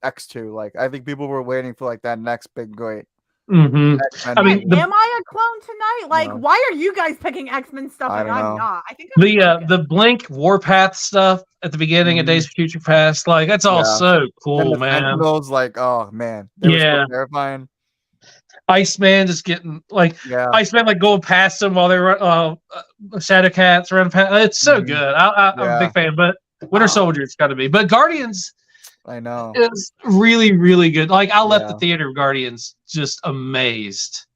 [SPEAKER 5] X2. Like, I think people were waiting for like that next big great.
[SPEAKER 3] Mm-hmm. I mean,
[SPEAKER 2] am I a clone tonight? Like,
[SPEAKER 5] No.
[SPEAKER 2] why are you guys picking X-Men stuff and I'm not? I think
[SPEAKER 3] the Blink Warpath stuff at the beginning of Days of Future Past, like that's all so cool, man.
[SPEAKER 5] Sentinels, like, oh man, they were so terrifying.
[SPEAKER 3] Iceman just getting like Iceman like going past them while they were Shadow Cats running past. It's so good. I'm a big fan, but Winter Soldier it's got to be. But Guardians,
[SPEAKER 5] I know,
[SPEAKER 3] is really really good. Like I left the theater of Guardians just amazed.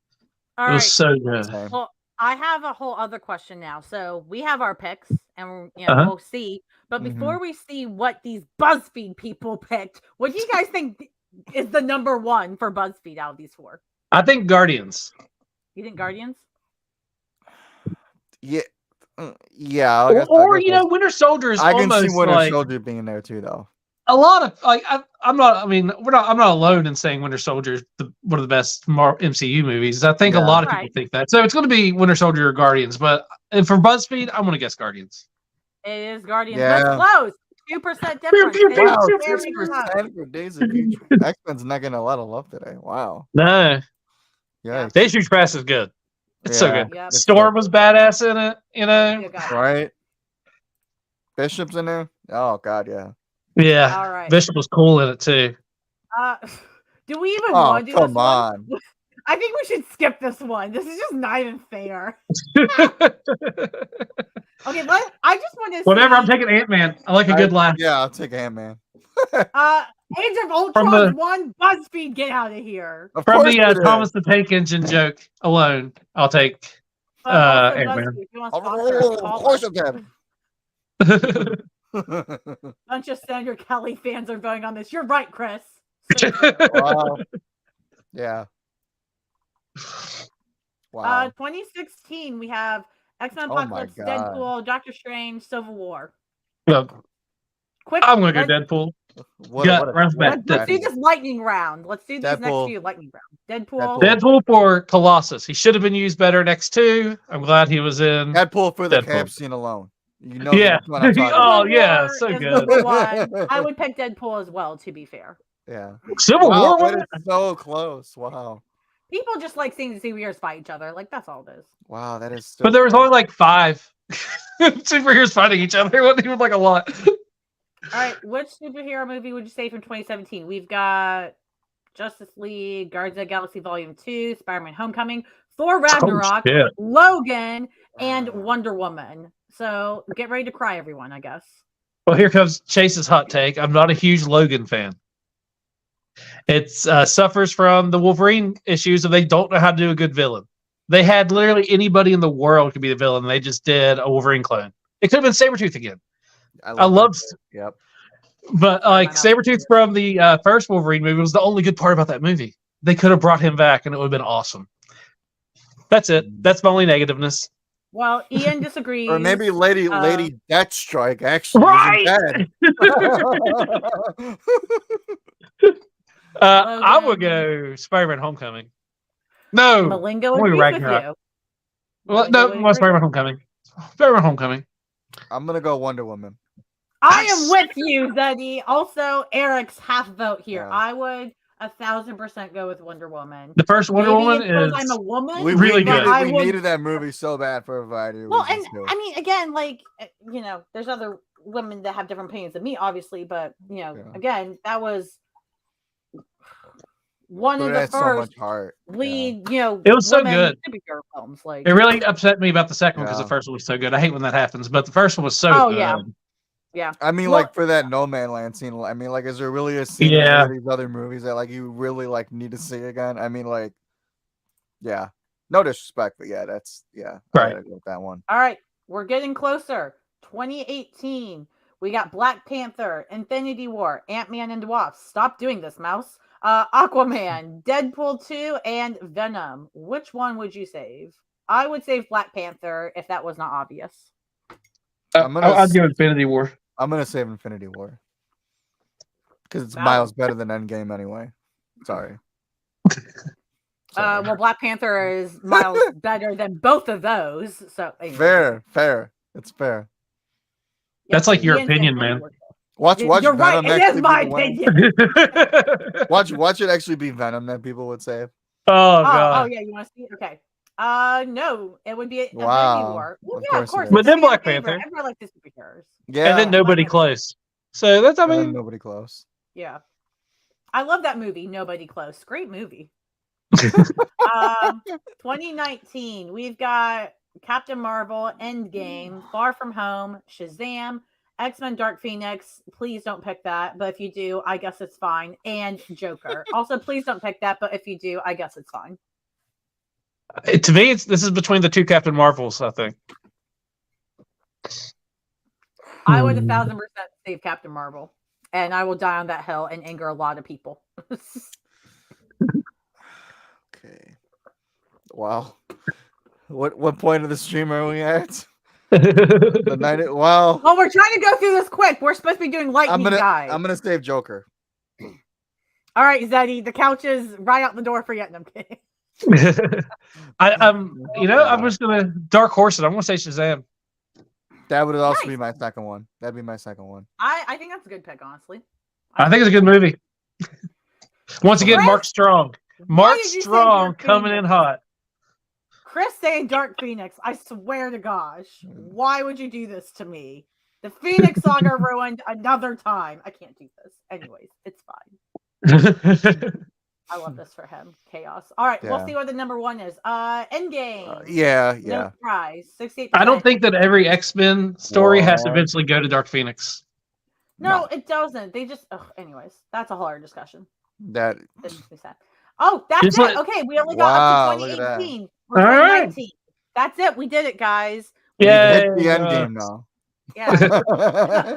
[SPEAKER 2] All
[SPEAKER 3] it was
[SPEAKER 2] right.
[SPEAKER 3] so good.
[SPEAKER 2] Well, I have a whole other question now. So we have our picks, and we'll see. But before we see what these BuzzFeed people picked, what do you guys think is the number one for BuzzFeed out of these 4?
[SPEAKER 3] I think Guardians.
[SPEAKER 2] You think Guardians?
[SPEAKER 5] Yeah.
[SPEAKER 3] Or Winter Soldier is
[SPEAKER 5] I can
[SPEAKER 3] almost
[SPEAKER 5] see Winter
[SPEAKER 3] like
[SPEAKER 5] Soldier being there too, though.
[SPEAKER 3] a lot of like I'm not. I mean, I'm not alone in saying Winter Soldier is one of the best MCU movies. I think a lot of people think that. So it's going to be Winter Soldier or Guardians. But for BuzzFeed, I'm going to guess Guardians.
[SPEAKER 2] It is Guardians.
[SPEAKER 5] Yeah.
[SPEAKER 2] That's close. 2% difference.
[SPEAKER 5] Wow,
[SPEAKER 2] Very
[SPEAKER 5] 2% for Days of Future. X-Men's not getting a lot of love today. Wow.
[SPEAKER 3] No.
[SPEAKER 5] Yeah.
[SPEAKER 3] Days of Future Past is good. It's so good.
[SPEAKER 2] Yep.
[SPEAKER 3] Storm was badass in it. You know.
[SPEAKER 5] Right. Bishop's in there. Oh God, yeah.
[SPEAKER 3] Yeah.
[SPEAKER 2] All right.
[SPEAKER 3] Bishop was cool in it too.
[SPEAKER 2] Do we even want to do this
[SPEAKER 5] come on.
[SPEAKER 2] one? I think we should skip this one. This is just not even fair. Okay, I just want to
[SPEAKER 3] Whatever, I'm taking Ant-Man. I like a good laugh.
[SPEAKER 5] Yeah, I'll take Ant-Man.
[SPEAKER 2] Age of Ultron 1, BuzzFeed, get out of here.
[SPEAKER 3] From the Thomas the Tank Engine joke alone, I'll take Ant-Man.
[SPEAKER 5] Of course I can.
[SPEAKER 2] Bunch of Senator Kelly fans are voting on this. You're right, Chris.
[SPEAKER 5] Wow. Yeah. Wow.
[SPEAKER 2] 2016, we have X-Men
[SPEAKER 5] Oh my
[SPEAKER 2] Apocalypse,
[SPEAKER 5] God.
[SPEAKER 2] Deadpool, Doctor Strange, Civil War.
[SPEAKER 3] Quick, I'm going to go Deadpool.
[SPEAKER 2] Let's do this lightning round. Let's do these next few lightning rounds.
[SPEAKER 3] Deadpool for Colossus. He should have been used better in X2. I'm glad he was in
[SPEAKER 5] Deadpool for the camp scene alone. You know,
[SPEAKER 3] yeah.
[SPEAKER 2] Oh
[SPEAKER 3] yeah, so good.
[SPEAKER 2] I would pick Deadpool as well, to be fair.
[SPEAKER 5] Yeah.
[SPEAKER 3] Civil War
[SPEAKER 5] that is so close. Wow.
[SPEAKER 2] People just like seeing the superheroes fight each other. Like, that's all it is.
[SPEAKER 5] Wow, that is so
[SPEAKER 3] But there was only like 5 superheroes fighting each other. It wasn't even like a lot.
[SPEAKER 2] All right, which superhero movie would you say from 2017? We've got Justice League, Guardians of the Galaxy Volume 2, Spider-Man Homecoming, Thor Ragnarok,
[SPEAKER 3] shit.
[SPEAKER 2] Logan, and Wonder Woman. So get ready to cry, everyone, I guess.
[SPEAKER 3] Well, here comes Chase's hot take. I'm not a huge Logan fan. It suffers from the Wolverine issues, and they don't know how to do a good villain. They had literally anybody in the world could be the villain. And they just did a Wolverine clone. It could have been Sabretooth again. I love.
[SPEAKER 5] Yep.
[SPEAKER 3] But like Sabretooth from the first Wolverine movie was the only good part about that movie. They could have brought him back, and it would have been awesome. That's it. That's my only negativeness.
[SPEAKER 2] Well, Ian disagrees.
[SPEAKER 5] Or maybe Lady Deathstrike actually isn't dead.
[SPEAKER 3] I would go Spider-Man Homecoming. No,
[SPEAKER 2] Malingo agrees with you.
[SPEAKER 3] Well, no, Spider-Man Homecoming. Spider-Man Homecoming.
[SPEAKER 5] I'm gonna go Wonder Woman.
[SPEAKER 2] I am with you, Zeddy. Also, Eric's half vote here.
[SPEAKER 5] Yeah.
[SPEAKER 2] I would 1,000% go with Wonder Woman.
[SPEAKER 3] The first Wonder Woman is
[SPEAKER 2] I'm a woman.
[SPEAKER 3] really good.
[SPEAKER 5] We needed that movie so bad for a variety of
[SPEAKER 2] well,
[SPEAKER 5] reasons.
[SPEAKER 2] And I mean, again, like, you know, there's other women that have different opinions than me, obviously, but you know, again, that was one of the first lead, you know,
[SPEAKER 3] it was so good.
[SPEAKER 2] Superhero films, like,
[SPEAKER 3] it really upset me about the second one because the first one was so good. I hate when that happens, but the first one was so good.
[SPEAKER 2] Yeah.
[SPEAKER 5] I mean, like for that No Man Land scene. I mean, like, is there really a scene in any of these other movies that like you really like need to see again? I mean, like, yeah, no disrespect, but yeah, that's I gotta go with that one.
[SPEAKER 2] All right, we're getting closer. 2018. We got Black Panther, Infinity War, Ant-Man and the Wasp. Stop doing this, mouse. Aquaman, Deadpool 2, and Venom. Which one would you save? I would save Black Panther if that was not obvious.
[SPEAKER 3] I'd go Infinity War.
[SPEAKER 5] I'm gonna save Infinity War because it's miles better than Endgame anyway. Sorry.
[SPEAKER 2] Well, Black Panther is miles better than both of those. So
[SPEAKER 5] fair. It's fair.
[SPEAKER 3] That's like your opinion, man.
[SPEAKER 5] Watch
[SPEAKER 2] You're
[SPEAKER 5] Venom.
[SPEAKER 2] Right. It is my opinion.
[SPEAKER 5] watch it actually be Venom that people would save.
[SPEAKER 3] Oh god.
[SPEAKER 2] Oh yeah, you want to see? Okay. No, it would be a Infinity War. Well, of course.
[SPEAKER 3] But then Black Panther.
[SPEAKER 2] Everyone likes the superheroes.
[SPEAKER 5] Yeah.
[SPEAKER 3] And then Nobody Close. So that's
[SPEAKER 5] Nobody Close.
[SPEAKER 2] Yeah. I love that movie, Nobody Close. Great movie. 2019, we've got Captain Marvel, Endgame, Far From Home, Shazam, X-Men Dark Phoenix. Please don't pick that, but if you do, I guess it's fine. And Joker. Also, please don't pick that, but if you do, I guess it's fine.
[SPEAKER 3] To me, this is between the two Captain Marvels, I think.
[SPEAKER 2] I would 1,000% save Captain Marvel, and I will die on that hill and anger a lot of people.
[SPEAKER 5] Okay. Wow. What point of the stream are we at? Wow.
[SPEAKER 2] Well, we're trying to go through this quick. We're supposed to be doing lightning, guys.
[SPEAKER 5] I'm gonna save Joker.
[SPEAKER 2] All right, Zeddy, the couch is right out the door for you. No, I'm kidding.
[SPEAKER 3] I'm just gonna dark horse it. I'm gonna say Shazam.
[SPEAKER 5] That would also be my second one. That'd be my second one.
[SPEAKER 2] I think that's a good pick, honestly.
[SPEAKER 3] I think it's a good movie. Once again, Mark Strong. Mark Strong coming in hot.
[SPEAKER 2] Chris saying Dark Phoenix. I swear to gosh. Why would you do this to me? The Phoenix Saga ruined another time. I can't do this. Anyways, it's fine. I love this for him. Chaos. All right, we'll see what the number one is. Endgame.
[SPEAKER 5] No
[SPEAKER 2] surprise. 68%.
[SPEAKER 3] I don't think that every X-Men story has to eventually go to Dark Phoenix.
[SPEAKER 2] No, it doesn't. They just. Anyways, that's a whole other discussion.
[SPEAKER 5] That
[SPEAKER 2] makes me sad. Oh, that's it. Okay, we only got up to 2018. We're 2019. That's it. We did it, guys.
[SPEAKER 3] Yeah,
[SPEAKER 5] hit the end game now.
[SPEAKER 2] Yeah.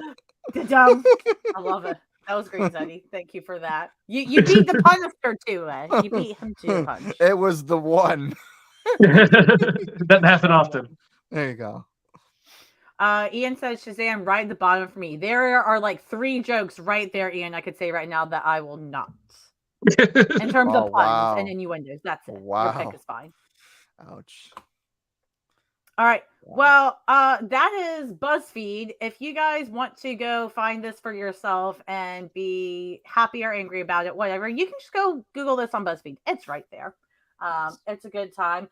[SPEAKER 2] I love it. That was great, Zeddy. Thank you for that. You beat the Punisher too, You beat him to a punch.
[SPEAKER 5] It was the one.
[SPEAKER 3] Doesn't happen often.
[SPEAKER 5] There you go.
[SPEAKER 2] Ian says Shazam right at the bottom for me. There are like 3 jokes right there, Ian, I could say right now that I will not. In terms of puns and innuendos. That's it. Your pick is fine.
[SPEAKER 5] Ouch.
[SPEAKER 2] All right. Well, that is BuzzFeed. If you guys want to go find this for yourself and be happy or angry about it, whatever, you can just go Google this on BuzzFeed. It's right there. It's a good time.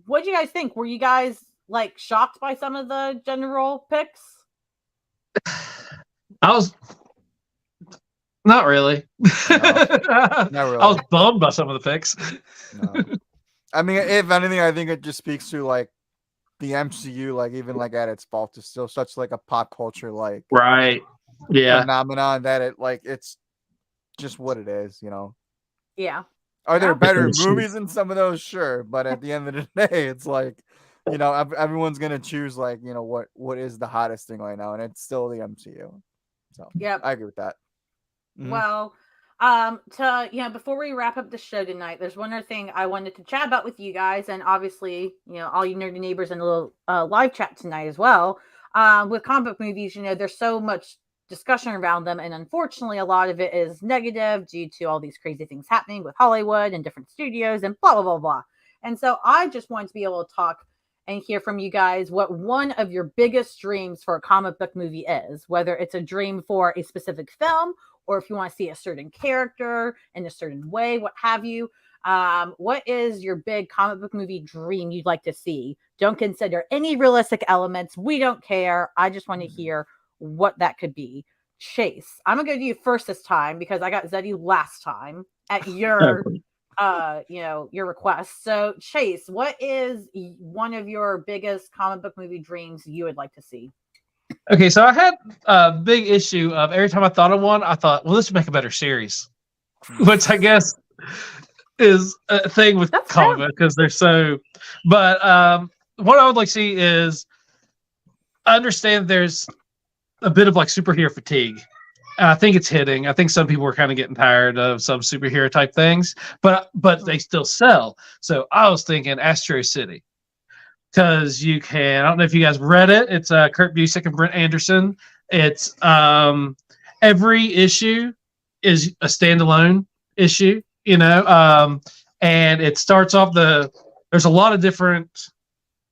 [SPEAKER 2] What do you guys think? Were you guys like shocked by some of the general picks?
[SPEAKER 3] I was not really.
[SPEAKER 5] No, not really.
[SPEAKER 3] I was bummed by some of the picks.
[SPEAKER 5] No. I mean, if anything, I think it just speaks to like the MCU, like even like at its fault, is still such like a pop culture like
[SPEAKER 3] Right. Yeah.
[SPEAKER 5] phenomenon that it's just what it is, you know.
[SPEAKER 2] Yeah.
[SPEAKER 5] Are there better
[SPEAKER 3] Different
[SPEAKER 5] movies in some of those? Sure, but at the end of the day, it's like, you know, everyone's gonna choose like, you know, what is the hottest thing right now, and it's still the MCU. So
[SPEAKER 2] Yep.
[SPEAKER 5] I agree with that.
[SPEAKER 2] Well, before we wrap up the show tonight, there's one other thing I wanted to chat about with you guys, and obviously, all you nerdy neighbors in the little live chat tonight as well. With comic book movies, there's so much discussion around them, and unfortunately, a lot of it is negative due to all these crazy things happening with Hollywood and different studios and blah blah blah blah. And so, I just wanted to be able to talk and hear from you guys what one of your biggest dreams for a comic book movie is, whether it's a dream for a specific film, or if you want to see a certain character in a certain way, what have you. What is your big comic book movie dream you'd like to see? Don't consider any realistic elements. We don't care. I just want to hear what that could be. Chase, I'm going to go to you first this time because I got Zeddy last time at your your request. So Chase, what is one of your biggest comic book movie dreams you would like to see?
[SPEAKER 3] Okay, so I had a big issue of every time I thought of one, I thought, well, this would make a better series, which I guess is a thing with comic book because they're so. But what I would like to see is, I understand there's a bit of like superhero fatigue. And I think it's hitting. I think some people are kind of getting tired of some superhero type things, but they still sell. So I was thinking Astro City. Because you can, I don't know if you guys read it. It's Kurt Busiek and Brent Anderson. It's every issue is a standalone issue, and it starts off there's a lot of different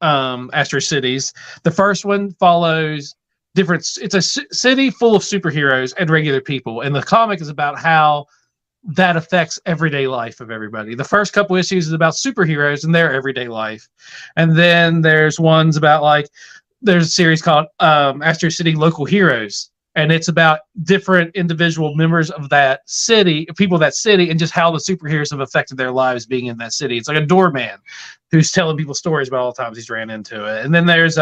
[SPEAKER 3] Astro Cities. The first one follows it's a city full of superheroes and regular people. And the comic is about how that affects everyday life of everybody. The first couple issues is about superheroes and their everyday life. And then there's ones about there's a series called Astro City Local Heroes. And it's about different individual members of that city, people of that city, and just how the superheroes have affected their lives being in that city. It's like a doorman who's telling people stories about all the times he's ran into it. And then there's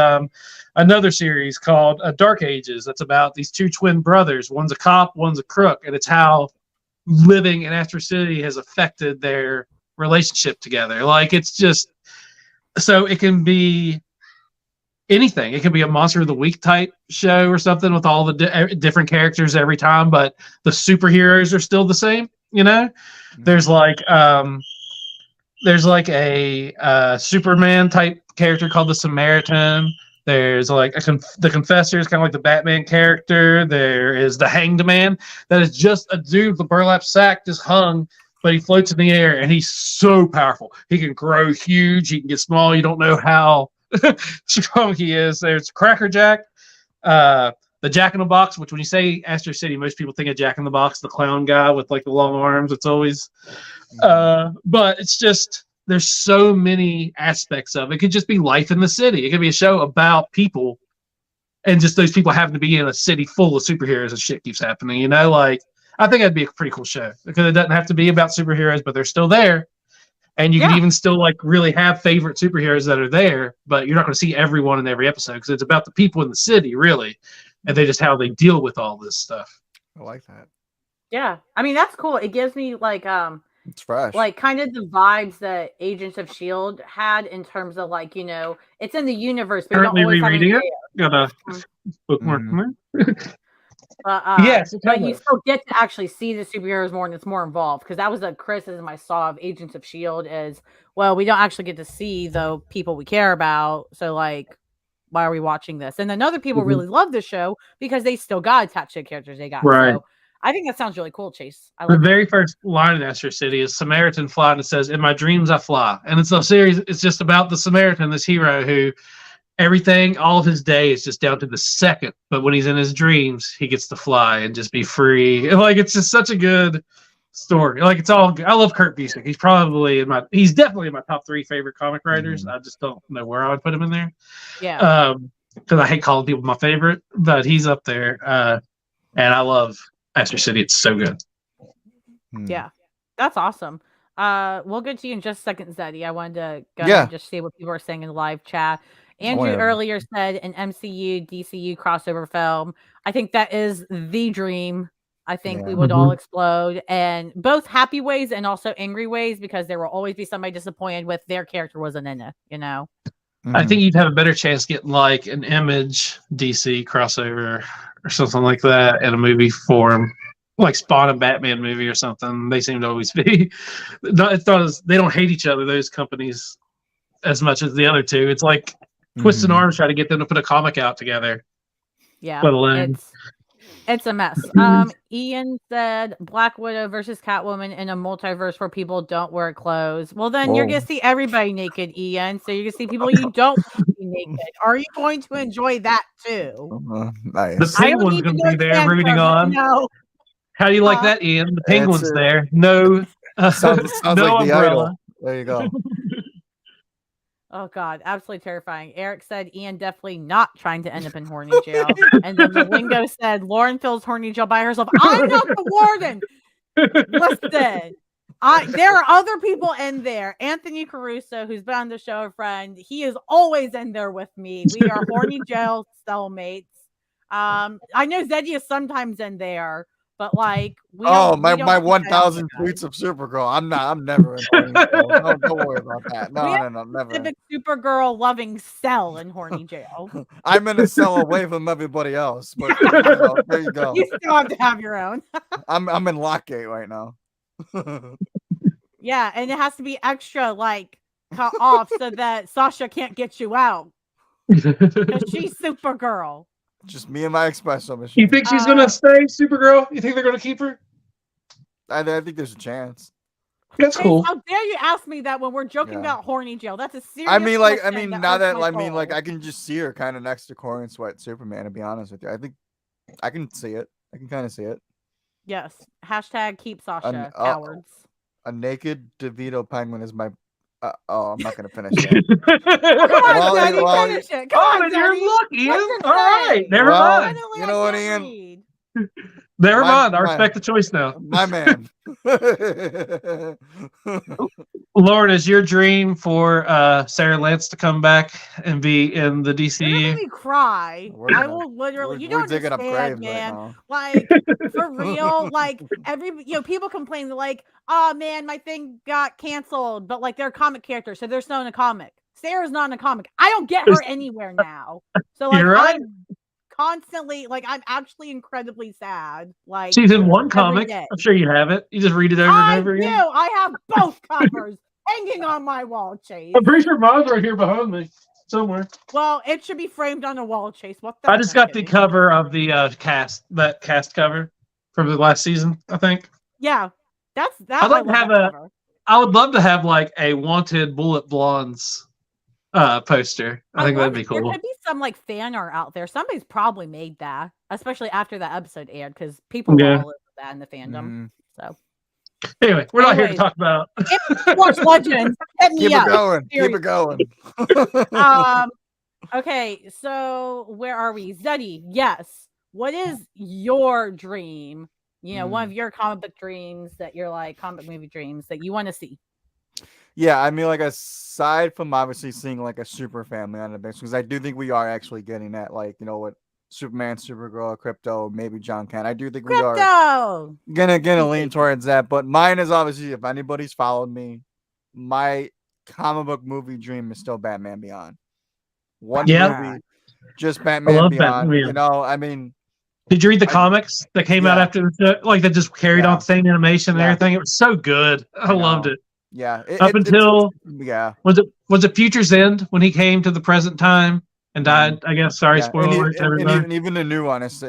[SPEAKER 3] another series called Dark Ages. That's about these two twin brothers. One's a cop, one's a crook. And it's how living in Astro City has affected their relationship together. It's just, so it can be anything. It can be a Monster of the Week type show or something with all the different characters every time, but the superheroes are still the same. There's a Superman type character called the Samaritan. There's the Confessor is kind of like the Batman character. There is the Hanged Man that is just a dude with a burlap sack just hung, but he floats in the air and he's so powerful. He can grow huge. He can get small. You don't know how strong he is. There's Cracker Jack, the Jack in the Box, which when you say Astro City, most people think of Jack in the Box, the clown guy with the long arms. It's always, but it's just, there's so many aspects of it. It could just be life in the city. It could be a show about people and just those people having to be in a city full of superheroes and shit keeps happening. I think that'd be a pretty cool show because it doesn't have to be about superheroes, but they're still there. And you can even still really have favorite superheroes that are there, but you're not going to see everyone in every episode because it's about the people in the city, really. And they just how they deal with all this stuff.
[SPEAKER 5] I like that.
[SPEAKER 2] Yeah. I mean, that's cool. It gives me
[SPEAKER 5] it's fresh.
[SPEAKER 2] Kind of the vibes that Agents of S.H.I.E.L.D. had in terms of it's in the universe. But
[SPEAKER 3] currently
[SPEAKER 2] you don't always
[SPEAKER 3] rereading it. Got a bookmark.
[SPEAKER 2] Yes, but you still get to actually see the superheroes more, and it's more involved. Because that was a criticism I saw of Agents of S.H.I.E.L.D. is, well, we don't actually get to see the people we care about. So why are we watching this? And then other people really love the show because they still got attached to the characters they got.
[SPEAKER 3] Right.
[SPEAKER 2] So I think that sounds really cool, Chase.
[SPEAKER 3] The very first line in Astro City is Samaritan fly, and it says, "In my dreams I fly." And it's a series. It's just about the Samaritan, this hero who everything, all of his day is just down to the second. But when he's in his dreams, he gets to fly and just be free. And it's just such a good story. It's all. I love Kurt Busiek. He's definitely in my top 3 favorite comic writers. I just don't know where I would put him in there.
[SPEAKER 2] Yeah.
[SPEAKER 3] Because I hate calling people my favorite, but he's up there. And I love Astro City. It's so good.
[SPEAKER 2] Yeah, that's awesome. We'll get to you in just a second, Zeddy. I wanted to go ahead and just see what people are saying in the live chat. Andrew earlier said an MCU, DCU crossover film. I think that is the dream. I think we would all explode, and both happy ways and also angry ways, because there will always be somebody disappointed with their character wasn't in it, you know?
[SPEAKER 3] I think you'd have a better chance getting like an Image DC crossover or something like that in a movie form, like Spawn and Batman movie or something. They seem to always be. They don't hate each other, those companies, as much as the other two. It's like twisting arms trying to get them to put a comic out together.
[SPEAKER 2] Yeah,
[SPEAKER 3] let alone.
[SPEAKER 2] It's a mess. Ian said Black Widow versus Catwoman in a multiverse where people don't wear clothes. Well, then you're gonna see everybody naked, Ian. So you're gonna see people you don't want to be naked. Are you going to enjoy that too?
[SPEAKER 5] Nice.
[SPEAKER 3] The Penguin's gonna be there rooting on.
[SPEAKER 2] No.
[SPEAKER 3] How do you like that, Ian? The Penguin's there. No,
[SPEAKER 5] sounds
[SPEAKER 3] no
[SPEAKER 5] like the
[SPEAKER 3] umbrella.
[SPEAKER 5] Idol. There you go.
[SPEAKER 2] Oh God, absolutely terrifying. Eric said Ian definitely not trying to end up in horny jail. And then the Lingo said Lauren fills horny jail by herself. I'm not the warden. Listen, there are other people in there. Anthony Caruso, who's been on the show, a friend, he is always in there with me. We are horny jail cellmates. I know Zeddy is sometimes in there. But like,
[SPEAKER 5] my 1,000 tweets of Supergirl. I'm never in horny jail. Don't worry about that. No, never.
[SPEAKER 2] Specific Supergirl loving cell in horny jail.
[SPEAKER 5] I'm in a cell away from everybody else, but there you go.
[SPEAKER 2] You still have to have your own.
[SPEAKER 5] I'm in Lockgate right now.
[SPEAKER 2] Yeah, and it has to be extra like cut off so that Sasha can't get you out because she's Supergirl.
[SPEAKER 5] Just me and my espresso machine.
[SPEAKER 3] You think she's gonna stay, Supergirl? You think they're gonna keep her?
[SPEAKER 5] I think there's a chance.
[SPEAKER 3] That's cool.
[SPEAKER 2] How dare you ask me that when we're joking about horny jail? That's a serious.
[SPEAKER 5] I mean,
[SPEAKER 2] question
[SPEAKER 5] I can just see her kind of next to Corey and Sweat Superman. To be honest with you, I think I can see it. I can kind of see it.
[SPEAKER 2] Yes. Hashtag keep Sasha cowards.
[SPEAKER 5] A naked DeVito penguin is my. I'm not gonna finish it.
[SPEAKER 2] Come on, Daddy, finish it. Come on,
[SPEAKER 3] then you're lucky. All right, never
[SPEAKER 5] well,
[SPEAKER 3] mind.
[SPEAKER 5] You know what, Ian?
[SPEAKER 3] Never mind. I respect the choice now.
[SPEAKER 5] My man.
[SPEAKER 3] Lauren, is your dream for Sarah Lance to come back and be in the DCU?
[SPEAKER 2] You're gonna make me cry. I will literally. You don't understand, man. Right like for real. Like people complain like, "Oh man, my thing got canceled," but like they're a comic character, so they're still in a comic. Sarah's not in a comic. I don't get her anywhere now. So like
[SPEAKER 3] right.
[SPEAKER 2] I'm constantly like I'm actually incredibly sad. Like
[SPEAKER 3] she's in one comic. I'm sure you have it. You just read it over and over again.
[SPEAKER 2] I have both covers hanging on my wall, Chase.
[SPEAKER 3] I'm pretty sure mine's right here behind me somewhere.
[SPEAKER 2] Well, it should be framed on a wall, Chase. What the
[SPEAKER 3] I just got the cover of the cast cover from the last season, I think.
[SPEAKER 2] Yeah. That's that.
[SPEAKER 3] I'd like to have I would love to have like a Wanted Bullet Blondes poster. I think that'd be cool.
[SPEAKER 2] There could be some like fan art out there. Somebody's probably made that, especially after that episode aired, because people were all over that in the fandom. So
[SPEAKER 3] anyway, we're not here to talk about
[SPEAKER 2] Watch Legends.
[SPEAKER 5] Keep it going.
[SPEAKER 2] Okay, so where are we? Zeddy, yes. What is your dream? You know, one of your comic book dreams that you're like comic movie dreams that you want to see.
[SPEAKER 5] Yeah, I mean, like aside from obviously seeing like a super family on the bench, because I do think we are actually getting that, like, you know what, Superman, Supergirl, Crypto, maybe John Kent. I do think we are gonna lean towards that. But mine is obviously, if anybody's followed me, my comic book movie dream is still Batman Beyond. One movie, just Batman Beyond. You know, I mean.
[SPEAKER 3] Did you read the comics that came out after the show? Like that just carried on the same animation and everything? It was so good. I loved it.
[SPEAKER 5] Yeah.
[SPEAKER 3] Up until was it Future's End when he came to the present time and died? I guess. Sorry, spoilers.
[SPEAKER 5] And even the new one is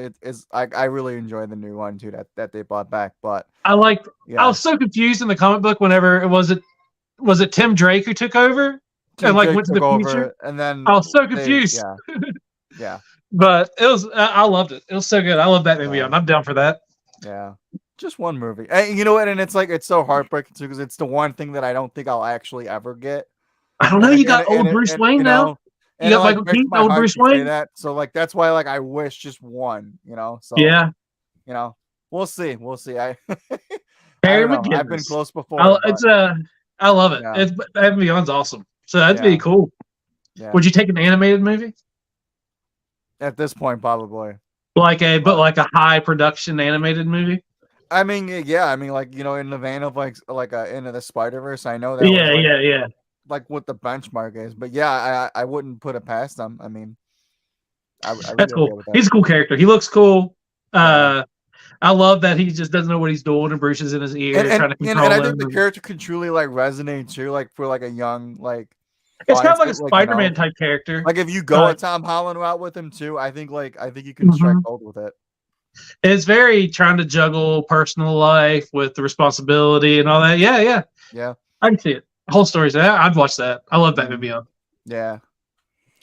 [SPEAKER 5] I really enjoy the new one too that they brought back. But
[SPEAKER 3] I was so confused in the comic book whenever it was it Tim Drake who took over and like went to the future,
[SPEAKER 5] and then
[SPEAKER 3] I was so confused.
[SPEAKER 5] Yeah.
[SPEAKER 3] But it was I loved it. It was so good. I love Batman Beyond. I'm down for that.
[SPEAKER 5] Yeah. Just one movie. And you know what? And it's like it's so heartbreaking too, because it's the one thing that I don't think I'll actually ever get.
[SPEAKER 3] I don't know. You got old Bruce Wayne now. You got Michael Keaton, old Bruce Wayne.
[SPEAKER 5] So like that's why like I wish just one, you know. So
[SPEAKER 3] yeah.
[SPEAKER 5] You know, we'll see. I I
[SPEAKER 3] Harry
[SPEAKER 5] don't know. I've been
[SPEAKER 3] McGinnis.
[SPEAKER 5] close before.
[SPEAKER 3] I love it.
[SPEAKER 5] Yeah.
[SPEAKER 3] It's Batman Beyond's awesome. So that'd be cool.
[SPEAKER 5] Yeah.
[SPEAKER 3] Would you take an animated movie?
[SPEAKER 5] At this point, probably.
[SPEAKER 3] Like a high production animated movie?
[SPEAKER 5] I mean, yeah. I mean, like, you know, in the vein of like Into the Spider-Verse, I know that
[SPEAKER 3] Yeah.
[SPEAKER 5] like what the benchmark is. But yeah, I wouldn't put it past them. I mean, I
[SPEAKER 3] That's
[SPEAKER 5] really
[SPEAKER 3] cool.
[SPEAKER 5] agree with that.
[SPEAKER 3] He's a cool character. He looks cool.
[SPEAKER 5] Yeah.
[SPEAKER 3] I love that he just doesn't know what he's doing and Bruce is in his ear trying to control
[SPEAKER 5] and I
[SPEAKER 3] him.
[SPEAKER 5] think the character could truly like resonate too, like for like a young like.
[SPEAKER 3] It's kind of like a
[SPEAKER 5] like,
[SPEAKER 3] Spider-Man
[SPEAKER 5] you know,
[SPEAKER 3] type character.
[SPEAKER 5] Like if you go a Tom Holland route with him too, I think you can strike gold with it.
[SPEAKER 3] It's very trying to juggle personal life with the responsibility and all that. Yeah. I can see it. The whole story's I'd watch that. I love Batman Beyond.
[SPEAKER 5] Yeah.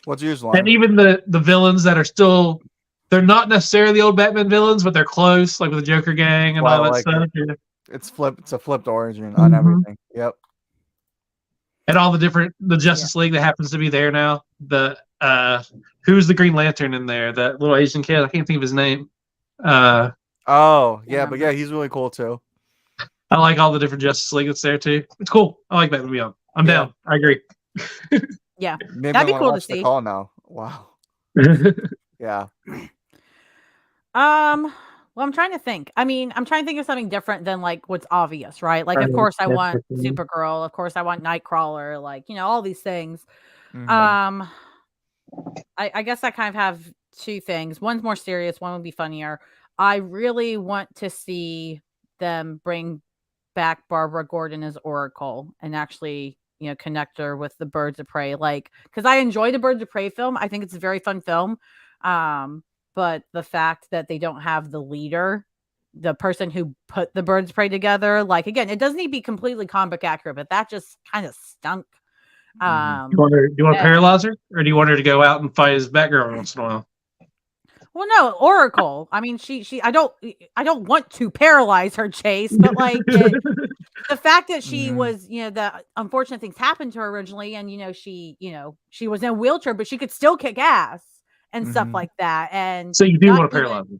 [SPEAKER 5] What's yours, Lauren?
[SPEAKER 3] And even the villains that are still, they're not necessarily the old Batman villains, but they're close, like with the Joker gang and all that stuff. Yeah.
[SPEAKER 5] It's a flipped origin on everything. Yep.
[SPEAKER 3] And all the Justice League that happens to be there now. Who's the Green Lantern in there? That little Asian kid. I can't think of his name.
[SPEAKER 5] But yeah, he's really cool too.
[SPEAKER 3] I like all the different Justice League that's there too. It's cool. I like Batman Beyond. I'm down. I agree.
[SPEAKER 2] Yeah,
[SPEAKER 5] maybe
[SPEAKER 2] that'd be cool to
[SPEAKER 5] watch
[SPEAKER 2] see.
[SPEAKER 5] The Call now. Wow. Yeah.
[SPEAKER 2] Well, I'm trying to think. I mean, I'm trying to think of something different than like what's obvious, right? Like, of course, I want Supergirl. Of course, I want Nightcrawler. Like, you know, all these things. I guess I kind of have two things. One's more serious. One would be funnier. I really want to see them bring back Barbara Gordon as Oracle and actually, you know, connect her with the Birds of Prey. Like, because I enjoy the Birds of Prey film. I think it's a very fun film. But the fact that they don't have the leader, the person who put the Birds of Prey together, like, again, it doesn't need to be completely comic accurate, but that just kind of stunk.
[SPEAKER 3] Do you want to paralyze her, or do you want her to go out and fight as Batgirl once in a while?
[SPEAKER 2] Well, no, Oracle. I mean, I don't want to paralyze her, Chase, but like the fact that she was, you know, the unfortunate things happened to her originally, and she was in a wheelchair, but she could still kick ass and stuff like that. And
[SPEAKER 3] so you do want to paralyze her.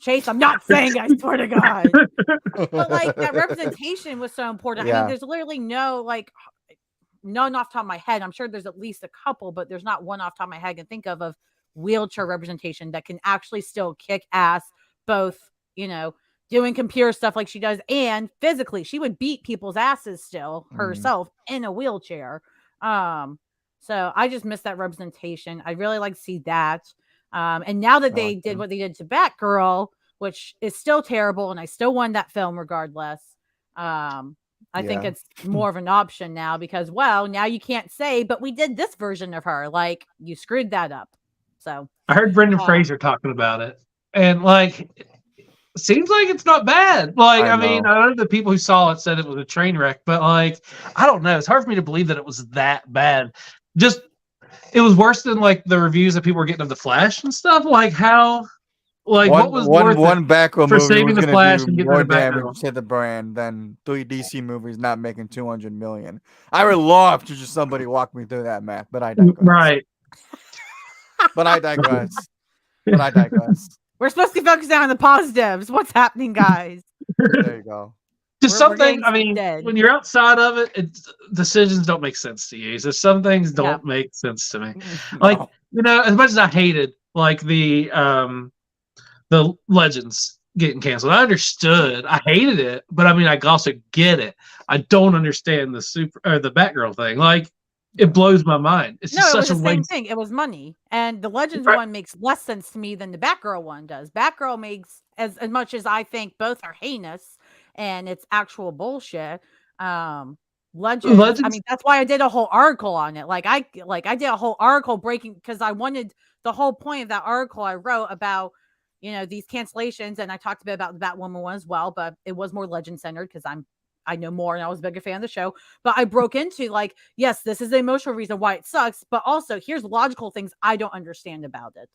[SPEAKER 2] Chase, I'm not saying, I swear to God. But like that representation was so important. Yeah. I mean, there's literally none off the top of my head. I'm sure there's at least a couple, but there's not one off the top of my head I can think of wheelchair representation that can actually still kick ass, both, you know, doing computer stuff like she does and physically. She would beat people's asses still herself in a wheelchair. So I just miss that representation. I really like to see that. And now that they did what they did to Batgirl, which is still terrible, and I still won that film regardless. I think it's more of an option now because, well, now you can't say, but we did this version of her. Like, you screwed that up. So
[SPEAKER 3] I heard Brendan Fraser talking about it, and like, it seems like it's not bad. Like, I mean, I know the people who saw it said it was a train wreck, but like, I don't know. It's hard for me to believe that it was that bad. Just, it was worse than like the reviews that people were getting of the Flash and stuff. Like, how, like, what was
[SPEAKER 5] one Batgirl
[SPEAKER 3] for
[SPEAKER 5] movie
[SPEAKER 3] saving the Flash and getting
[SPEAKER 5] more
[SPEAKER 3] rid of
[SPEAKER 5] damage to the brand than 3 DC movies not making 200 million? I would love to just somebody walk me through that math, but I digress.
[SPEAKER 3] Right.
[SPEAKER 5] But I digress.
[SPEAKER 2] We're supposed to focus on the positives. What's happening, guys?
[SPEAKER 5] There you go.
[SPEAKER 3] Just something, I mean, when you're outside of it, decisions don't make sense to you. So some things don't make sense to me. Like, you know, as much as I hated like the Legends getting canceled, I understood. I hated it, but I mean, I also get it. I don't understand the Batgirl thing. Like, it blows my mind. It's just such a waste.
[SPEAKER 2] Same thing. It was money, and the Legends one makes less sense to me than the Batgirl one does. Batgirl makes as much as I think both are heinous and it's actual bullshit. Legends. I mean, that's why I did a whole article on it. I did a whole article breaking, because I wanted the whole point of that article I wrote about, you know, these cancellations, and I talked a bit about the Batwoman one as well, but it was more legend centered because I know more and I was a bigger fan of the show. But I broke into like, yes, this is the emotional reason why it sucks, but also here's logical things I don't understand about it.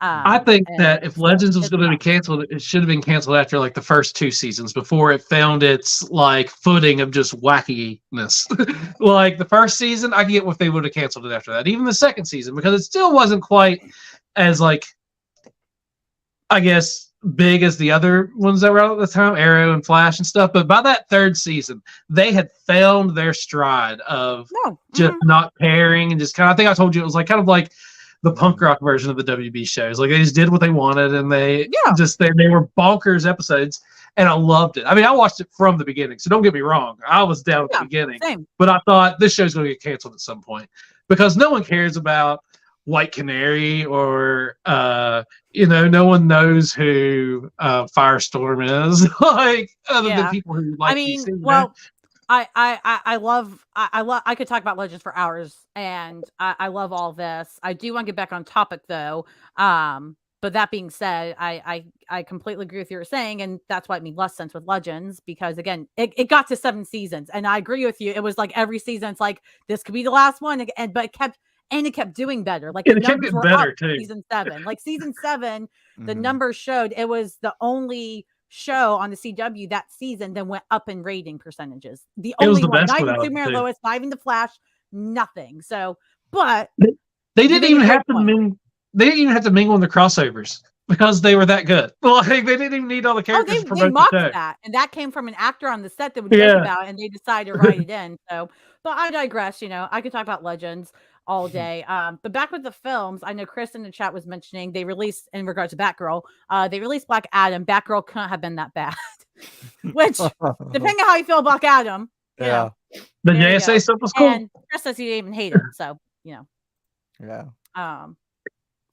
[SPEAKER 3] I think that if Legends was going to be canceled, it should have been canceled after like the first 2 seasons before it found its like footing of just wackiness. Like the first season, I get if they would have canceled it after that. Even the second season, because it still wasn't quite as like, I guess, big as the other ones that were out at the time, Arrow and Flash and stuff. But by that third season, they had found their stride of just not caring and just kind of, I think I told you, it was like kind of like the punk rock version of the WB shows. Like they just did what they wanted, and they were bonkers episodes, and I loved it. I mean, I watched it from the beginning, so don't get me wrong. I was down at the beginning, but I thought this show's going to get canceled at some point because no one cares about White Canary or no one knows who Firestorm is like other than people who like DC.
[SPEAKER 2] Well, I could talk about Legends for hours, and I love all this. I do want to get back on topic though. But that being said, I completely agree with what you're saying, and that's why it made less sense with Legends, because again, it got to 7 seasons, and I agree with you. It was like every season, it's like this could be the last one, but it kept doing better. Like the numbers were up too. Season 7, like season 7, the numbers showed it was the only show on the CW that season that went up in rating percentages. The only one, not even Superman Lois, not even the Flash, nothing. So, but
[SPEAKER 3] they didn't even have to. They didn't even have to mingle in the crossovers because they were that good. Like they didn't even need all the characters.
[SPEAKER 2] They mocked that, and that came from an actor on the set that would joke about it, and they decided to write it in. So, but I digress. I could talk about Legends all day. But back with the films, I know Chris in the chat was mentioning they released, in regards to Batgirl, they released Black Adam. Batgirl couldn't have been that bad. Which, depending on how you feel about Adam,
[SPEAKER 3] the JSA stuff was cool.
[SPEAKER 2] And Chris says he didn't even hate it, so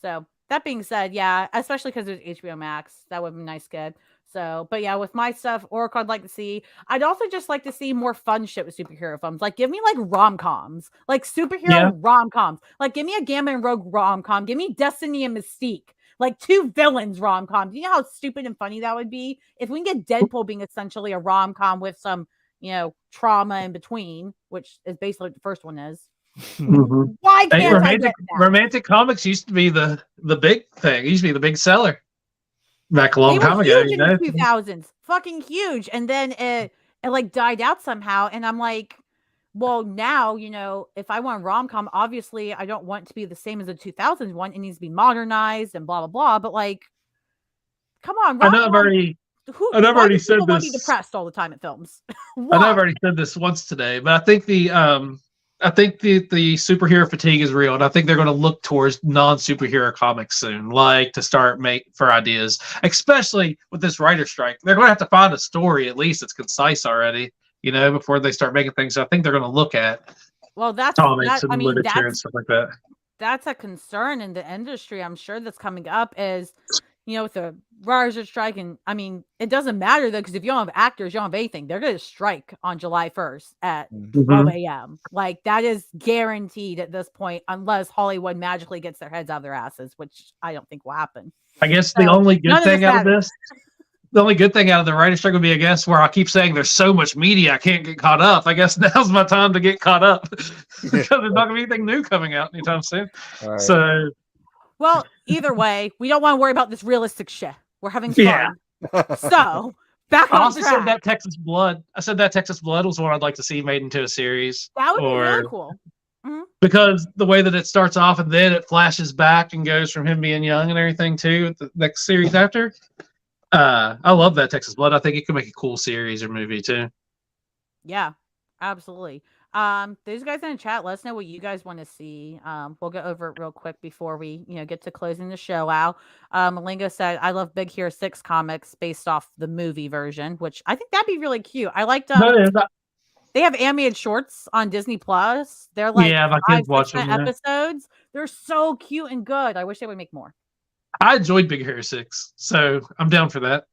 [SPEAKER 2] So that being said, especially because it was HBO Max, that would be nice, good. So, but with my stuff, Oracle, I'd like to see. I'd also just like to see more fun shit with superhero films. Like, give me like rom-coms, like superhero rom-coms. Like, give me a Gamma and Rogue rom-com. Give me Destiny and Mystique, like 2 villains rom-coms. You know how stupid and funny that would be if we can get Deadpool being essentially a rom-com with some, trauma in between, which is basically what the first one is. Why can't I get that?
[SPEAKER 3] Romantic comics used to be the big thing. It used to be the big seller back a long time ago.
[SPEAKER 2] In the 2000s, fucking huge, and then it like died out somehow. And I'm like, well, now if I want rom-com, obviously I don't want it to be the same as the 2000s one. It needs to be modernized and blah blah blah. But like, come on,
[SPEAKER 3] I know I've already said this.
[SPEAKER 2] Be depressed all the time at films.
[SPEAKER 3] I know I've already said this once today, but I think the superhero fatigue is real, and I think they're going to look towards non-superhero comics soon, like to start for ideas, especially with this writer strike. They're going to have to find a story at least that's concise already, before they start making things. So I think they're going to look at comics and literature and stuff like that.
[SPEAKER 2] That's a concern in the industry. I'm sure that's coming up is, with the writers strike, and I mean, it doesn't matter though, because if you don't have actors, you don't have anything. They're going to strike on July 1st at 12 a.m. Like that is guaranteed at this point, unless Hollywood magically gets their heads out of their asses, which I don't think will happen.
[SPEAKER 3] I guess the only good thing out of this, the only good thing out of the writer's strike would be, I guess, where I keep saying there's so much media I can't get caught up. I guess now's my time to get caught up because there's not going to be anything new coming out anytime soon. Right. So.
[SPEAKER 2] Well, either way, we don't want to worry about this realistic shit. We're having fun. So, back on track.
[SPEAKER 3] said that Texas Blood. I said that Texas Blood was one I'd like to see made into a series.
[SPEAKER 2] That would be really cool. Mm-hmm.
[SPEAKER 3] Because the way that it starts off and then it flashes back and goes from him being young and everything too, the next series after. I love that Texas Blood. I think it could make a cool series or movie too.
[SPEAKER 2] Yeah, absolutely. Those guys in the chat, let us know what you guys want to see. We'll go over it real quick before we, get to closing the show out. Malingo said, I love Big Hero 6 comics based off the movie version, which I think that'd be really cute. I liked they have animated shorts on Disney Plus. They're like
[SPEAKER 3] my kids watch them,
[SPEAKER 2] episodes. They're so cute and good. I wish they would make more.
[SPEAKER 3] I enjoyed Big Hero 6, so I'm down for that.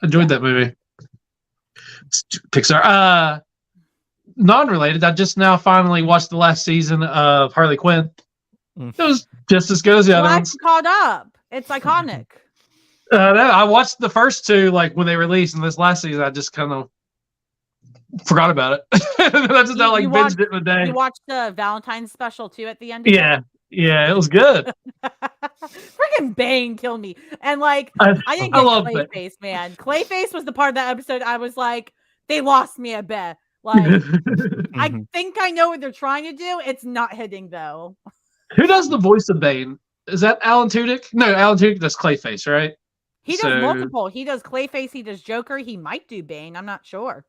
[SPEAKER 3] I enjoyed that movie. Pixar. Non-related, I just now finally watched the last season of Harley Quinn. It was just as good as the other ones.
[SPEAKER 2] Caught up. It's iconic.
[SPEAKER 3] I watched the first 2 like when they released, and this last season I just kind of forgot about it. I just now binged it in a day.
[SPEAKER 2] You watched the Valentine's special too at the end of
[SPEAKER 3] it? Yeah, it was good.
[SPEAKER 2] Freaking Bane killed me. And I didn't get Clayface, man. Clayface was the part of that episode I was like, they lost me a bit. I think I know what they're trying to do. It's not hitting though.
[SPEAKER 3] Who does the voice of Bane? Is that Alan Tudyk? No, Alan Tudyk does Clayface, right?
[SPEAKER 2] He does
[SPEAKER 3] So
[SPEAKER 2] multiple. He does Clayface. He does Joker. He might do Bane. I'm not sure.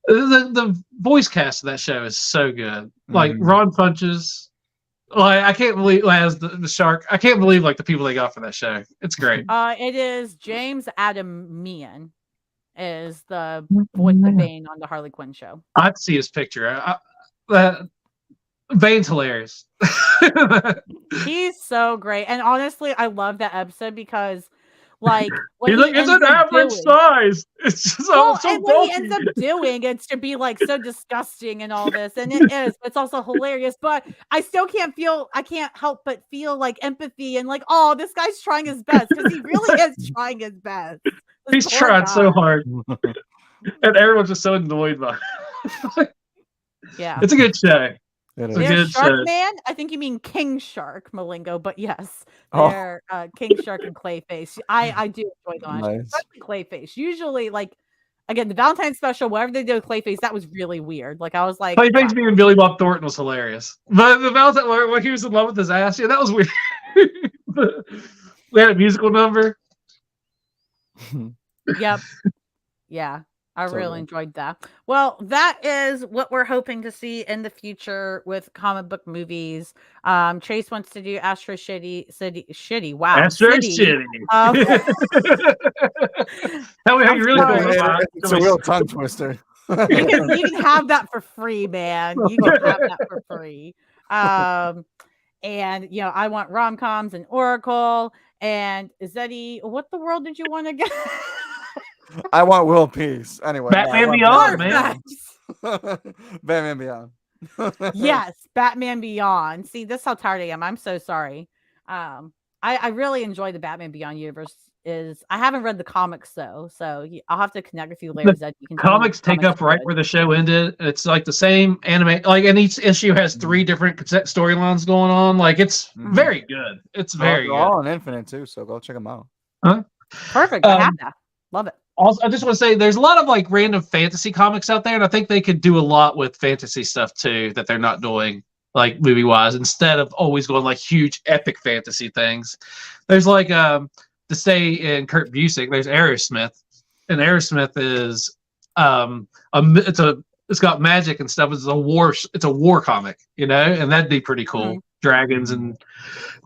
[SPEAKER 3] the voice cast of that show is so good. Like Ron Punches. Like I can't believe as the shark. I can't believe like the people they got for that show. It's great.
[SPEAKER 2] It is James Adam Meehan is the voice of Bane on the Harley Quinn show.
[SPEAKER 3] I have to see his picture. Bane's hilarious.
[SPEAKER 2] He's so great, and honestly, I love that episode because, like, what
[SPEAKER 3] he's
[SPEAKER 2] he
[SPEAKER 3] like, it's
[SPEAKER 2] ends
[SPEAKER 3] an
[SPEAKER 2] up
[SPEAKER 3] average
[SPEAKER 2] doing-
[SPEAKER 3] size. It's just
[SPEAKER 2] Well,
[SPEAKER 3] so
[SPEAKER 2] and what
[SPEAKER 3] bulky.
[SPEAKER 2] he ends up doing is to be like so disgusting and all this, and it is. It's also hilarious, but I still can't help but feel like empathy and like, oh, this guy's trying his best because he really is trying his best. This
[SPEAKER 3] He's
[SPEAKER 2] poor
[SPEAKER 3] trying so
[SPEAKER 2] guy.
[SPEAKER 3] hard, and everyone's just so annoyed by it.
[SPEAKER 2] Yeah,
[SPEAKER 3] It's a good show.
[SPEAKER 5] It
[SPEAKER 3] It's a
[SPEAKER 5] is.
[SPEAKER 3] good
[SPEAKER 2] there's Shark
[SPEAKER 3] show.
[SPEAKER 2] Man. I think you mean King Shark, Malingo, but yes,
[SPEAKER 5] Oh.
[SPEAKER 2] they're King Shark and Clayface. I do enjoy them,
[SPEAKER 5] Nice.
[SPEAKER 2] especially Clayface. Usually, like again, the Valentine's special, whatever they do with Clayface, that was really weird. Like I was like,
[SPEAKER 3] Clayface being Billy Bob Thornton was hilarious, but the Valentine when he was in love with his ass, yeah, that was weird. They had a musical number.
[SPEAKER 2] yep, yeah. I
[SPEAKER 5] So
[SPEAKER 2] really
[SPEAKER 5] good.
[SPEAKER 2] enjoyed that. Well, that is what we're hoping to see in the future with comic book movies. Chase wants to do Astro Shitty. Wow,
[SPEAKER 3] That's very
[SPEAKER 2] City.
[SPEAKER 3] shitty. Tell me how
[SPEAKER 2] I'm
[SPEAKER 3] you really
[SPEAKER 2] sorry.
[SPEAKER 3] feel.
[SPEAKER 5] It's a real tongue twister.
[SPEAKER 2] You can have that for free, man. You can have that for free. And I want rom-coms and Oracle and Zeddy. What the world did you want to get?
[SPEAKER 5] I want world peace. Anyway,
[SPEAKER 3] Batman Beyond, man.
[SPEAKER 5] Batman Beyond.
[SPEAKER 2] Yes, Batman Beyond. See, this is how tired I am. I'm so sorry. I really enjoy the Batman Beyond universe. I haven't read the comics though, so I'll have to connect with you later.
[SPEAKER 3] The
[SPEAKER 2] Zed. You can tell me
[SPEAKER 3] Comics
[SPEAKER 2] if the
[SPEAKER 3] take up right
[SPEAKER 2] are
[SPEAKER 3] where the show ended. It's like the same anime, like, and each issue has 3 different storylines going on. Like, it's very good. It's very
[SPEAKER 5] They're
[SPEAKER 3] good.
[SPEAKER 5] all on Infinite too, so go check them out.
[SPEAKER 2] perfect. I have that. Love it.
[SPEAKER 3] Also, I just want to say there's a lot of like random fantasy comics out there, and I think they could do a lot with fantasy stuff too that they're not doing like movie wise. Instead of always going like huge epic fantasy things, there's like to stay in Kurt Busiek, there's Aerosmith, and Aerosmith is it's got magic and stuff. It's a war comic, and that'd be pretty cool.
[SPEAKER 2] Mm-hmm.
[SPEAKER 3] Dragons and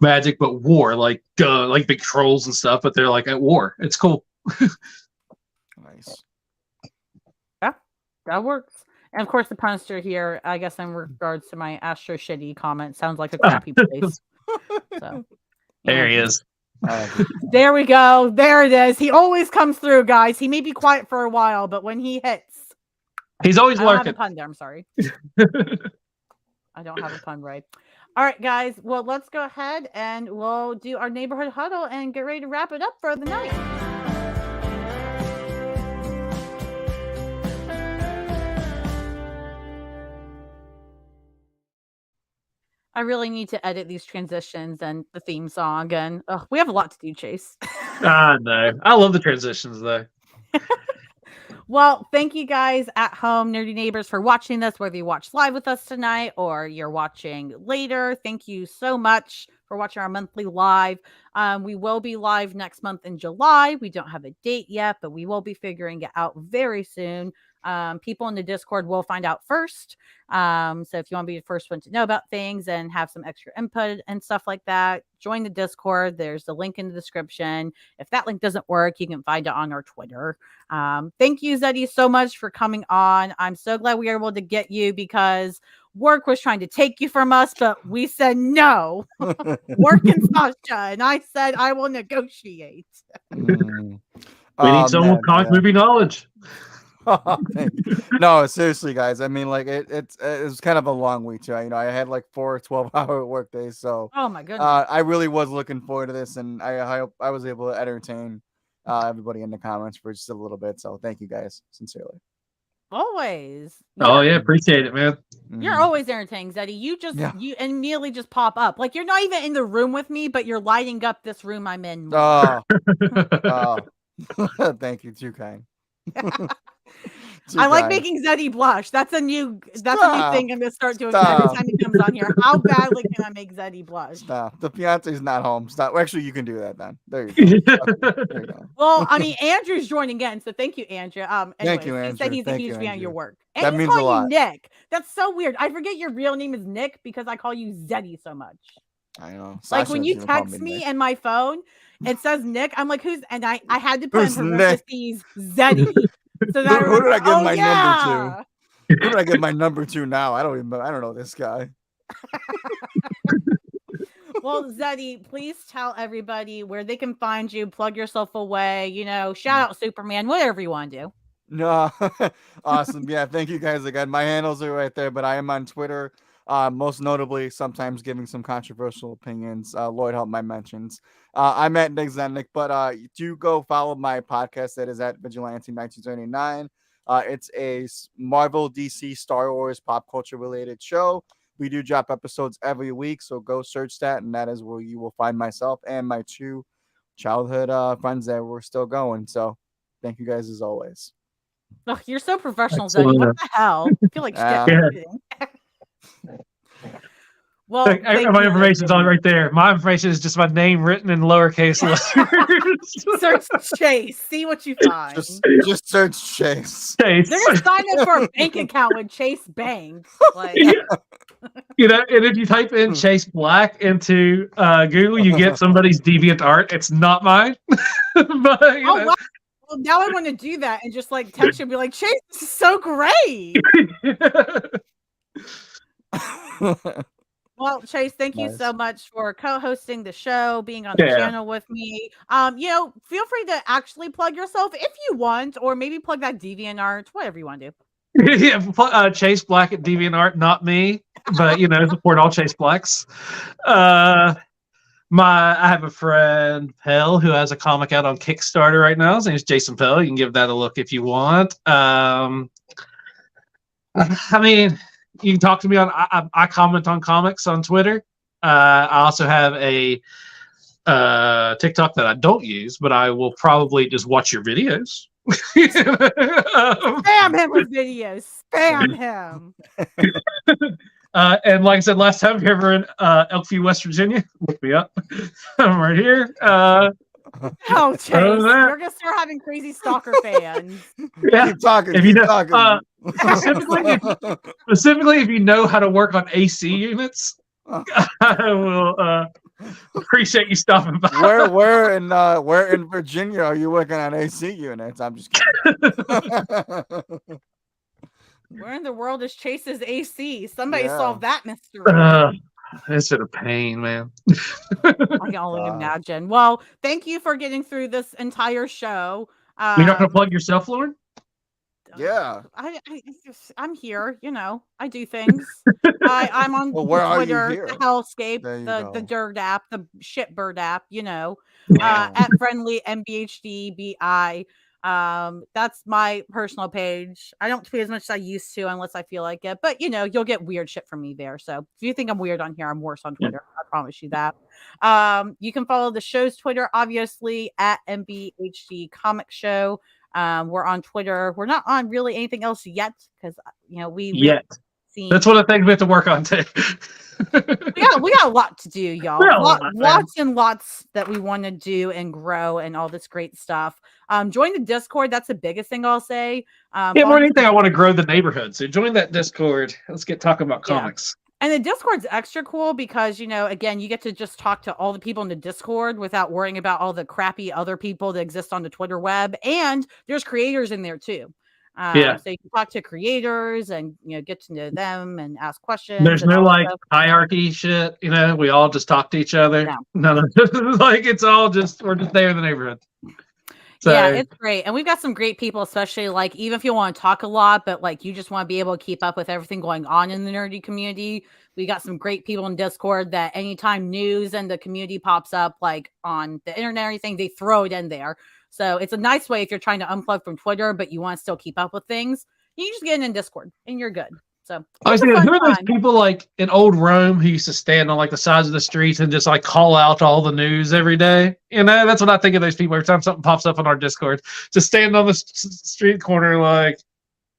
[SPEAKER 3] magic, but war, like big trolls and stuff, but they're like at war. It's cool.
[SPEAKER 5] Nice.
[SPEAKER 2] Yeah, that works. And of course, the Punster here, I guess, in regards to my Astro Shitty comment, sounds like a crappy place. So
[SPEAKER 3] There he is.
[SPEAKER 2] there we go. There it is. He always comes through, guys. He may be quiet for a while, but when he hits,
[SPEAKER 3] He's always
[SPEAKER 2] I don't have a
[SPEAKER 3] lurking.
[SPEAKER 2] pun there. I'm sorry. I don't have a pun right. All right, guys. Well, let's go ahead and we'll do our neighborhood huddle and get ready to wrap it up for the night. I really need to edit these transitions and the theme song, and we have a lot to do, Chase.
[SPEAKER 3] No, I love the transitions though.
[SPEAKER 2] Well, thank you guys at home, nerdy neighbors, for watching this, whether you watched live with us tonight or you're watching later. Thank you so much for watching our monthly live. We will be live next month in July. We don't have a date yet, but we will be figuring it out very soon. People in the Discord will find out first. So if you want to be the first one to know about things and have some extra input and stuff like that, join the Discord. There's the link in the description. If that link doesn't work, you can find it on our Twitter. Thank you, Zeddy, so much for coming on. I'm so glad we were able to get you because work was trying to take you from us, but we said no. Work and Sasha, and I said I will negotiate.
[SPEAKER 3] We need someone with comic movie knowledge.
[SPEAKER 5] No, seriously, guys. I mean, like it was kind of a long week too. I had like 4 12-hour work days, so
[SPEAKER 2] Oh my goodness.
[SPEAKER 5] I really was looking forward to this, and I hope I was able to entertain everybody in the comments for just a little bit. So thank you guys sincerely.
[SPEAKER 2] Always.
[SPEAKER 3] Oh yeah, appreciate it, man.
[SPEAKER 2] You're always entertaining, Zeddy. You immediately just pop up. Like you're not even in the room with me, but you're lighting up this room I'm in. More.
[SPEAKER 5] Oh. Thank you, too kind.
[SPEAKER 2] I like making Zeddy blush. That's a new thing I'm gonna start doing every time he comes on here. How badly can I make Zeddy blush?
[SPEAKER 5] Stop. The fiance's not home. Stop. Actually, you can do that then. There you go. There you go.
[SPEAKER 2] Well, I mean, Andrew's joining in, so thank you, Andrew.
[SPEAKER 5] Thank
[SPEAKER 2] Anyways,
[SPEAKER 5] you,
[SPEAKER 2] he
[SPEAKER 5] Andrew.
[SPEAKER 2] said he's a
[SPEAKER 5] Thank
[SPEAKER 2] huge
[SPEAKER 5] you,
[SPEAKER 2] fan of
[SPEAKER 5] Andrew.
[SPEAKER 2] your work. And
[SPEAKER 5] That
[SPEAKER 2] he's
[SPEAKER 5] means a
[SPEAKER 2] calling
[SPEAKER 5] lot.
[SPEAKER 2] you Nick. That's so weird. I forget your real name is Nick because I call you Zeddy so much.
[SPEAKER 5] I know.
[SPEAKER 2] Like
[SPEAKER 5] Sasha
[SPEAKER 2] when you
[SPEAKER 5] doesn't call
[SPEAKER 2] text me
[SPEAKER 5] Nick.
[SPEAKER 2] and my phone, it says Nick. I'm like, who's? And I had to put
[SPEAKER 5] Who's
[SPEAKER 2] in
[SPEAKER 5] Nick?
[SPEAKER 2] parentheses Zeddy. So that
[SPEAKER 5] Who did I give my number
[SPEAKER 2] number
[SPEAKER 5] to? Who did I give my number to now? I don't know this guy.
[SPEAKER 2] Well, Zeddy, please tell everybody where they can find you. Plug yourself away. You know, shout out Superman, whatever you want to do.
[SPEAKER 5] No, awesome. Yeah, thank you guys again. My handles are right there, but I am on Twitter. Most notably, sometimes giving some controversial opinions. Lloyd helped my mentions. I'm at Nick Zednik, but do go follow my podcast that is at Vigilante 1979. It's a Marvel, DC, Star Wars, pop culture related show. We do drop episodes every week, so go search that, and that is where you will find myself and my two childhood friends that we're still going. So thank you guys as always.
[SPEAKER 2] Oh, you're so professional, Zeddy. What the hell? I feel like shit. Well,
[SPEAKER 3] my information's on right there. My information is just my name written in lowercase letters.
[SPEAKER 2] Search Chase. See what you find.
[SPEAKER 5] Just search Chase.
[SPEAKER 2] They're gonna sign up for a bank account with Chase Bank. Like,
[SPEAKER 3] you know, and if you type in Chase Black into Google, you get somebody's deviant art. It's not mine. But,
[SPEAKER 2] wow. Well, now I want to do that and just like text you and be like, Chase, this is so great. Well, Chase, thank you so much for co-hosting the show, being on the channel with me. You know, feel free to actually plug yourself if you want, or maybe plug that DeviantArt, whatever you want to do.
[SPEAKER 3] Yeah, Chase Black at DeviantArt, not me, but you know, support all Chase Blacks. I have a friend Pell who has a comic out on Kickstarter right now. His name is Jason Pell. You can give that a look if you want. I mean, you can talk to me on. I comment on comics on Twitter. I also have a TikTok that I don't use, but I will probably just watch your videos.
[SPEAKER 2] Spam him with videos. Spam him.
[SPEAKER 3] And like I said last time, if you're ever in Elkview, West Virginia, look me up. I'm right here.
[SPEAKER 2] Oh, Chase, you're gonna start having crazy stalker fans.
[SPEAKER 5] Yeah, keep talking.
[SPEAKER 3] If you know, specifically, if you know how to work on AC units, I will appreciate you stopping by.
[SPEAKER 5] Where in Virginia are you working on AC units? I'm just kidding.
[SPEAKER 2] Where in the world is Chase's AC? Somebody solve that mystery.
[SPEAKER 3] It's been a pain, man.
[SPEAKER 2] I can only imagine. Well, thank you for getting through this entire show.
[SPEAKER 3] You're not going to plug yourself, Lauren?
[SPEAKER 5] Yeah.
[SPEAKER 2] I'm here. You know, I do things. I'm on Twitter, the Hellscape, the Dirt app, the Shitbird app, you know, at friendlynbhdbi. That's my personal page. I don't tweet as much as I used to unless I feel like it, but you know, you'll get weird shit from me there. So if you think I'm weird on here, I'm worse on Twitter. I promise you that. You can follow the show's Twitter, obviously, at NBHD Comic Show. We're on Twitter. We're not on really anything else yet because you know that's one of the things we have to work on too. we got a lot to do, y'all. Lots and lots that we want to do and grow and all this great stuff. Join the Discord. That's the biggest thing I'll say.
[SPEAKER 3] More than anything, I want to grow the neighborhood. So join that Discord. Let's get talking about comics.
[SPEAKER 2] And the Discord's extra cool because, you know, again, you get to just talk to all the people in the Discord without worrying about all the crappy other people that exist on the Twitter web. And there's creators in there too. So you can talk to creators and, you know, get to know them and ask questions.
[SPEAKER 3] There's no like hierarchy shit. You know, we all just talk to each other. None of like it's all just we're just there in the neighborhood. So,
[SPEAKER 2] yeah, it's great. And we've got some great people, especially like even if you want to talk a lot, but like you just want to be able to keep up with everything going on in the nerdy community. We got some great people in Discord that anytime news and the community pops up like on the internet or anything, they throw it in there. So it's a nice way if you're trying to unplug from Twitter, but you want to still keep up with things. You can just get in Discord and you're good. So
[SPEAKER 3] I was thinking, who are those people like in old Rome who used to stand on like the sides of the streets and just like call out all the news every day? You know, that's what I think of those people every time something pops up on our Discord. Just stand on the street corner like,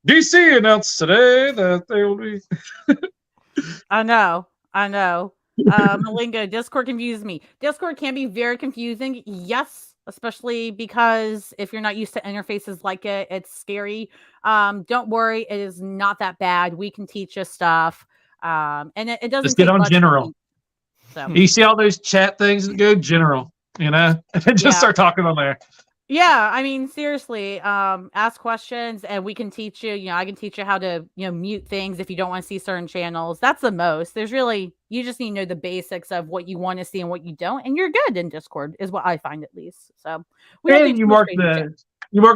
[SPEAKER 3] DC announced today that they will be.
[SPEAKER 2] I know. Malinga, Discord confuses me. Discord can be very confusing. Yes, especially because if you're not used to interfaces like it, it's scary. Don't worry, it is not that bad. We can teach you stuff. And it doesn't
[SPEAKER 3] Just get
[SPEAKER 2] take
[SPEAKER 3] on
[SPEAKER 2] much to
[SPEAKER 3] general.
[SPEAKER 2] teach. So
[SPEAKER 3] You see all those chat things that go general, and just start talking on there.
[SPEAKER 2] Yeah, I mean, seriously, ask questions and we can teach you, I can teach you how to, mute things if you don't want to see certain channels. That's the most. You just need to know the basics of what you want to see and what you don't, and you're good in Discord, is what I find at least. So we don't
[SPEAKER 3] And you mark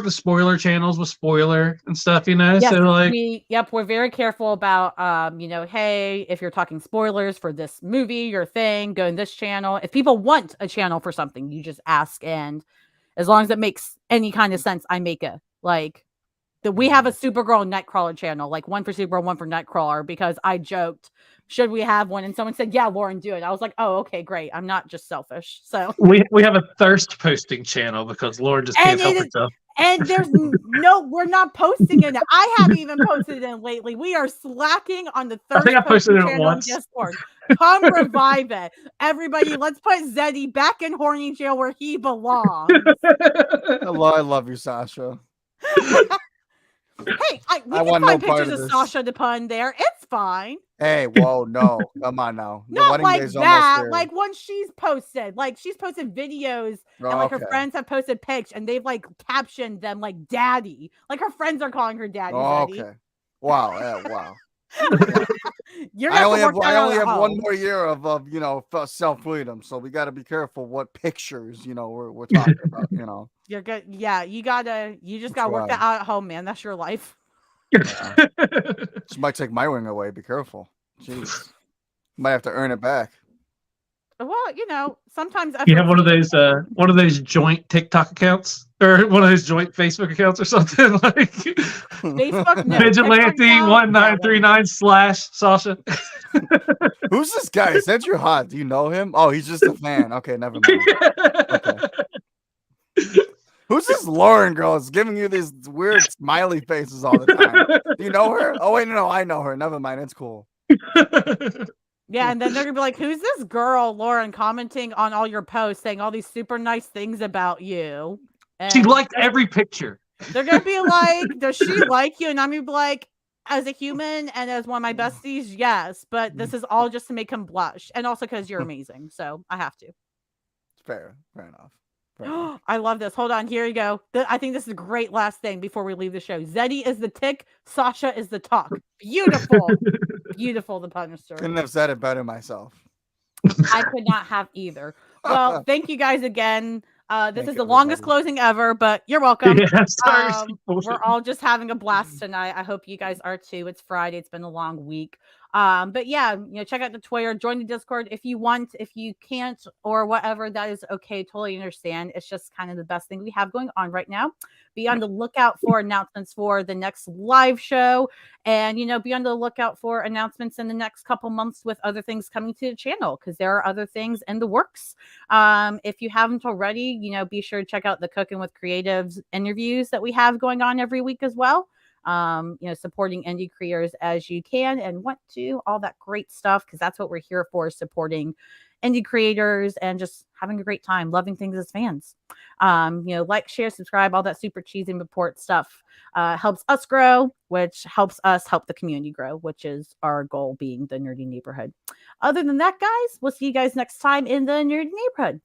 [SPEAKER 3] the spoiler channels with spoiler and stuff,
[SPEAKER 2] Yes,
[SPEAKER 3] so like
[SPEAKER 2] we're very careful about hey, if you're talking spoilers for this movie or thing, go in this channel. If people want a channel for something, you just ask, and as long as it makes any kind of sense, I make it. We have a Supergirl Nightcrawler channel, like one for Supergirl, one for Nightcrawler, because I joked, should we have one? And someone said, yeah, Lauren, do it. I was like, oh, okay, great. I'm not just selfish. So
[SPEAKER 3] we have a thirst posting channel because Lauren just can't help herself.
[SPEAKER 2] And there's we're not posting it. I haven't even posted it in lately. We are slacking on the thirst posting channel on Discord. Come revive it. Everybody, let's put Zeddy back in horny jail where he belongs.
[SPEAKER 5] I love you, Sasha.
[SPEAKER 2] Hey, we can find pictures of Sasha to pun there. It's fine.
[SPEAKER 5] Hey, whoa, no. Come on now.
[SPEAKER 2] Not like that. Like once she's posted. Like she's posted videos and her friends have posted pics and they've captioned them like daddy. Like her friends are calling her daddy.
[SPEAKER 5] Okay. Wow. Wow.
[SPEAKER 2] Yeah.
[SPEAKER 5] I only have one more year of self-freedom, so we got to be careful what pictures we're talking about.
[SPEAKER 2] You're good. Yeah, you just gotta work that out at home, man. That's your life.
[SPEAKER 5] She might take my ring away. Be careful. Jeez, might have to earn it back.
[SPEAKER 2] Well, sometimes
[SPEAKER 3] you have one of those joint TikTok accounts or one of those joint Facebook accounts or something like
[SPEAKER 2] Facebook. No,
[SPEAKER 3] Vigilante1939 / Sasha.
[SPEAKER 5] Who's this guy? Is that your hot? Do you know him? Oh, he's just a fan. Okay, never mind. Okay. Who's this Lauren girl? It's giving you these weird smiley faces all the time. Do you know her? Oh wait, no, I know her. Never mind. It's cool.
[SPEAKER 2] Yeah, and then they're gonna be like, "Who's this girl, Lauren, commenting on all your posts, saying all these super nice things about you?" And
[SPEAKER 3] she liked every picture.
[SPEAKER 2] They're gonna be like, "Does she like you?" And I'm gonna be like, "As a human and as one of my besties, yes, but this is all just to make him blush, and also because you're amazing, so I have to."
[SPEAKER 5] Fair enough.
[SPEAKER 2] I love this. Hold on, here you go. I think this is a great last thing before we leave the show. Zeddy is the tick, Sasha is the talk. Beautiful. Beautiful, the Punisher.
[SPEAKER 5] Couldn't have said it better myself.
[SPEAKER 2] I could not have either. Well, thank you guys again. This is the longest closing ever, but you're welcome.
[SPEAKER 3] Yeah,
[SPEAKER 2] we're all just having a blast tonight. I hope you guys are too. It's Friday. It's been a long week. But yeah, check out the Twitter, join the Discord if you want. If you can't or whatever, that is okay. Totally understand. It's just kind of the best thing we have going on right now. Be on the lookout for announcements for the next live show, and be on the lookout for announcements in the next couple months with other things coming to the channel, because there are other things in the works. If you haven't already, be sure to check out the Cooking with Creatives interviews that we have going on every week as well. Supporting indie creators as you can and want to, all that great stuff, because that's what we're here for, supporting indie creators and just having a great time, loving things as fans. Like, share, subscribe, all that super cheesy report stuff helps us grow, which helps us help the community grow, which is our goal, being the nerdy neighborhood. Other than that, guys, we'll see you guys next time in the nerdy neighborhood.